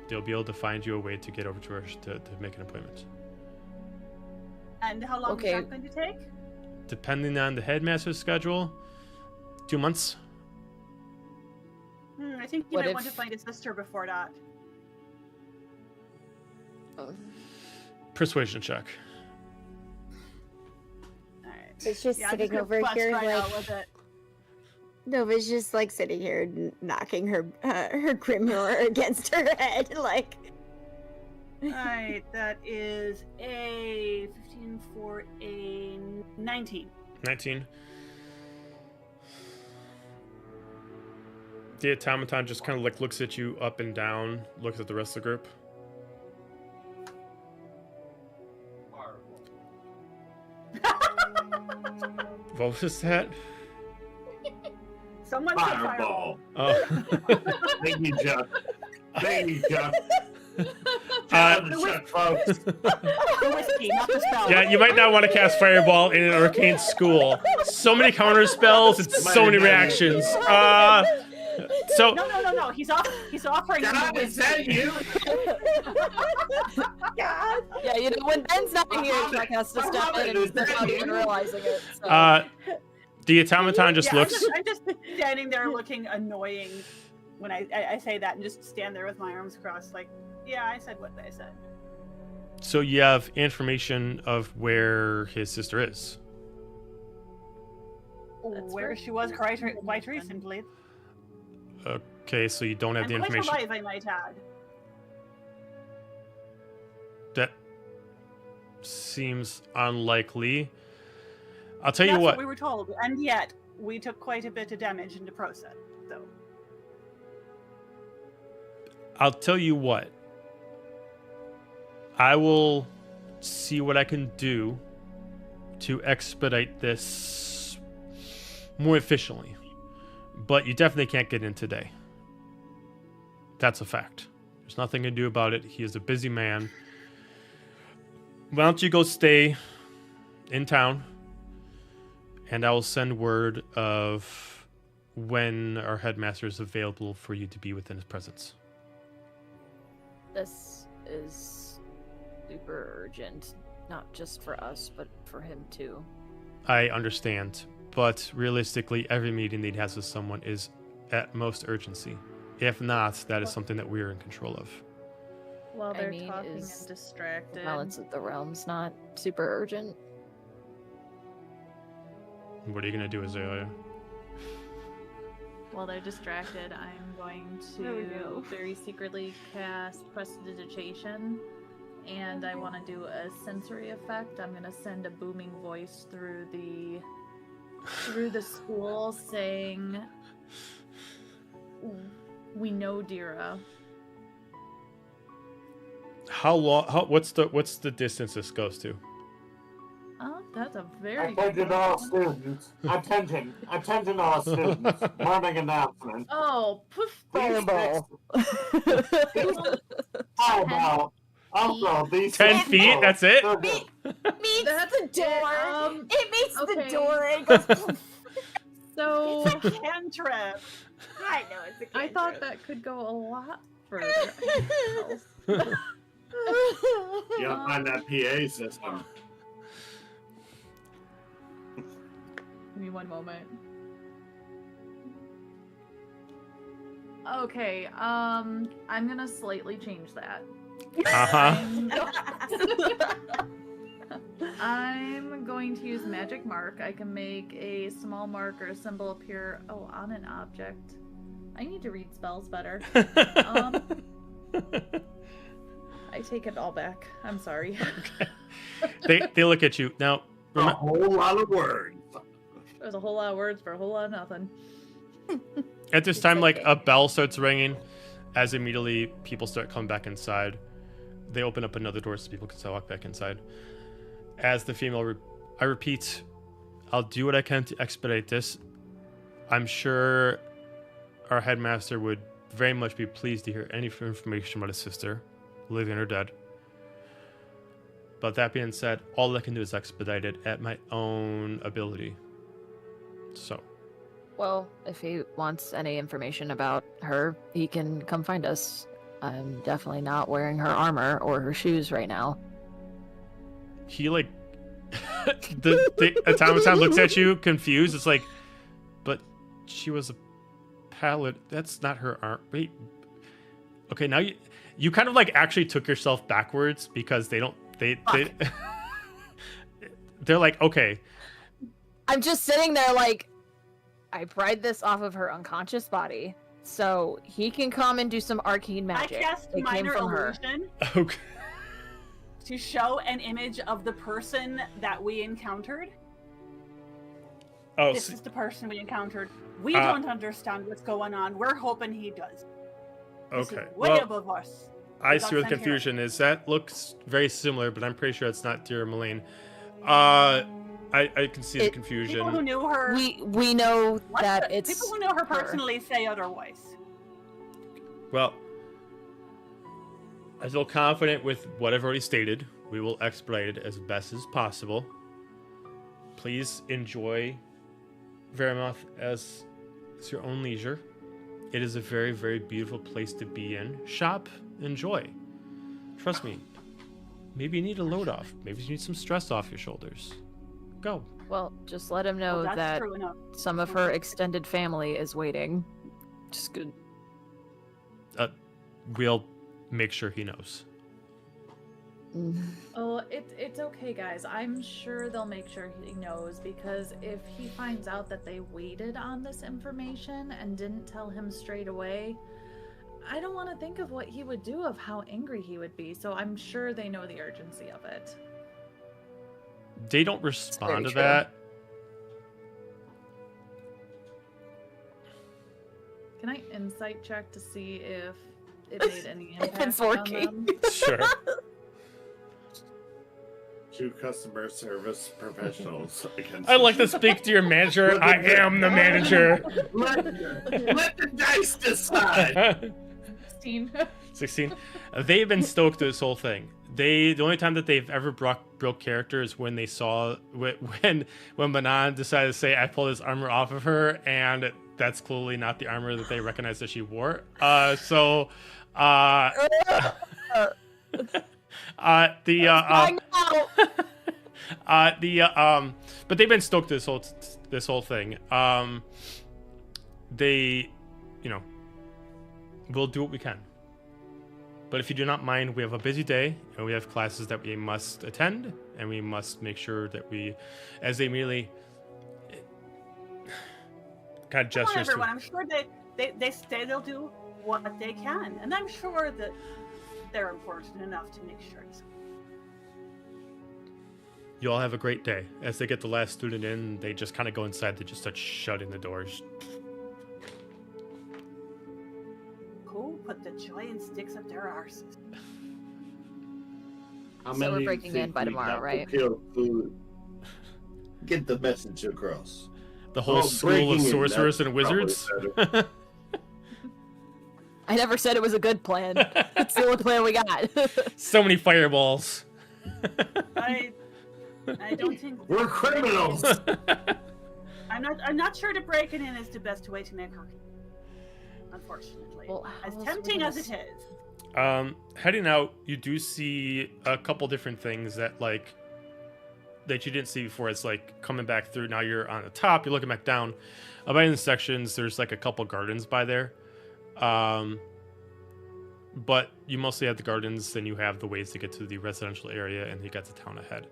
They'll be able to find you a way to get over to her to make an appointment. And how long is that going to take? Depending on the headmaster's schedule, 2 months. I think you might want to find his sister before that. Persuasion check. All right. It's just sitting over here like... Nova's just like sitting here knocking her grimoire against her head, like... Alright, that is a 15 for a 19. 19. The automaton just kind of like looks at you up and down, looks at the rest of the group. What was that? Someone said fireball. Oh. Thank you, Jeff. Thank you, Jeff. The whiskey, not the spell. Yeah, you might not want to cast Fireball in an arcane school. So many counter spells and so many reactions. So No. He's offering him the is that whiskey. you? God. Yeah, you know, when Ben's not here, Chuck has to step in and he's not even realizing it. So. The automaton just looks... I'm just standing there looking annoying when I say that and just stand there with my arms crossed like, yeah, I said what I said. So you have information of where his sister is. Where she was quite recently. Okay, so you don't have the information. Quite alive, I might add. seems unlikely. I'll tell you That's what. we were told, and yet we took quite a bit of damage in the process. So I'll tell you what. I will see what I can do to expedite this more efficiently. But you definitely can't get in today. That's a fact. There's nothing to do about it. He is a busy man. Why don't you go stay in town? And I will send word of when our headmaster is available for you to be within his presence. This is super urgent, not just for us, but for him too. I understand, but realistically, every meeting that he has with someone is at most urgency. If not, that is something that we're in control of. While they're talking is and distracted. The balance of the realms not super urgent. What are you going to do, Azalia? While they're distracted, I'm going There we to go. very secretly cast Prestidigitation, and I want to do a sensory effect. I'm going to send a booming voice through the school saying, "We know Dira." How long? What's the distance this goes to? Oh, that's a very good Attention all question. students. Attention all students. Morning announcement. Oh, poof! Fireball. How about also these 10 feet? That's it? Meets That's the door. It meets okay. the door. It goes. poof. So it's a cantrip. I know it's a cantrip. I thought that could go a lot further. You gotta find that PA system. Give me one moment. Okay, I'm gonna slightly change that. I'm going to use magic mark. I can make a small mark or a symbol appear on an object. I need to read spells better. I take it all back. I'm sorry. They look at you now. A whole lot of words. There's a whole lot of words for a whole lot of nothing. At this time, like a bell starts ringing, as immediately people start coming back inside. They open up another door so people can still walk back inside. As the female, I repeat, I'll do what I can to expedite this. I'm sure our headmaster would very much be pleased to hear any information about his sister, living or dead. But that being said, all I can do is expedite it at my own ability. So. Well, if he wants any information about her, he can come find us. I'm definitely not wearing her armor or her shoes right now. He the automaton looks at you confused. It's like, but she was a paladin. That's not her arm. Wait. Okay, now you kind of like actually took yourself backwards because they're like, okay. I'm just sitting there like, I pried this off of her unconscious body, so he can come and do some arcane magic. I cast it came minor from her. illusion Okay. to show an image of the person that we encountered. Oh, This is the person we encountered. We don't understand what's going on. We're hoping he does. This okay. is way above us. I We see got what the sent here. confusion is. That looks very similar, but I'm pretty sure it's not dear Malene. I can see the confusion. People who knew her. We know that it's people who know her personally say otherwise. Well, I feel confident with what I've already stated. We will expedite it as best as possible. Please enjoy Vermouth as your own leisure. It is a very, very beautiful place to be in. Shop, enjoy. Trust me. Maybe you need a load off. Maybe you need some stress off your shoulders. Go. Well, just let him know Well, that's that true enough. some of her extended family is waiting. Just good. We'll make sure he knows. Oh, it's okay, guys. I'm sure they'll make sure he knows, because if he finds out that they waited on this information and didn't tell him straight away, I don't want to think of what he would do, of how angry he would be. So I'm sure they know the urgency of it. They don't respond to true. that. Can I insight check to see if it made any impact It's on working. them? Sure. Two customer service professionals against. I'd like to speak to your manager. I am the manager. Let the dice decide. 16. 16. They've been stoked through this whole thing. The only time that they've ever broke character is when they saw when Manon decided to say, I pulled this armor off of her, and that's clearly not the armor that they recognized that she wore. But they've been stoked this whole thing. They, we'll do what we can. But if you do not mind, we have a busy day, and we have classes that we must attend, and we must make sure that we, as they merely kind of Come on, gestures everyone. to, I'm sure they say they'll do what they can, and I'm sure that they're important enough to make sure it's. you all have a great day. As they get the last student in, they just kind of go inside. They just start shutting the doors. Who put the giant sticks up their arses? How So many we're do you breaking think in by we tomorrow, have to right? kill to get the message across? The whole Oh, school of breaking in, sorcerers that's and wizards. probably I never said it was a good plan. It's the only plan we got. So many fireballs. I don't think We're criminals. I'm not sure that breaking in is the best way to make her. Unfortunately, Well, how as else tempting would as us- it is. Heading out, you do see a couple different things that you didn't see before. It's like coming back through. Now you're on the top. You're looking back down. By in the sections, there's like a couple gardens by there. But you mostly have the gardens, then you have the ways to get to the residential area, and you got the town ahead.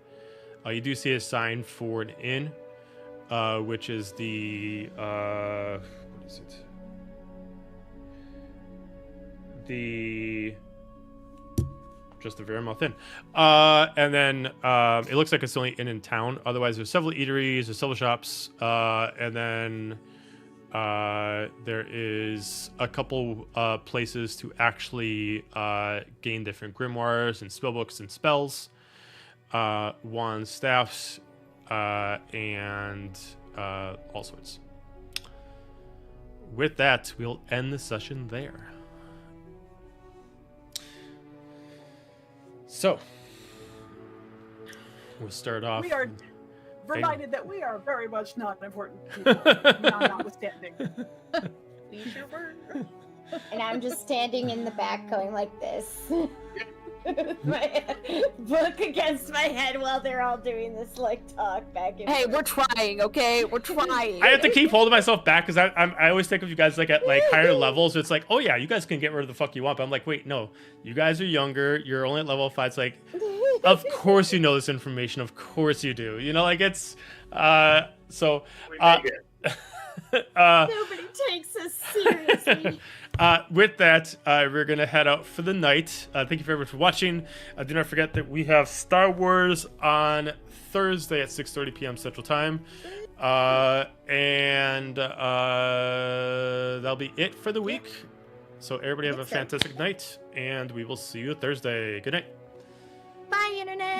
You do see a sign for an inn, which is the what is it? Just the Verimouth Inn. And then it looks like it's the only inn in town. Otherwise, there's several eateries, there's several shops, and then there is a couple places to actually gain different grimoires and spellbooks and spells, wands, staffs, and all sorts. With that, we'll end the session there. So, we'll start off. We are reminded that we are very much not important people, notwithstanding. We sure were. And I'm just standing in the back going like this. My book against my head while they're all doing this talk back and Hey, forth. we're trying, okay? We're trying. I have to keep holding myself back because I always think of you guys at higher levels. It's like, oh yeah, you guys can get rid of the fuck you want. But I'm like, wait, no, you guys are younger. You're only at level 5. It's like, of course you know this information. Of course you do. It's so. Nobody takes us seriously. With that, we're going to head out for the night. Thank you very much for watching. Do not forget that we have Star Wars on Thursday at 6:30 p.m. Central Time. And that'll be it for the week. So everybody have a fantastic night, and we will see you Thursday. Good night. Bye, Internet.